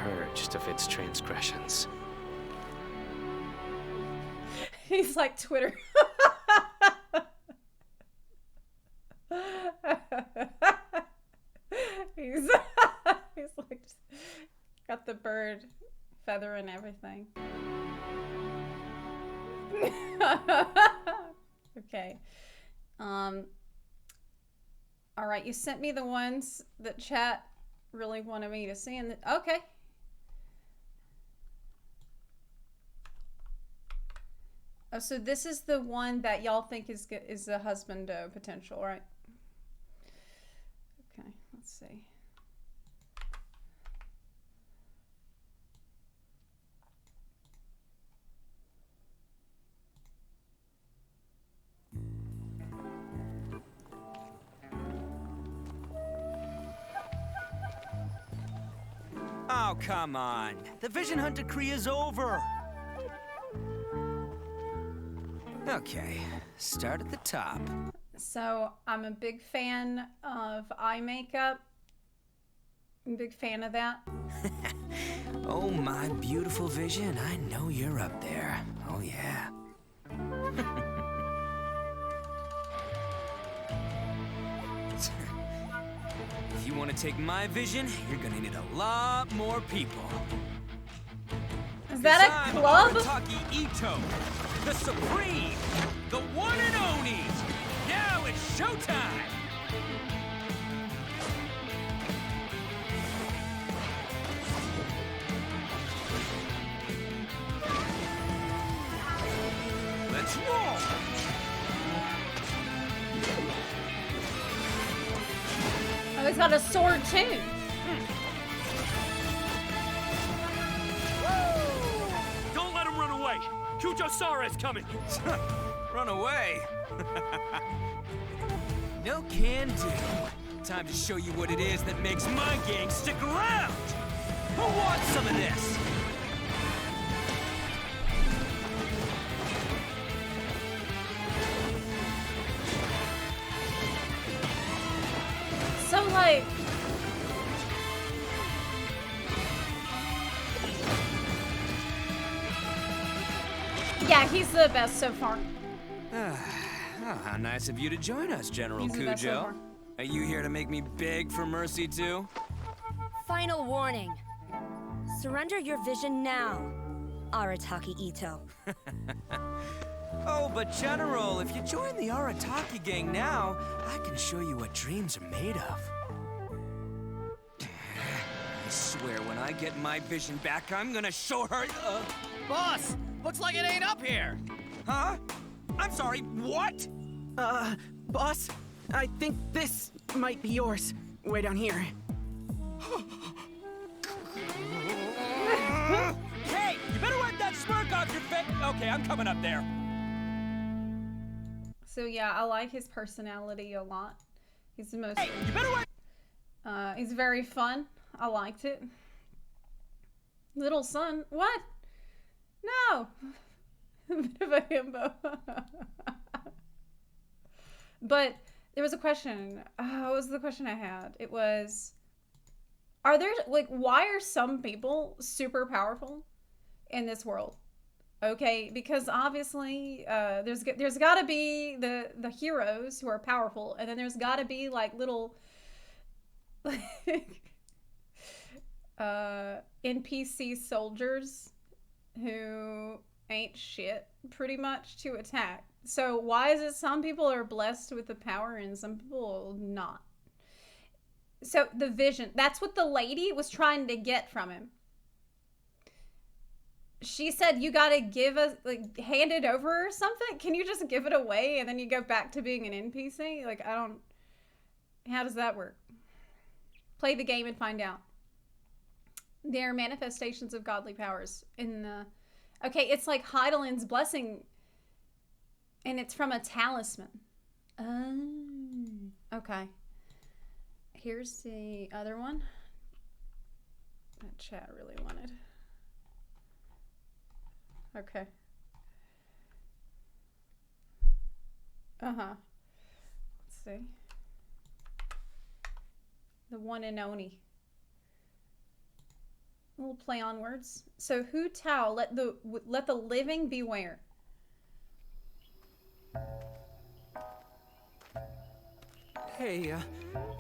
purged of its transgressions. He's like Twitter. he's like got the bird feather and everything. Okay. All right, you sent me the ones that chat really wanted me to see, and okay. Oh, so this is the one that y'all think is the husband potential, right? Okay, let's see. Oh, Oh, come on. The Vision Hunt decree is over. Okay, start at the top. So, I'm a big fan of eye makeup. I'm a big fan of that. Oh, my beautiful Vision, I know you're up there. Oh, yeah. If you want to take my Vision, you're gonna need a lot more people. Is that a club? Arataki Ito, the Supreme, the one and only. Now it's showtime. Let's roll. Oh, he's got a sword too. Don't let him run away. Kujo-Sara is coming. Run away? No can do. Time to show you what it is that makes my gang stick around. Who wants some of this? So like, yeah, he's the best so far. Oh, how nice of you to join us, General He's the best so Kujo. far. Are you here to make me beg for mercy too? Final warning. Surrender your vision now, Arataki Ito. Oh, but General, if you join the Arataki gang now, I can show you what dreams are made of. I swear, when I get my vision back, I'm gonna show her. Boss, looks like it ain't up here. Huh? I'm sorry, what? Boss, I think this might be yours. Way down here. Hey, you better wipe that smirk off your face. Okay, I'm coming up there. So yeah, I like his personality a lot. He's the most. Hey, you better wipe. He's very fun. I liked it. Little son, what? No. A bit of a himbo. But there was a question. What was the question I had? It was, are there, like, why are some people super powerful in this world? Okay, because obviously there's got to be the heroes who are powerful, and then there's got to be like little NPC soldiers who ain't shit pretty much to attack. So why is it some people are blessed with the power and some people not? So the vision, that's what the lady was trying to get from him. She said, you gotta give us, like, hand it over or something? Can you just give it away and then you go back to being an NPC? Like, I don't, how does that work? Play the game and find out. They're manifestations of godly powers in the, okay, it's like Heidelin's blessing, and it's from a talisman. Okay. Here's the other one that chat really wanted. Okay. Let's see. The one and only. A little play on words. So Hu Tao, let the living beware. Hey,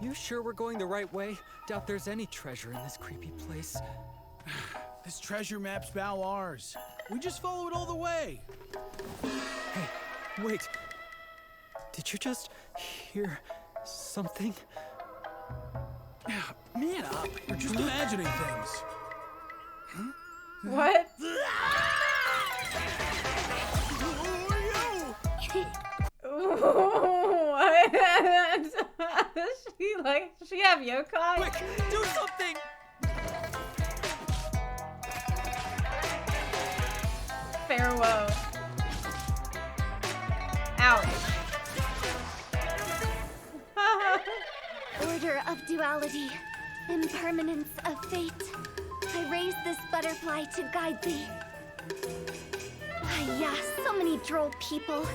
you sure we're going the right way? Doubt there's any treasure in this creepy place. This treasure map's now ours. We just follow it all the way. Hey, wait. Did you just hear something? Man up. We're just imagining things. Huh? What? Who are you? What? She have yokai? Quick, do something! Farewell. Ouch. Order of duality. Impermanence of fate. I raised this butterfly to guide thee. Ah, yeah, so many droll people.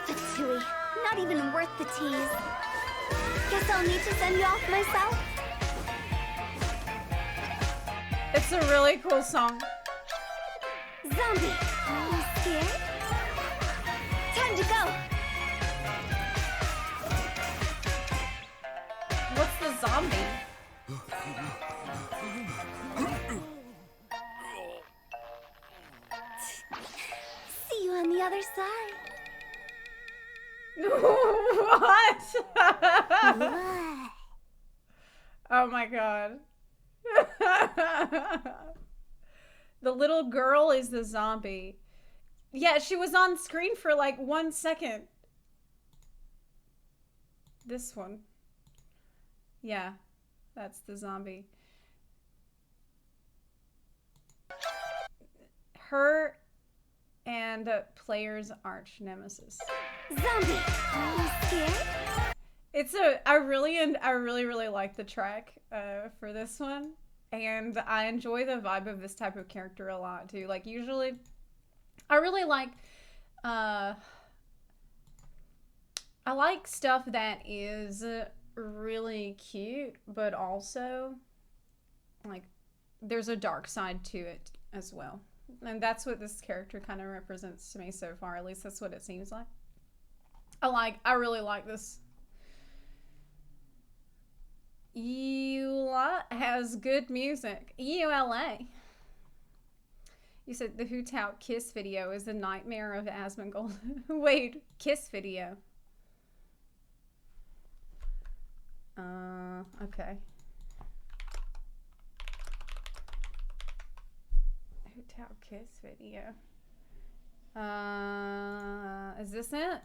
Fatui, not even worth the tease. Guess I'll need to send you off myself. It's a really cool song. Zombie, you scared? Time to go. What's the zombie? See you on the other side. What? Oh my god. The little girl is the zombie. Yeah, she was on screen for like 1 second. This one. Yeah, that's the zombie. Her and player's arch nemesis. Zombie, you scared? It's I really like the track for this one, and I enjoy the vibe of this type of character a lot too. Like usually, I really like I like stuff that is really cute, but also like there's a dark side to it as well, and that's what this character kind of represents to me so far. At least that's what it seems like. I really like this. Eula has good music. EULA. You said the Hoot Out Kiss video is the nightmare of Asmongold. Wait, Kiss video. Okay. Hoot Out Kiss video. Is this it?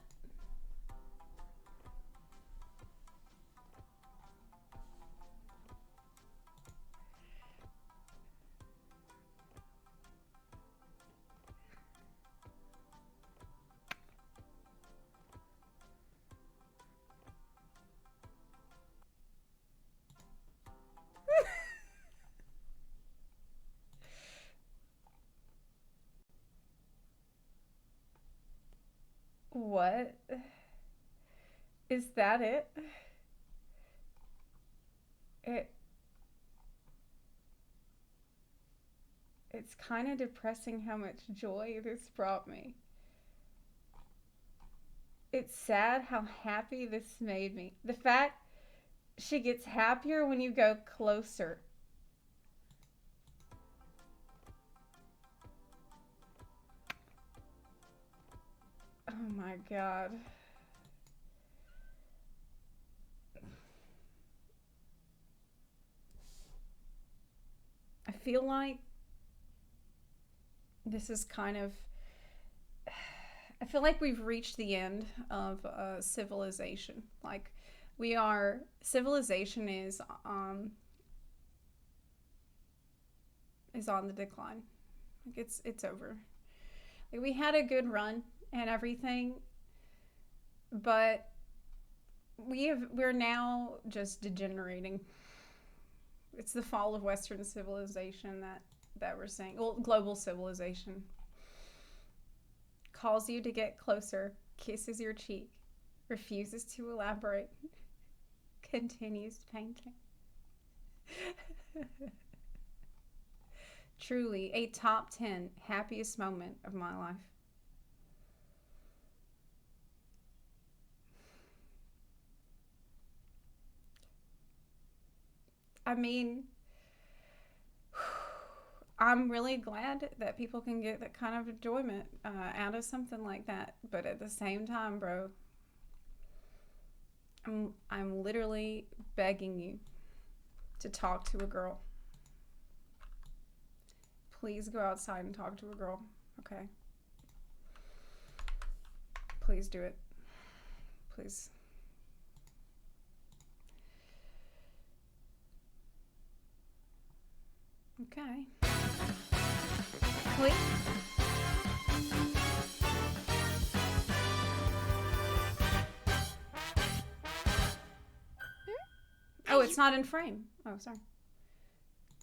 What? Is that it? It's kind of depressing how much joy this brought me. It's sad how happy this made me. The fact she gets happier when you go closer. Oh my god. I feel like this is kind of... I feel like we've reached the end of civilization. Like, we are... Civilization is on the decline. Like, it's over. Like, we had a good run and everything, but we're now just degenerating. It's the fall of Western civilization that we're saying. Well, global civilization. Calls you to get closer, kisses your cheek, refuses to elaborate, continues painting. Truly a top 10 happiest moment of my life. I mean, I'm really glad that people can get that kind of enjoyment out of something like that. But at the same time, bro, I'm literally begging you to talk to a girl. Please go outside and talk to a girl, okay? Please do it. Please. Okay. Wait. Oh, it's not in frame. Oh, sorry.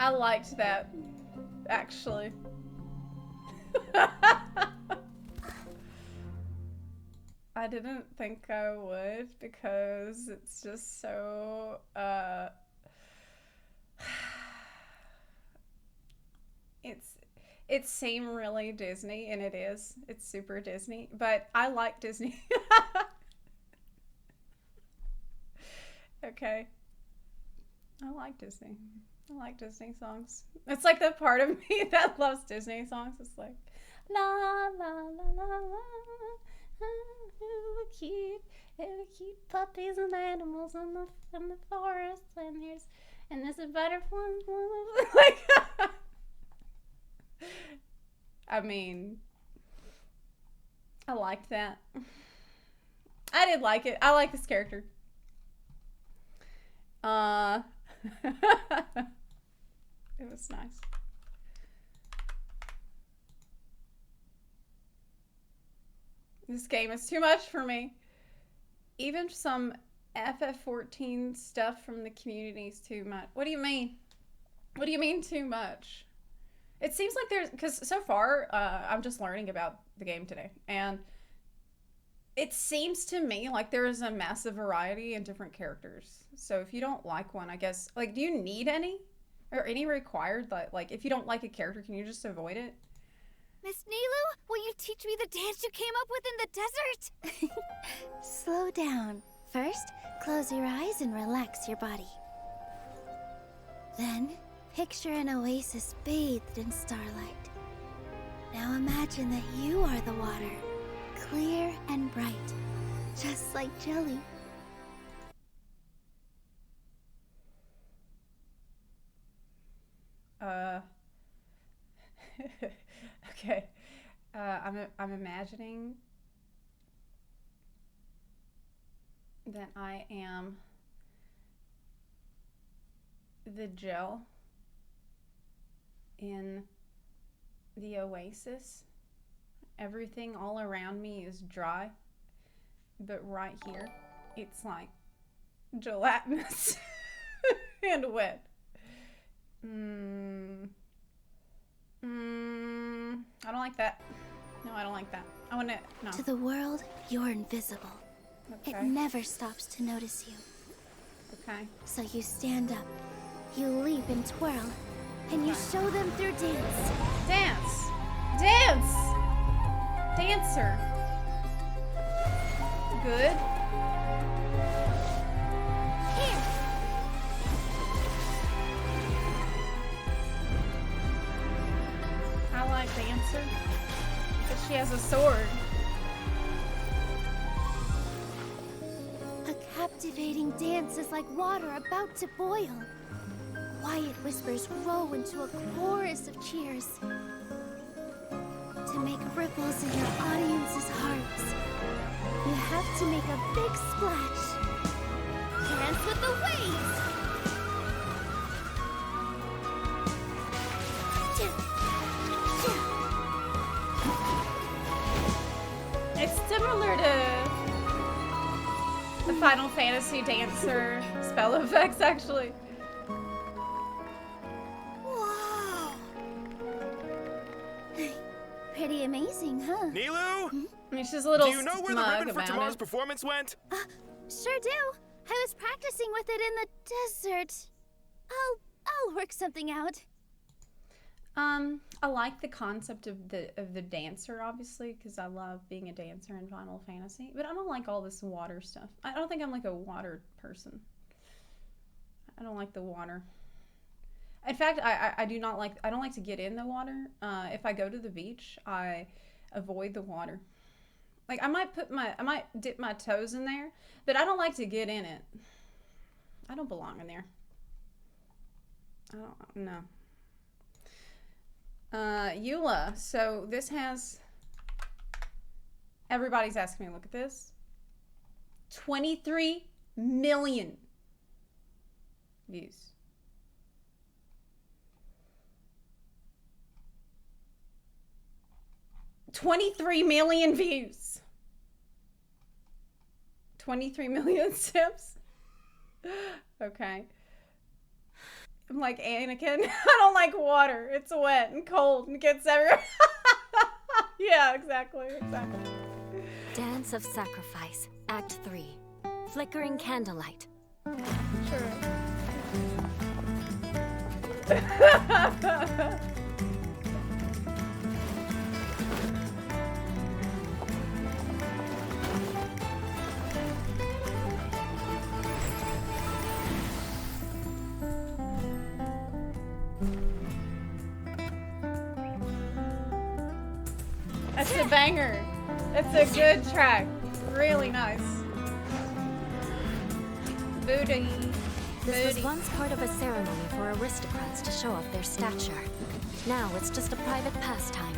I liked that, actually. I didn't think I would because it's just so, it seemed really Disney, and it is. It's super Disney, but I like Disney. Okay. I like Disney. I like Disney songs. It's like the part of me that loves Disney songs. It's like, la la la la la. Cute, cute puppies and animals in the forest, and there's a butterfly. Like, I mean, I liked that. I did like it. I like this character. It was nice. This game is too much for me. Even some FF14 stuff from the community is too much. What do you mean? What do you mean too much? It seems like there's, because so far I'm just learning about the game today, and it seems to me like there is a massive variety in different characters. So if you don't like one, I guess, like, do you need any? Or any required? Like, if you don't like a character, can you just avoid it? Miss Nilu, will you teach me the dance you came up with in the desert? Slow down. First, close your eyes and relax your body. Then, picture an oasis bathed in starlight. Now imagine that you are the water, clear and bright, just like jelly. Okay. I'm imagining that I am the gel in the oasis. Everything all around me is dry, but right here, it's like gelatinous and wet. I don't like that. No, I don't like that. I want to, no. To the world, you're invisible. Okay. It never stops to notice you. Okay. So you stand up, you leap and twirl, and you show them through dance. Dance! Dance! Dancer. Good. Here. I like Dancer, but she has a sword. A captivating dance is like water about to boil. Quiet whispers grow into a chorus of cheers. To make ripples in your audience's hearts, you have to make a big splash. Dance with the waves! It's similar to the Final Fantasy Dancer spell effects, actually. Wow! Pretty amazing, huh? Nilu? I mean, she's a little Do you know where the ribbon for about tomorrow's it. performance went? Sure do. I was practicing with it in the desert. I'll work something out. I like the concept of the dancer, obviously, because I love being a dancer in Final Fantasy. But I don't like all this water stuff. I don't think I'm like a water person. I don't like the water. In fact, I do not like. I don't like to get in the water. If I go to the beach, I avoid the water. Like I might dip my toes in there, but I don't like to get in it. I don't belong in there. I don't know. Eula. So this has. Everybody's asking me. Look at this. 23 million views. $23 million views. 23 million sips. Okay. I'm like Anakin. I don't like water. It's wet and cold and gets everywhere. Yeah, exactly. Dance of Sacrifice, Act 3. Flickering Candlelight. Sure. That's a banger. It's a good track. Really nice. Booty. This was once part of a ceremony for aristocrats to show off their stature. Now it's just a private pastime.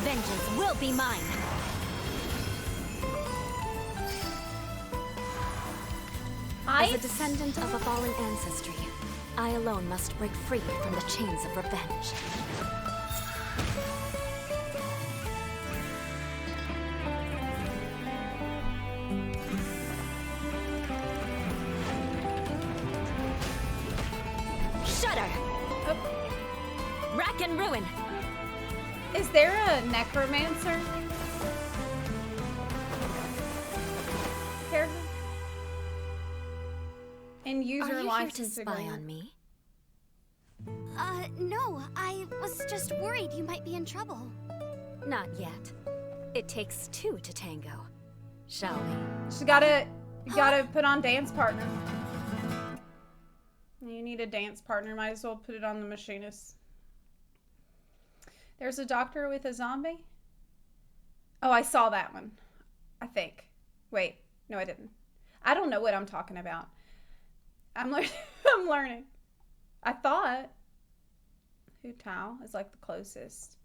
Vengeance will be mine! As a descendant of a fallen ancestry, I alone must break free from the chains of revenge. Shudder! Rack and ruin! Is there a necromancer? Character? And user Are you here to license spy agreement. on me? No. I was just worried you might be in trouble. Not yet. It takes two to tango. Shall we? You gotta put on dance partner. You need a dance partner. Might as well put it on the machinist. There's a doctor with a zombie. Oh, I saw that one. I think. Wait, no, I didn't. I don't know what I'm talking about. I'm learning. I thought Hu Tao is like the closest.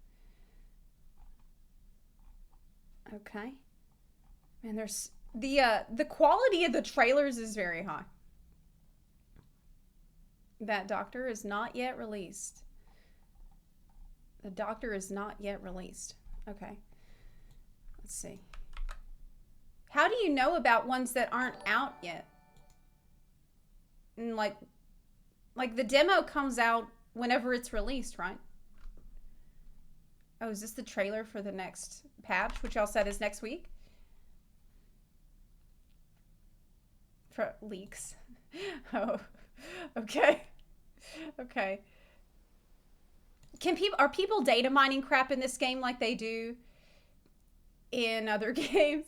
Okay. And there's the quality of the trailers is very high. That doctor is not yet released. The doctor is not yet released. Okay. Let's see. How do you know about ones that aren't out yet? And like the demo comes out whenever it's released, right? Oh, is this the trailer for the next patch, which y'all said is next week? For leaks. Oh, okay. Okay. Are people data mining crap in this game like they do in other games?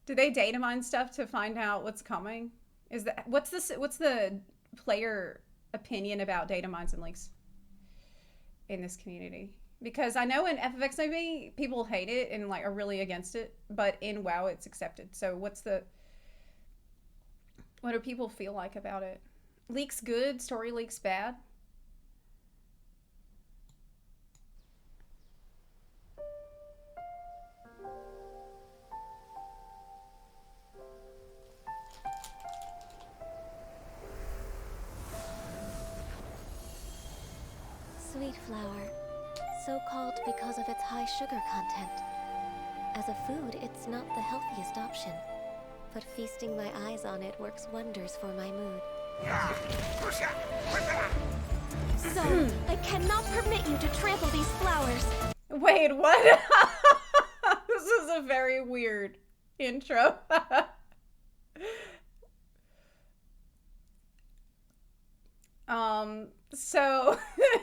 Do they data mine stuff to find out what's coming? What's the player opinion about data mines and leaks in this community? Because I know in FFX maybe people hate it and like are really against it, but in WoW it's accepted. So what do people feel like about it? Leaks good, story leaks bad? Sweet flower, so called because of its high sugar content. As a food, it's not the healthiest option, but feasting my eyes on it works wonders for my mood. So, I cannot permit you to trample these flowers. Wait, what? This is a very weird intro. So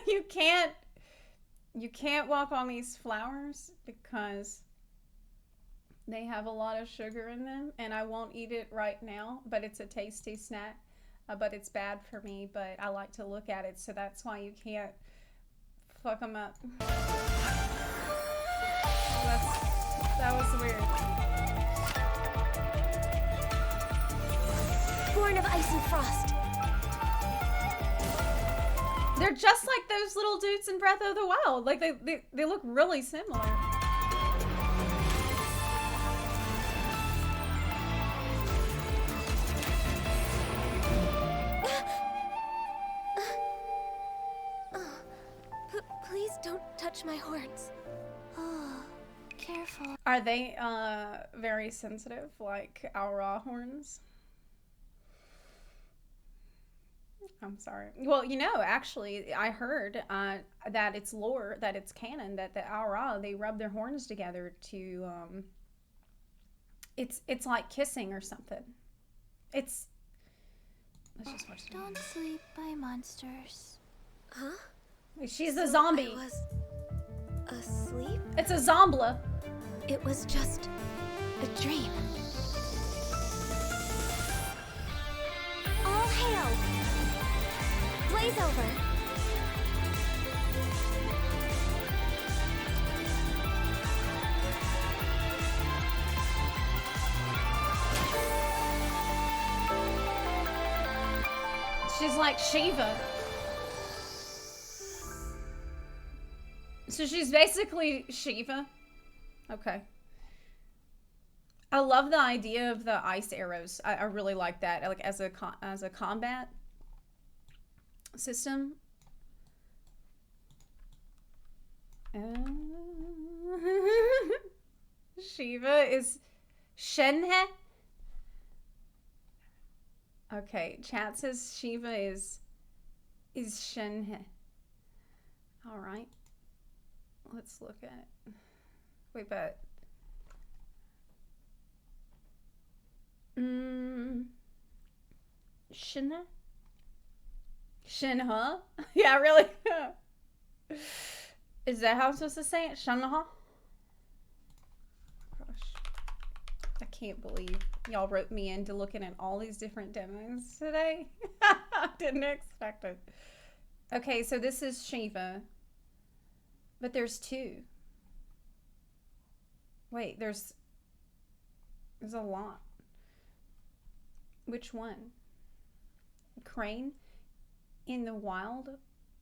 you can't walk on these flowers because they have a lot of sugar in them, and I won't eat it right now, but it's a tasty snack. But it's bad for me, but I like to look at it, so that's why you can't fuck them up. That was weird. Born of ice and frost. They're just like those little dudes in Breath of the Wild. Like they look really similar. Please don't touch my horns. careful. Are they very sensitive, like Aura horns? I'm sorry. Well, you know, actually, I heard that it's lore, that it's canon, that the Aura, they rub their horns together to, it's like kissing or something. Let's just watch the Don't sleep by monsters. Huh? She's a zombie. I was asleep? It's a zombla. It was just a dream. All hail! Blaze over! She's like Shiva. So she's basically Shiva. Okay. I love the idea of the ice arrows. I really like that, like as a combat system. Shiva is Shenhe. Okay, chat says Shiva is Shenhe. All right. Let's look at it. Wait, but Shinha? Shinha? Yeah, really? Is that how I'm supposed to say it? Shinha? Gosh. I can't believe y'all wrote me into looking at all these different demos today. I didn't expect it. Okay, so this is Shiva. But there's two. Wait, there's a lot. Which one? Crane in the Wild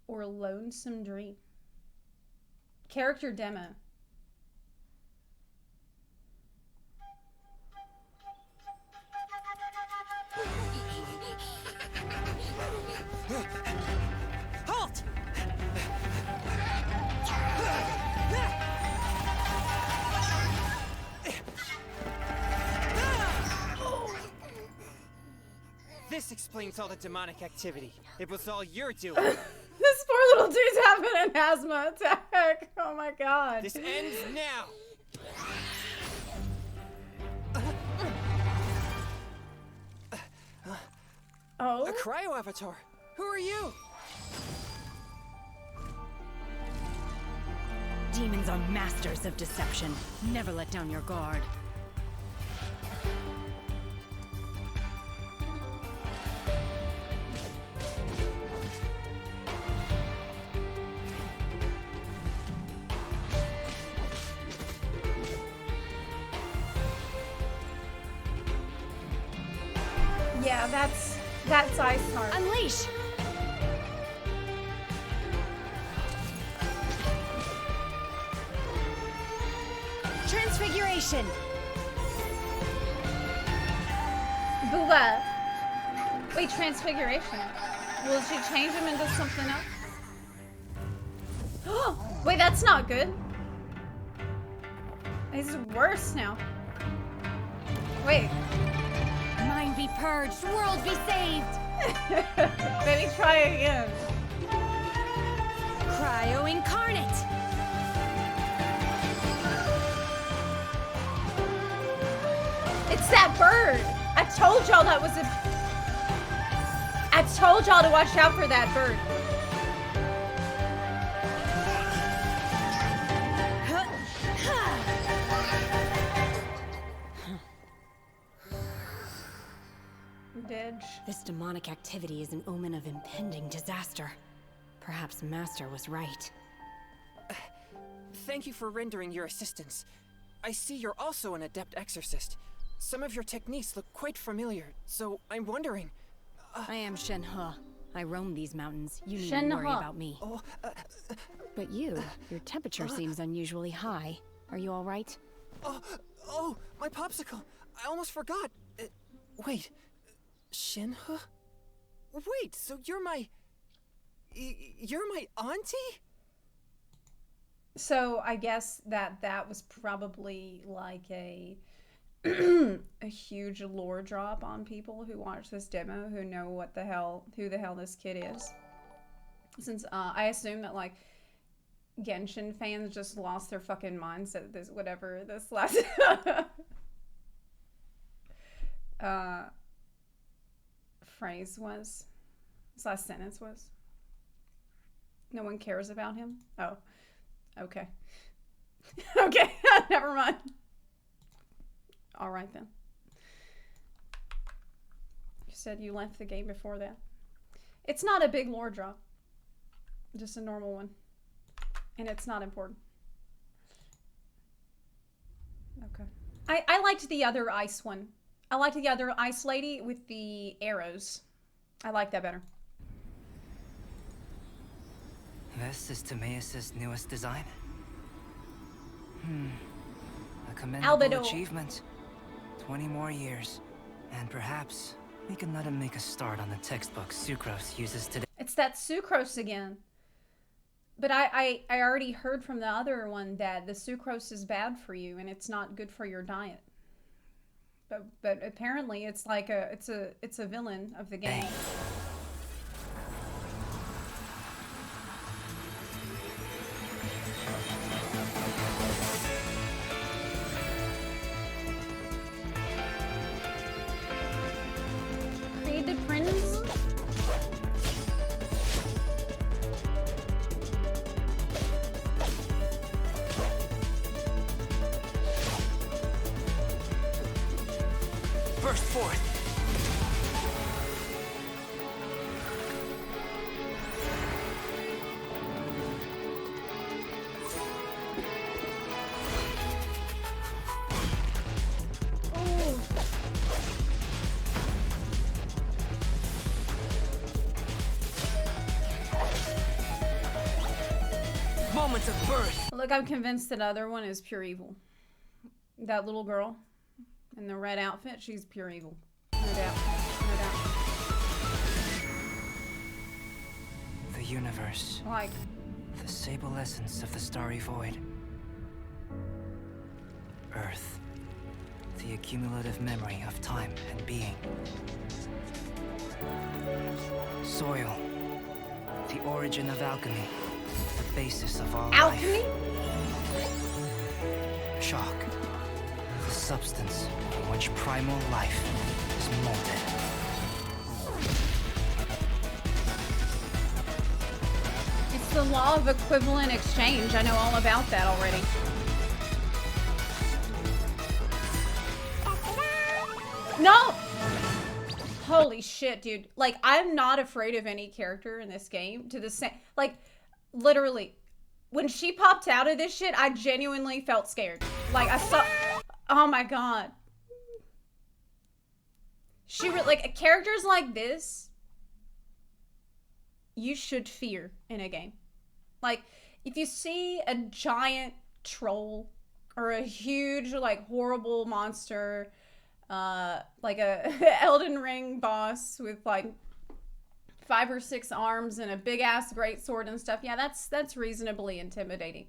or Lonesome Dream? Character demo. Halt! This explains all the demonic activity. It was all you're doing. This poor little dude's having an asthma attack. Oh my god. This ends now. Oh? A cryo avatar. Who are you? Demons are masters of deception. Never let down your guard. Yeah, that's Ice Heart. Unleash! Transfiguration! Booga. Wait, transfiguration. Will she change him into something else? Wait, that's not good. This is worse now. Wait. Mind be purged, world be saved! Maybe try again. Cryo incarnate! It's that bird! I told y'all that was a... I told y'all to watch out for that bird. Dead. This demonic activity is an omen of impending disaster. Perhaps Master was right. Thank you for rendering your assistance. I see you're also an adept exorcist. Some of your techniques look quite familiar, so I'm wondering... I am Shenhe. I roam these mountains. You needn't worry about me. But your temperature seems unusually high. Are you all right? Oh, my popsicle! I almost forgot. Wait, Shenhe? Wait, so you're my... You're my auntie? So I guess that was probably like a a huge lore drop on people who watch this demo who know who the hell this kid is. Since I assume that like Genshin fans just lost their fucking minds at this whatever this last phrase was. This last sentence was. No one cares about him? Oh. Okay. Okay, never mind. All right then. You said you left the game before that. It's not a big lore drop. Just a normal one. And it's not important. Okay. I liked the other ice one. I liked the other ice lady with the arrows. I like that better. This is Timaeus' newest design. A commendable Albedo. achievement. 20 more years. And perhaps we can let him make a start on the textbook Sucrose uses today. It's that sucrose again. But I already heard from the other one that the sucrose is bad for you and it's not good for your diet. But apparently it's like it's a villain of the game. Creed the Prince. Burst forth. Moments of birth. Look, I'm convinced that other one is pure evil. That little girl in the red outfit, she's pure evil. No doubt. No doubt. The universe. Like. The sable essence of the starry void. Earth. The accumulative memory of time and being. Soil. The origin of alchemy. The basis of all alchemy? Life. Chalk. The substance from which primal life is molded. It's the law of equivalent exchange. I know all about that already. No! Holy shit, dude. Like, I'm not afraid of any character in this game to the same... Like, literally, when she popped out of this shit, I genuinely felt scared. Like, I saw... Oh my god. Like, characters like this, you should fear in a game. Like, if you see a giant troll or a huge, like, horrible monster, like a Elden Ring boss with, like, 5 or 6 arms and a big-ass greatsword and stuff, yeah, that's reasonably intimidating.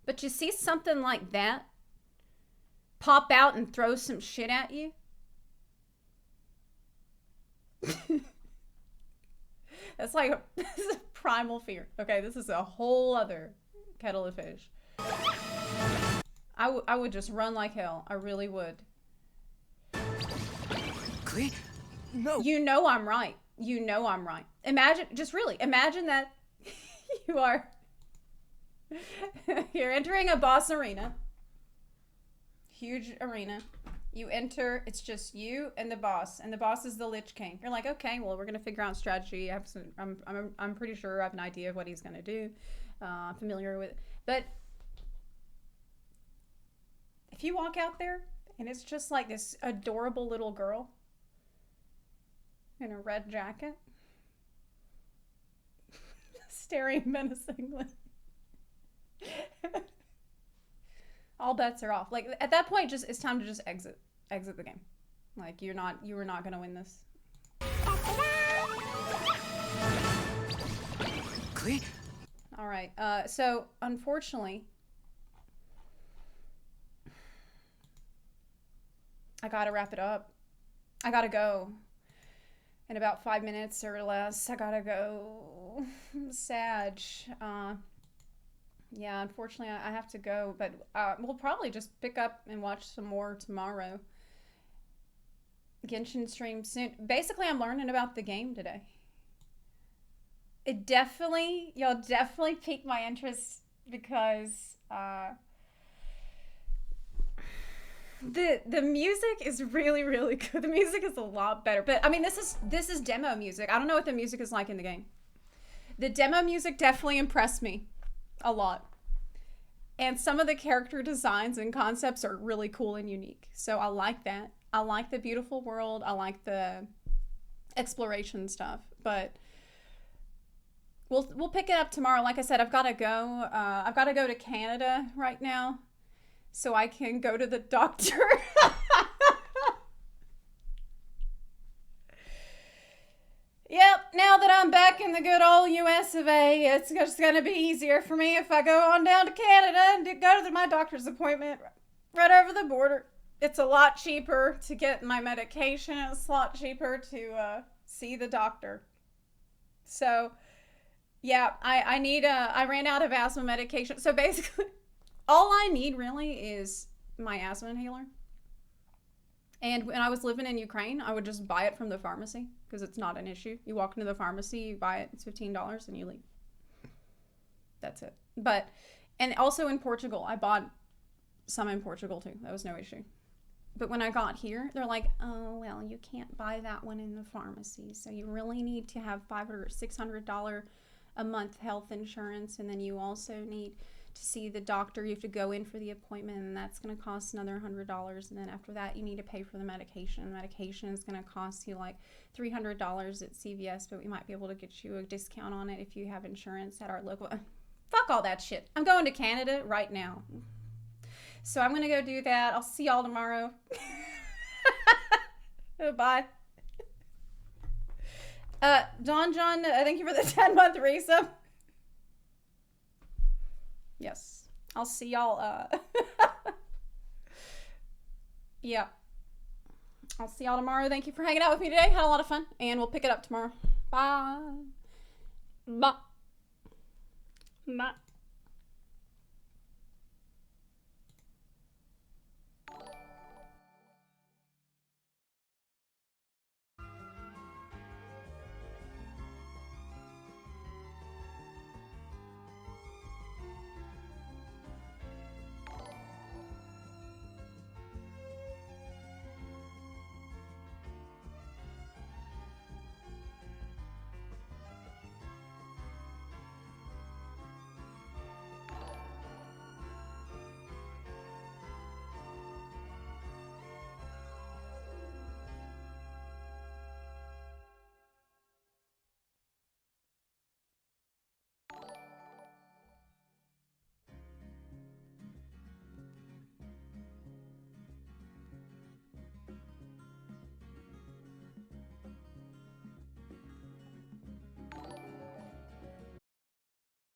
But you see something like that pop out and throw some shit at you? That's like this is a primal fear. Okay, this is a whole other kettle of fish. I would just run like hell. I really would. Clee? No. You know I'm right. You know I'm right. Imagine that you're entering a boss arena. Huge arena. You enter, it's just you and the boss is the Lich King. You're like, okay, well, we're gonna figure out strategy. I'm pretty sure I have an idea of what he's gonna do. I'm familiar with it. But if you walk out there and it's just like this adorable little girl in a red jacket staring menacingly. All bets are off. Like, at that point, it's time to just exit the game. Like, you were not gonna win this. Clee? All right. Anyway, so unfortunately, I gotta wrap it up. I gotta go. In about 5 minutes or less, I gotta go. Sad. Yeah, unfortunately, I have to go, but we'll probably just pick up and watch some more tomorrow. Genshin stream soon. Basically, I'm learning about the game today. Y'all definitely piqued my interest because the music is really, really good. The music is a lot better. But I mean, this is demo music. I don't know what the music is like in the game. The demo music definitely impressed me a lot. And some of the character designs and concepts are really cool and unique. So I like that. I like the beautiful world. I like the exploration stuff. But we'll pick it up tomorrow. Like I said, I've got to go. I've got to go to Canada right now so I can go to the doctor. Yep, now that I'm back in the good old US of A, it's just going to be easier for me if I go on down to Canada and go to my doctor's appointment right over the border. It's a lot cheaper to get my medication. It's a lot cheaper to see the doctor. So, yeah, I ran out of asthma medication. So basically, all I need really is my asthma inhaler. And when I was living in Ukraine, I would just buy it from the pharmacy because it's not an issue. You walk into the pharmacy, you buy it, it's $15, and you leave. That's it. And also in Portugal, I bought some in Portugal too. That was no issue. But when I got here, they're like, oh, well, you can't buy that one in the pharmacy. So you really need to have $500 or $600 a month health insurance. And then you also need to see the doctor. You have to go in for the appointment, and that's going to cost another $100. And then after that, you need to pay for the medication. The medication is going to cost you like $300 at CVS, but we might be able to get you a discount on it if you have insurance at our local. Fuck all that shit. I'm going to Canada right now. So I'm going to go do that. I'll see y'all tomorrow. Bye. Don John, thank you for the 10-month resub. Yes. I'll see y'all. Yeah. I'll see y'all tomorrow. Thank you for hanging out with me today. Had a lot of fun. And we'll pick it up tomorrow. Bye. Bye. Bye.